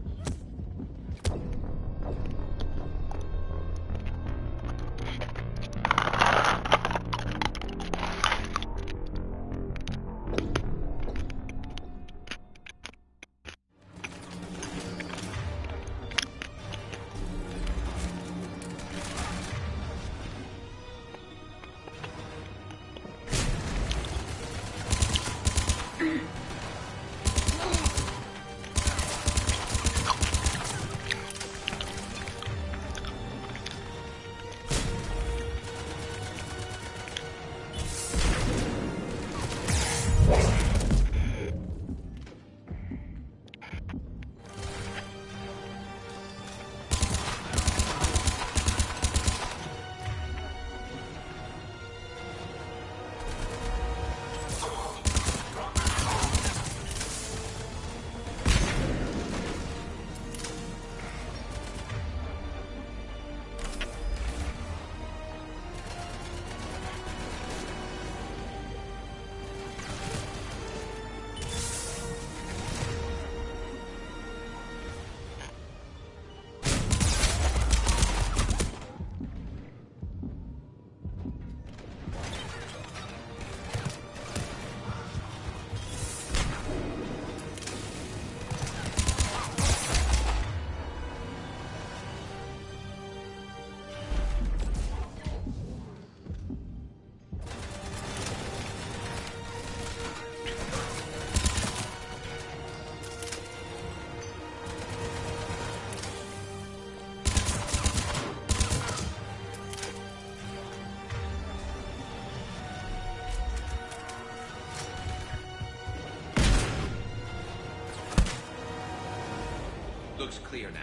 Looks clear now.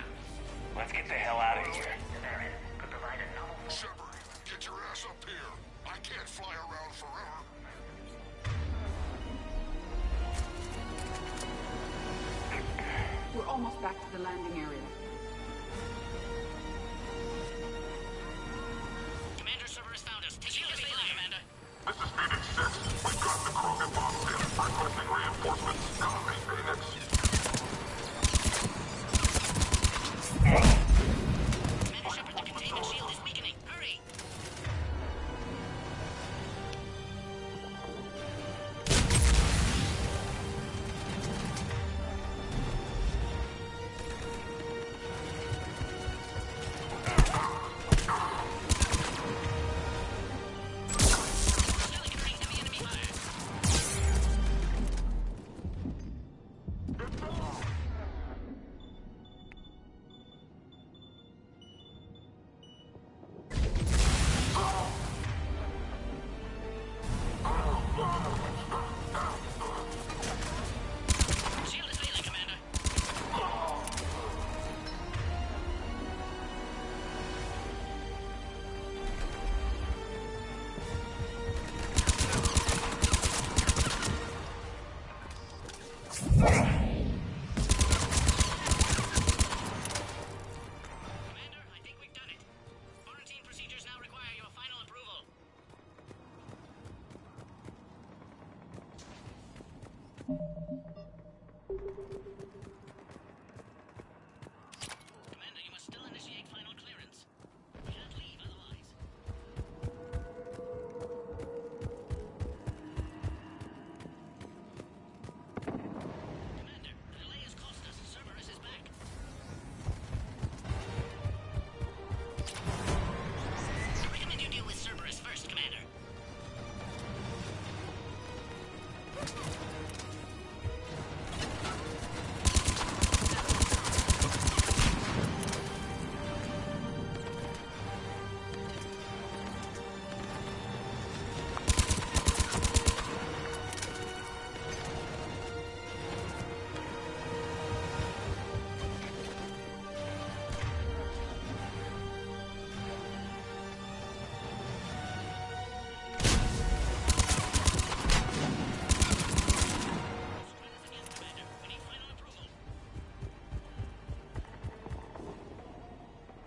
Let's get the hell out of here. Shepard, get your ass up here. I can't fly around forever. We're almost back to the landing area. Commander Cerberus found us. Take us failing, Commander. This is Phoenix 6. We've got the Krogan bombs in. Requesting reinforcements. Copy, Phoenix. Commander Shepard, the containment shield is weakening. Hurry!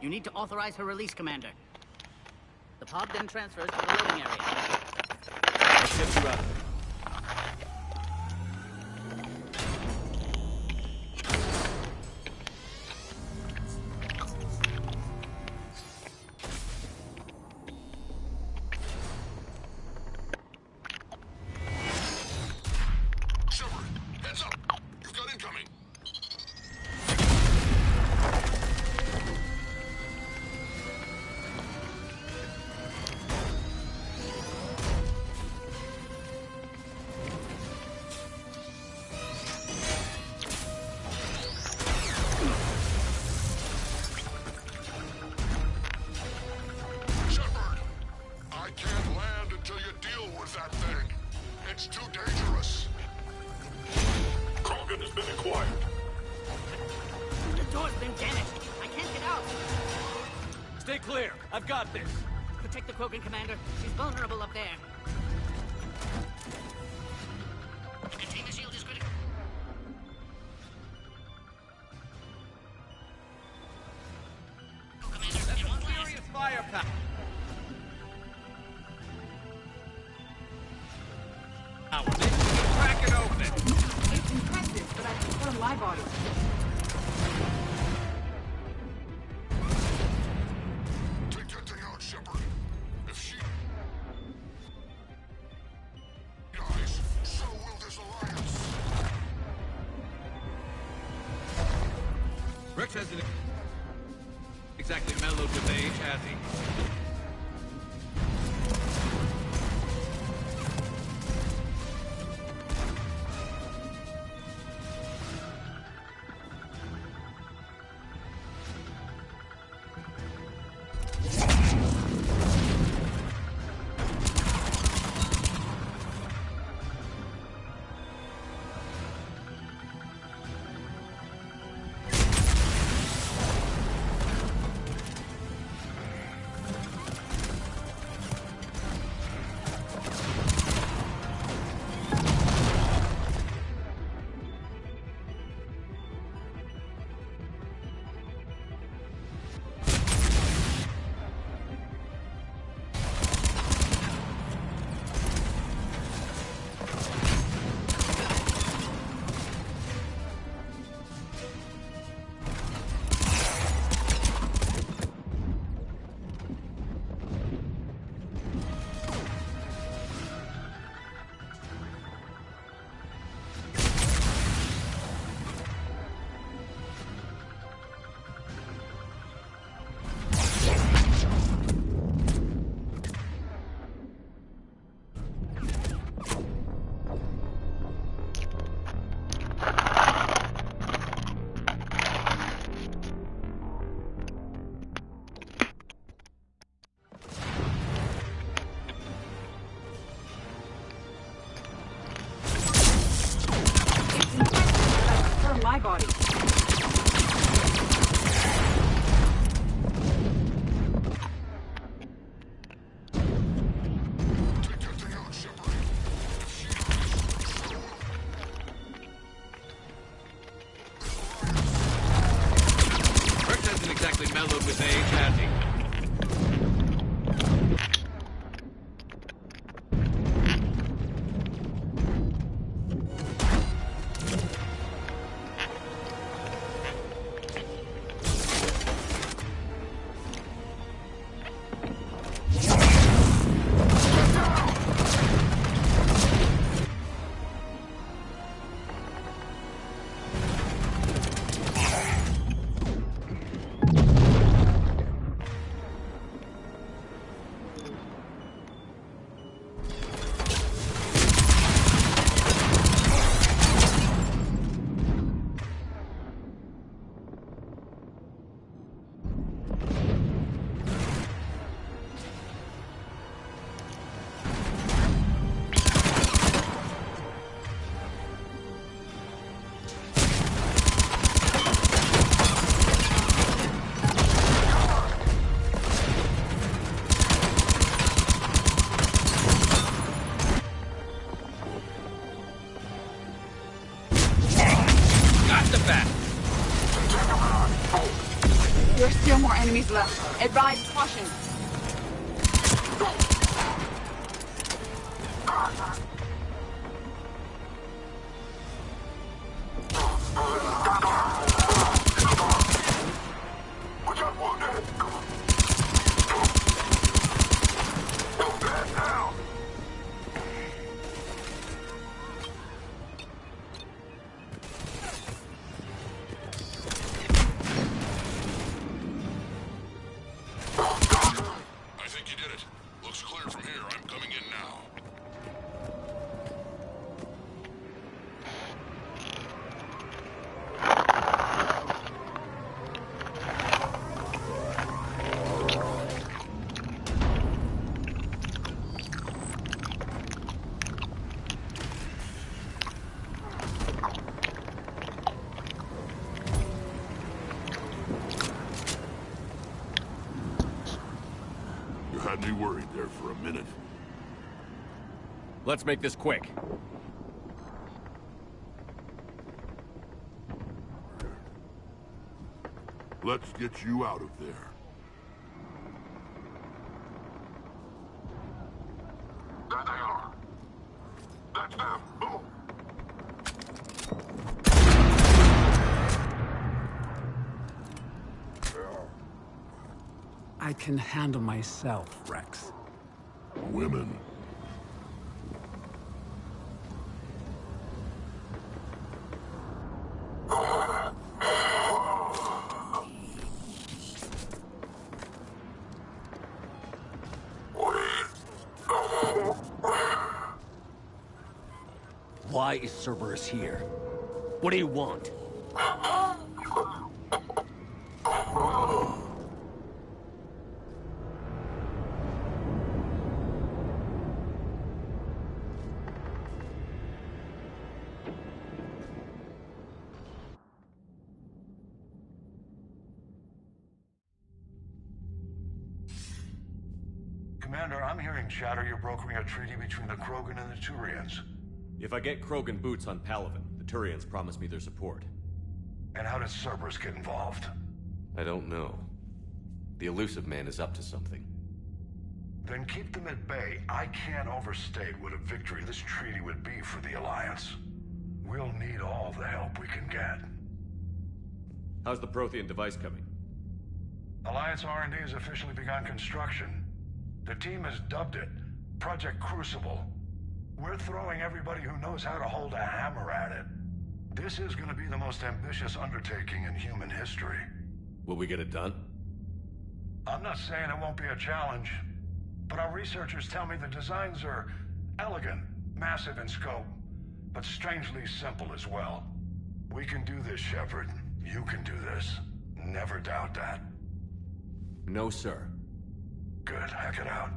You need to authorize her release, Commander. The pod then transfers to the loading area. Let's get you out. Shepard, heads up. You've got incoming. Shepard, I can't land until you deal with that thing. It's too dangerous. Krogan has been acquired. The door's been damaged. I can't get out. Stay clear. I've got this. Protect the Krogan, Commander. She's vulnerable up there. The containment shield is critical. Commander, it won't last. Serious firepower. Crack it open. It's impressive, but I prefer my body. Take that thing out, Shepard. If she dies, so will this alliance. Rex hasn't exactly mellowed with age, has he? my body. Rex hasn't exactly mellowed with age, has he? There are still more enemies left. Advise caution. Had me worried there for a minute. Let's make this quick. Let's get you out of there. There they are. That's them. Boom. I can handle myself, Rex. Women. Why is Cerberus here? What do you want? Commander, I'm hearing chatter you're brokering a treaty between the Krogan and the Turians. If I get Krogan boots on Palaven, the Turians promise me their support. And how does Cerberus get involved? I don't know. The Elusive Man is up to something. Then keep them at bay. I can't overstate what a victory this treaty would be for the Alliance. We'll need all the help we can get. How's the Prothean device coming? Alliance R&D has officially begun construction. The team has dubbed it Project Crucible. We're throwing everybody who knows how to hold a hammer at it. This is going to be the most ambitious undertaking in human history. Will we get it done? I'm not saying it won't be a challenge, but our researchers tell me the designs are elegant, massive in scope, but strangely simple as well. We can do this, Shepnerd. You can do this. Never doubt that. No, sir. Good. Hack it out.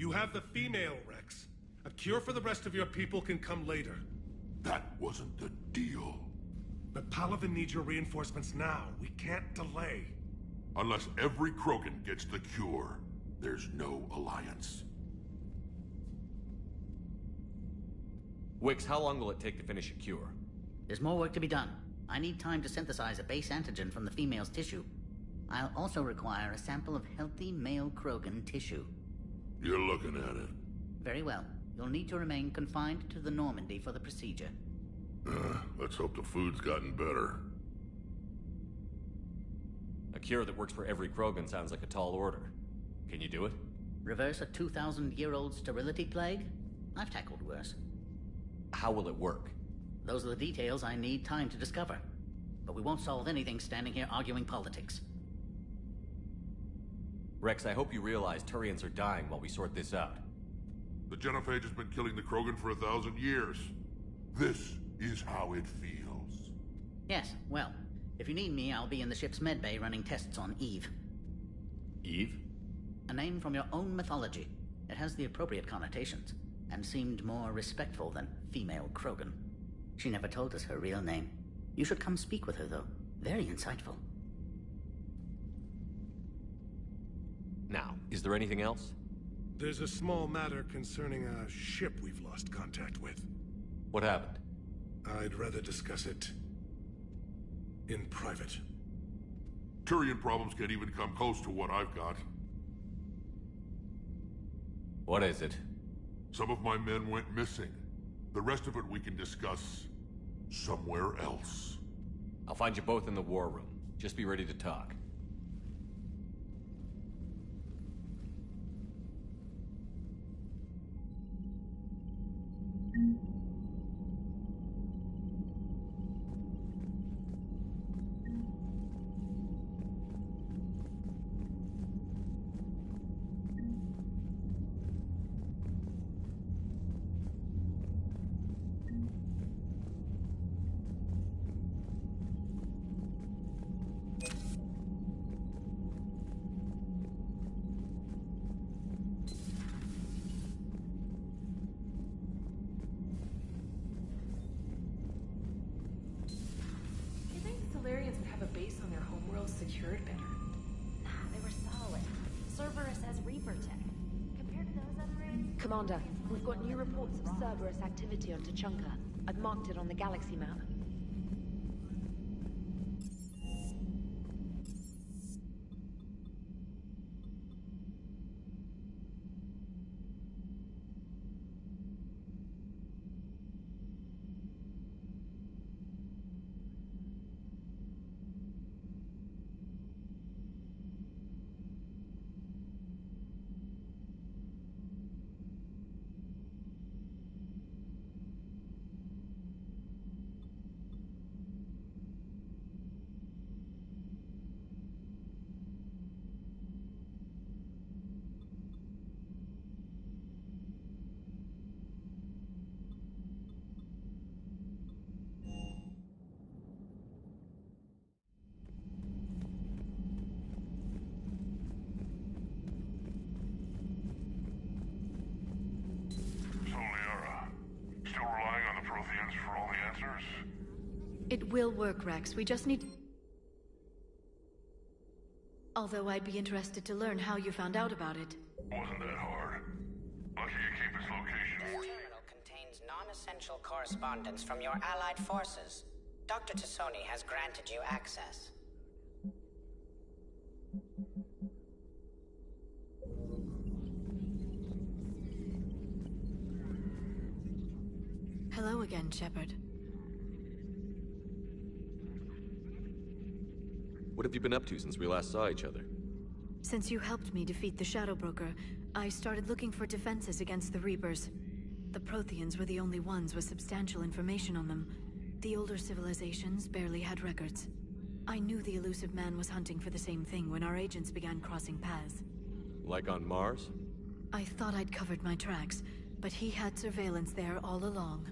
You have the female, Rex. A cure for the rest of your people can come later. That wasn't the deal. But Palaven needs your reinforcements now. We can't delay. Unless every Krogan gets the cure, there's no alliance. Wix, how long will it take to finish a cure? There's more work to be done. I need time to synthesize a base antigen from the female's tissue. I'll also require a sample of healthy male Krogan tissue. You're looking at it. Very well. You'll need to remain confined to the Normandy for the procedure. Let's hope the food's gotten better. A cure that works for every Krogan sounds like a tall order. Can you do it? Reverse a 2,000-year-old sterility plague? I've tackled worse. How will it work? Those are the details I need time to discover. But we won't solve anything standing here arguing politics. Rex, I hope you realize Turians are dying while we sort this out. The genophage has been killing the Krogan for 1,000 years. This is how it feels. Yes, well, if you need me, I'll be in the ship's medbay running tests on Eve. Eve? A name from your own mythology. It has the appropriate connotations, and seemed more respectful than female Krogan. She never told us her real name. You should come speak with her, though. Very insightful. Now, is there anything else? There's a small matter concerning a ship we've lost contact with. What happened? I'd rather discuss it in private. Turian problems can't even come close to what I've got. What is it? Some of my men went missing. The rest of it we can discuss somewhere else. I'll find you both in the war room. Just be ready to talk. Secured better. Nah, they were solid. Cerberus has Reaper tech. Compared to those other raids... Commander, we've got new reports of Cerberus activity on Tuchanka. I've marked it on the galaxy map. It will work, Rex. We just need... Although I'd be interested to learn how you found out about it. Wasn't that hard. Lucky you keep its location. This terminal contains non-essential correspondence from your allied forces. Dr. Tassoni has granted you access. Hello again, Shepnerd. What have you been up to since we last saw each other? Since you helped me defeat the Shadow Broker, I started looking for defenses against the Reapers. The Protheans were the only ones with substantial information on them. The older civilizations barely had records. I knew the elusive man was hunting for the same thing when our agents began crossing paths. Like on Mars? I thought I'd covered my tracks, but he had surveillance there all along.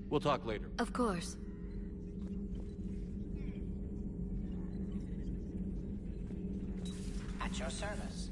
We'll talk later. Of course. At your service.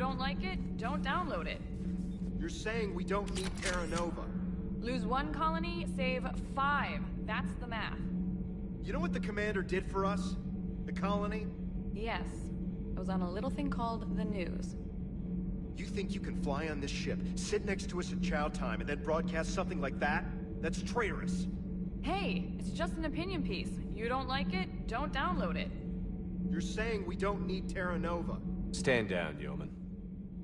don't like it, don't download it. You're saying we don't need Terra Nova. Lose one colony, save 5. That's the math. You know what the commander did for us? The colony? Yes. I was on a little thing called the news. You think you can fly on this ship, sit next to us at chow time, and then broadcast something like that? That's traitorous. Hey, it's just an opinion piece. You don't like it, don't download it. You're saying we don't need Terra Nova. Stand down, Yeoman.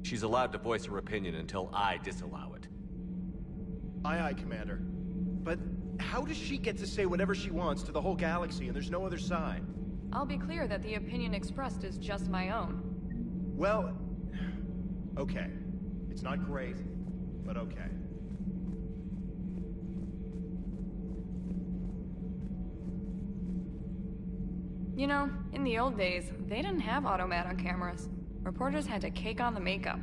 She's allowed to voice her opinion until I disallow it. Aye, aye, Commander. But how does she get to say whatever she wants to the whole galaxy and there's no other side? I'll be clear that the opinion expressed is just my own. Well, okay. It's not great, but okay. You know, in the old days, they didn't have automat on cameras. Reporters had to cake on the makeup.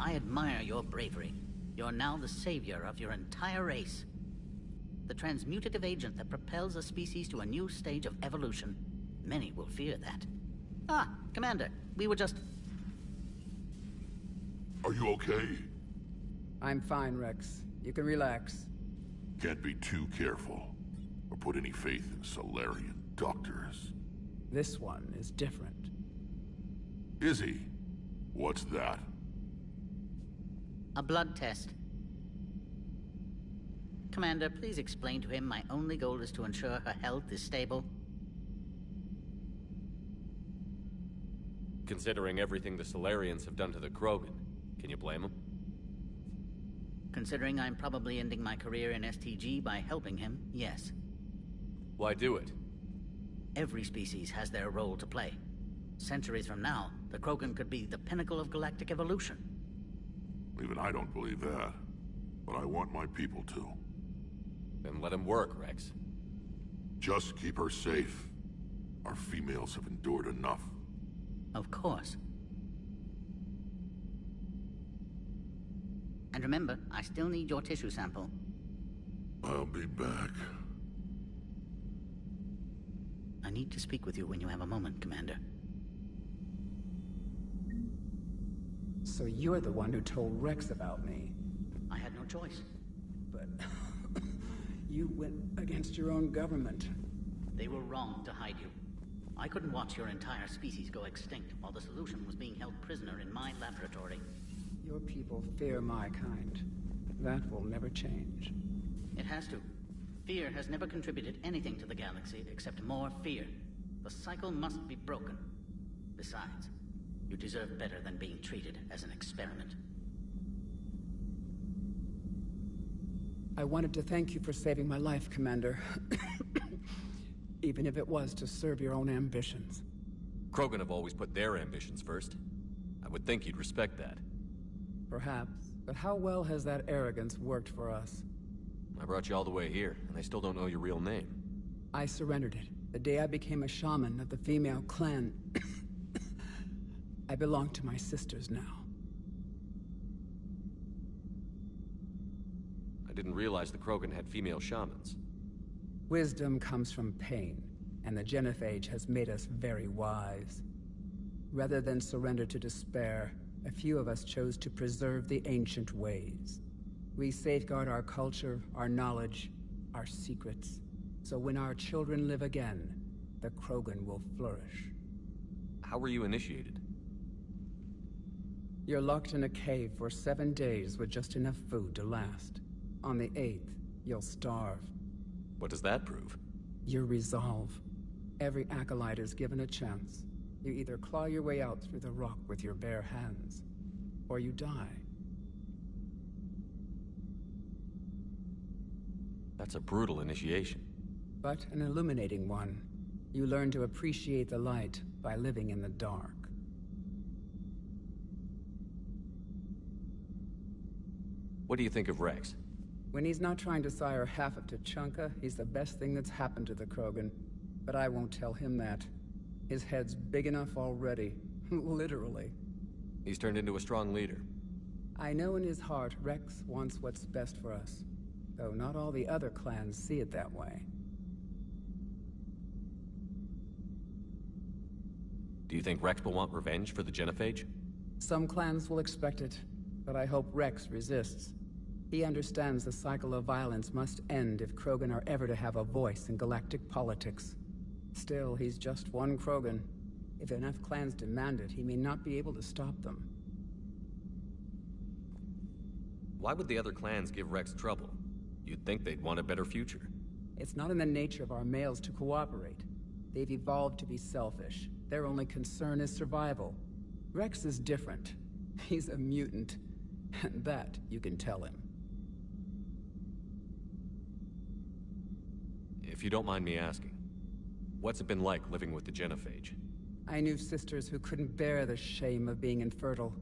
I admire your bravery. You're now the savior of your entire race. The transmutative agent that propels a species to a new stage of evolution. Many will fear that. Ah, Commander, we were just... Are you okay? I'm fine, Rex. You can relax. Can't be too careful, or put any faith in Solarian doctors. This one is different. Is he? What's that? A blood test. Commander, please explain to him my only goal is to ensure her health is stable. Considering everything the Solarians have done to the Krogan, can you blame them? Considering I'm probably ending my career in STG by helping him, yes. Why do it? Every species has their role to play. Centuries from now, the Krogan could be the pinnacle of galactic evolution. Even I don't believe that, but I want my people to. Then let him work, Rex. Just keep her safe. Our females have endured enough. Of course. And remember, I still need your tissue sample. I'll be back. I need to speak with you when you have a moment, Commander. So you're the one who told Rex about me. I had no choice. But you went against your own government. They were wrong to hide you. I couldn't watch your entire species go extinct while the solution was being held prisoner in my laboratory. Your people fear my kind. That will never change. It has to. Fear has never contributed anything to the galaxy except more fear. The cycle must be broken. Besides, you deserve better than being treated as an experiment. I wanted to thank you for saving my life, Commander. Even if it was to serve your own ambitions. Krogan have always put their ambitions first. I would think you'd respect that. Perhaps. But how well has that arrogance worked for us? I brought you all the way here, and I still don't know your real name. I surrendered it the day I became a shaman of the female clan. I belong to my sisters now. I didn't realize the Krogan had female shamans. Wisdom comes from pain, and the Genophage has made us very wise. Rather than surrender to despair, a few of us chose to preserve the ancient ways. We safeguard our culture, our knowledge, our secrets. So when our children live again, the Krogan will flourish. How were you initiated? You're locked in a cave for 7 days with just enough food to last. On the 8th, you'll starve. What does that prove? Your resolve. Every acolyte is given a chance. You either claw your way out through the rock with your bare hands, or you die. That's a brutal initiation. But an illuminating one. You learn to appreciate the light by living in the dark. What do you think of Rex? When he's not trying to sire half of Tuchanka, he's the best thing that's happened to the Krogan. But I won't tell him that. His head's big enough already. Literally. He's turned into a strong leader. I know in his heart Rex wants what's best for us. Though not all the other clans see it that way. Do you think Rex will want revenge for the Genophage? Some clans will expect it, but I hope Rex resists. He understands the cycle of violence must end if Krogan are ever to have a voice in galactic politics. Still, he's just one Krogan. If enough clans demand it, he may not be able to stop them. Why would the other clans give Rex trouble? You'd think they'd want a better future. It's not in the nature of our males to cooperate. They've evolved to be selfish. Their only concern is survival. Rex is different. He's a mutant. And that you can tell him. If you don't mind me asking, what's it been like living with the Genophage? I knew sisters who couldn't bear the shame of being infertile.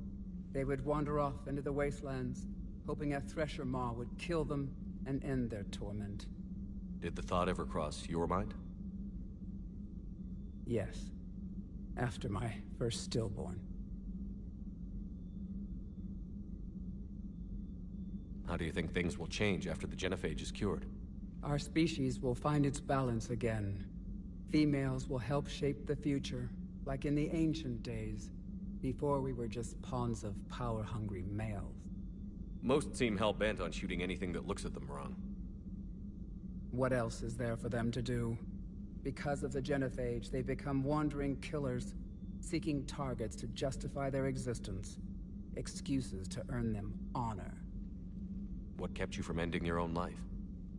They would wander off into the wastelands, hoping a Thresher Maw would kill them and end their torment. Did the thought ever cross your mind? Yes. After my first stillborn. How do you think things will change after the Genophage is cured? Our species will find its balance again. Females will help shape the future, like in the ancient days, before we were just pawns of power-hungry males. Most seem hell-bent on shooting anything that looks at them wrong. What else is there for them to do? Because of the Genophage, they become wandering killers, seeking targets to justify their existence. Excuses to earn them honor. What kept you from ending your own life?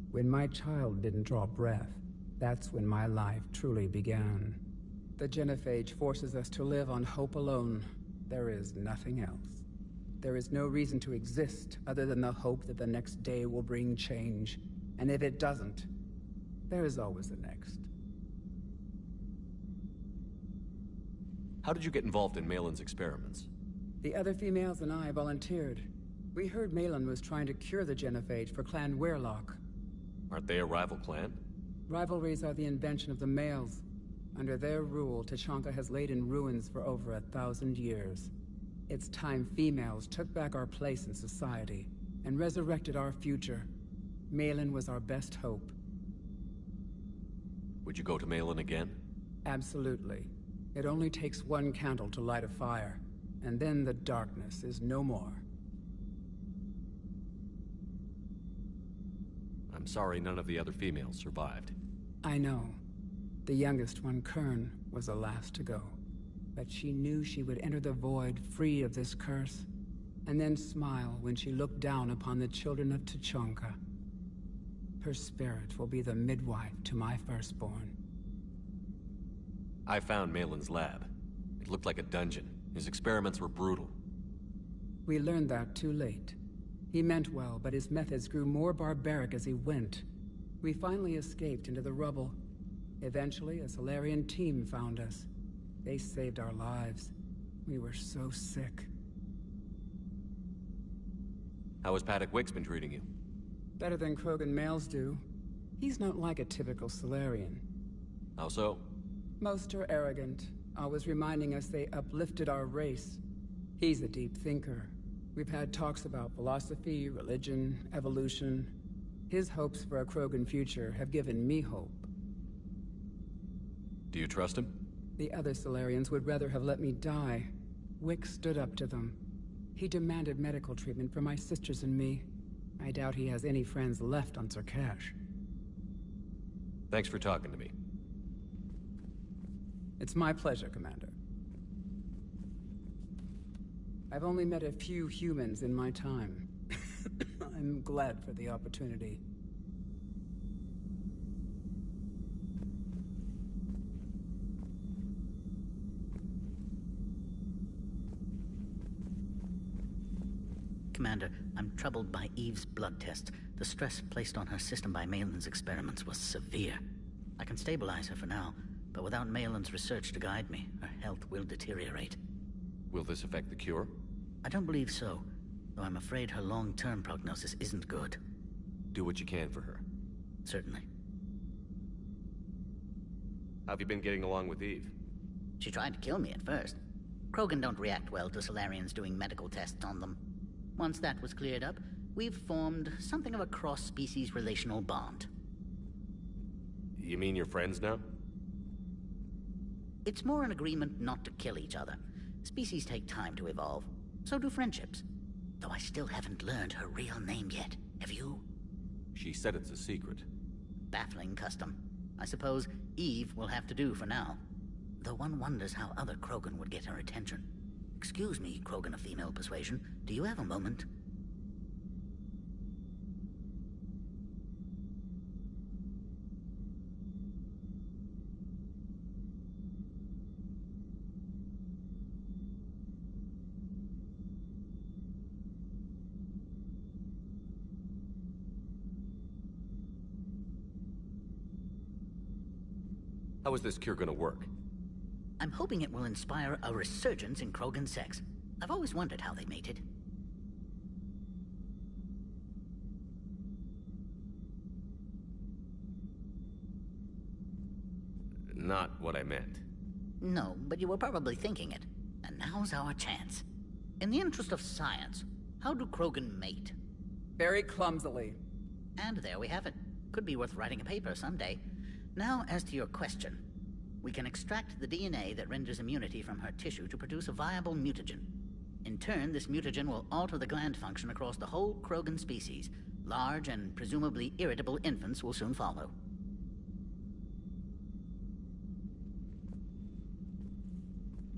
When my child didn't draw breath, that's when my life truly began. The Genophage forces us to live on hope alone. There is nothing else. There is no reason to exist other than the hope that the next day will bring change. And if it doesn't, there is always the next. How did you get involved in Malin's experiments? The other females and I volunteered. We heard Malin was trying to cure the Genophage for Clan Weirlock. Aren't they a rival clan? Rivalries are the invention of the males. Under their rule, Tuchanka has laid in ruins for over 1,000 years. It's time females took back our place in society and resurrected our future. Malin was our best hope. Would you go to Malin again? Absolutely. It only takes one candle to light a fire, and then the darkness is no more. I'm sorry none of the other females survived. I know. The youngest one, Kern, was the last to go. But she knew she would enter the void free of this curse, and then smile when she looked down upon the children of Tuchanka. Her spirit will be the midwife to my firstborn. I found Malin's lab. It looked like a dungeon. His experiments were brutal. We learned that too late. He meant well, but his methods grew more barbaric as he went. We finally escaped into the rubble. Eventually, a Solarian team found us. They saved our lives. We were so sick. How has Paddock Wicks been treating you? Better than Krogan males do. He's not like a typical Solarian. How so? Most are arrogant, always reminding us they uplifted our race. He's a deep thinker. We've had talks about philosophy, religion, evolution. His hopes for a Krogan future have given me hope. Do you trust him? The other Solarians would rather have let me die. Wick stood up to them. He demanded medical treatment for my sisters and me. I doubt he has any friends left on Sarkash. Thanks for talking to me. It's my pleasure, Commander. I've only met a few humans in my time. I'm glad for the opportunity. Commander, I'm troubled by Eve's blood test. The stress placed on her system by Malin's experiments was severe. I can stabilize her for now, but without Malin's research to guide me, her health will deteriorate. Will this affect the cure? I don't believe so, though I'm afraid her long-term prognosis isn't good. Do what you can for her. Certainly. How have you been getting along with Eve? She tried to kill me at first. Krogan don't react well to Solarians doing medical tests on them. Once that was cleared up, we've formed something of a cross-species relational bond. You mean you're friends now? It's more an agreement not to kill each other. Species take time to evolve. So do friendships. Though I still haven't learned her real name yet. Have you? She said it's a secret. Baffling custom. I suppose Eve will have to do for now. Though one wonders how other Krogan would get her attention. Excuse me, Krogan of female persuasion. Do you have a moment? How is this cure gonna work? I'm hoping it will inspire a resurgence in Krogan sex. I've always wondered how they mated. Not what I meant. No, but you were probably thinking it. And now's our chance. In the interest of science, how do Krogan mate? Very clumsily. And there we have it. Could be worth writing a paper someday. Now, as to your question. We can extract the DNA that renders immunity from her tissue to produce a viable mutagen. In turn, this mutagen will alter the gland function across the whole Krogan species. Large and presumably irritable infants will soon follow.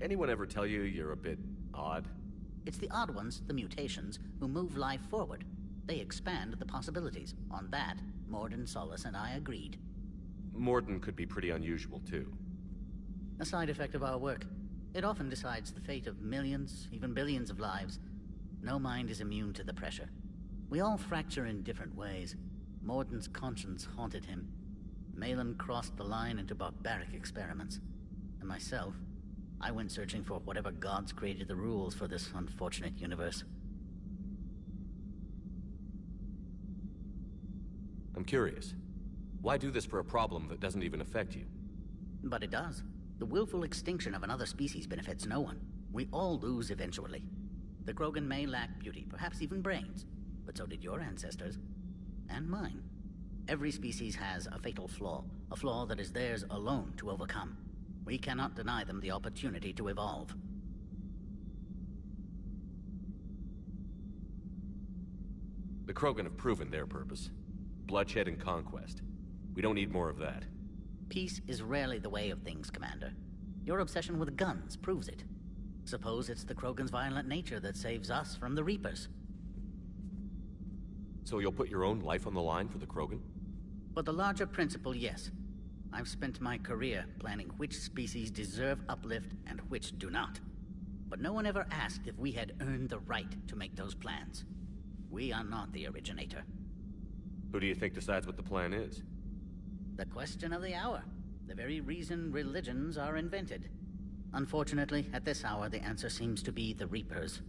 Anyone ever tell you you're a bit odd? It's the odd ones, the mutations, who move life forward. They expand the possibilities. On that, Morden, Solis, and I agreed. Morden could be pretty unusual, too. A side effect of our work. It often decides the fate of millions, even billions of lives. No mind is immune to the pressure. We all fracture in different ways. Morden's conscience haunted him. Malin crossed the line into barbaric experiments. And myself, I went searching for whatever gods created the rules for this unfortunate universe. I'm curious. Why do this for a problem that doesn't even affect you? But it does. The willful extinction of another species benefits no one. We all lose eventually. The Krogan may lack beauty, perhaps even brains, but so did your ancestors. And mine. Every species has a fatal flaw, a flaw that is theirs alone to overcome. We cannot deny them the opportunity to evolve. The Krogan have proven their purpose. Bloodshed and conquest. We don't need more of that. Peace is rarely the way of things, Commander. Your obsession with guns proves it. Suppose it's the Krogan's violent nature that saves us from the Reapers. So you'll put your own life on the line for the Krogan? For the larger principle, yes. I've spent my career planning which species deserve uplift and which do not. But no one ever asked if we had earned the right to make those plans. We are not the originator. Who do you think decides what the plan is? The question of the hour. The very reason religions are invented. Unfortunately, at this hour, the answer seems to be the Reapers.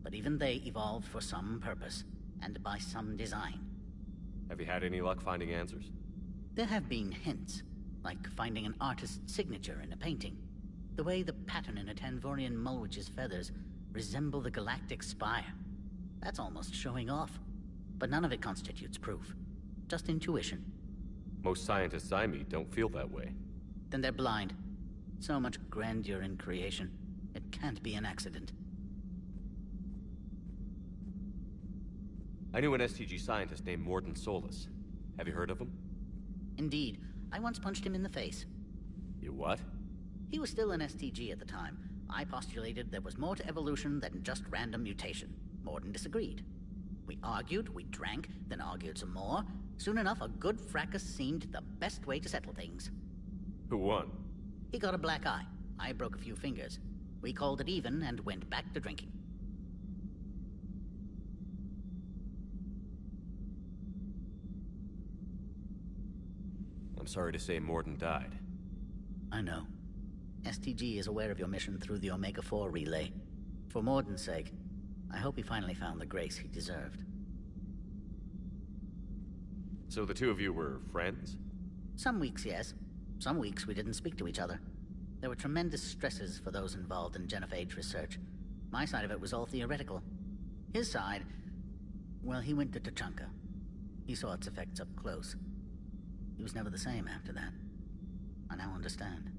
But even they evolved for some purpose, and by some design. Have you had any luck finding answers? There have been hints, like finding an artist's signature in a painting. The way the pattern in a Tanvorian Mulwich's feathers resemble the galactic spire. That's almost showing off. But none of it constitutes proof. Just intuition. Most scientists I meet don't feel that way. Then they're blind. So much grandeur in creation. It can't be an accident. I knew an STG scientist named Morden Solus. Have you heard of him? Indeed. I once punched him in the face. You what? He was still an STG at the time. I postulated there was more to evolution than just random mutation. Morden disagreed. We argued, we drank, then argued some more. Soon enough, a good fracas seemed the best way to settle things. Who won? He got a black eye. I broke a few fingers. We called it even and went back to drinking. I'm sorry to say Morden died. I know. STG is aware of your mission through the Omega-4 relay. For Morden's sake, I hope he finally found the grace he deserved. So the two of you were friends? Some weeks, yes. Some weeks we didn't speak to each other. There were tremendous stresses for those involved in genophage research. My side of it was all theoretical. His side, well, he went to Tachanka. He saw its effects up close. He was never the same after that. I now understand.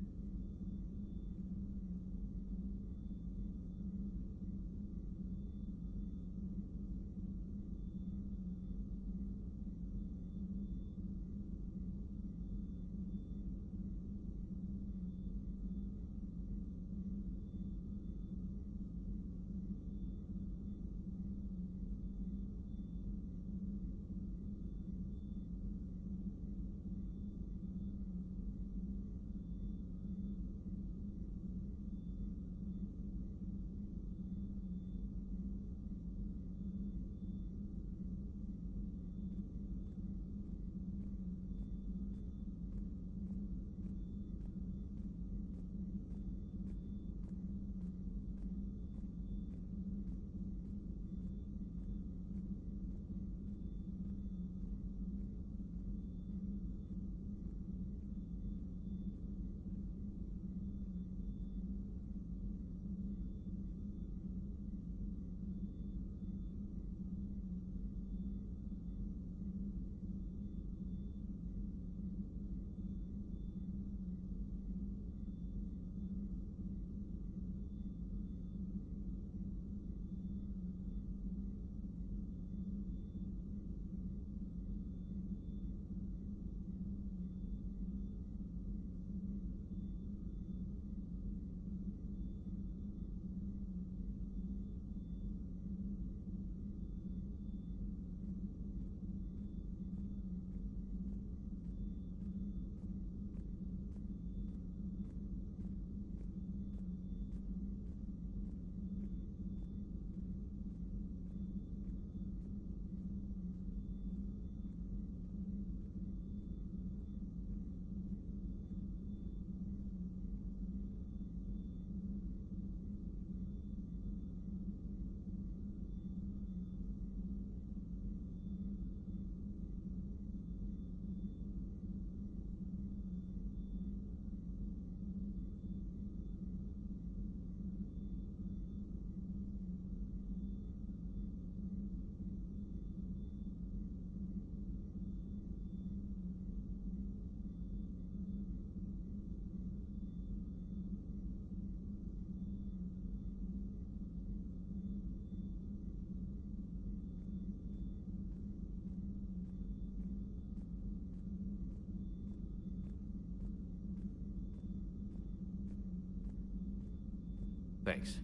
Thanks.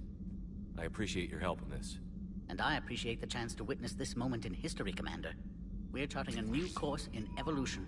I appreciate your help in this. And I appreciate the chance to witness this moment in history, Commander. We're charting a new course in evolution.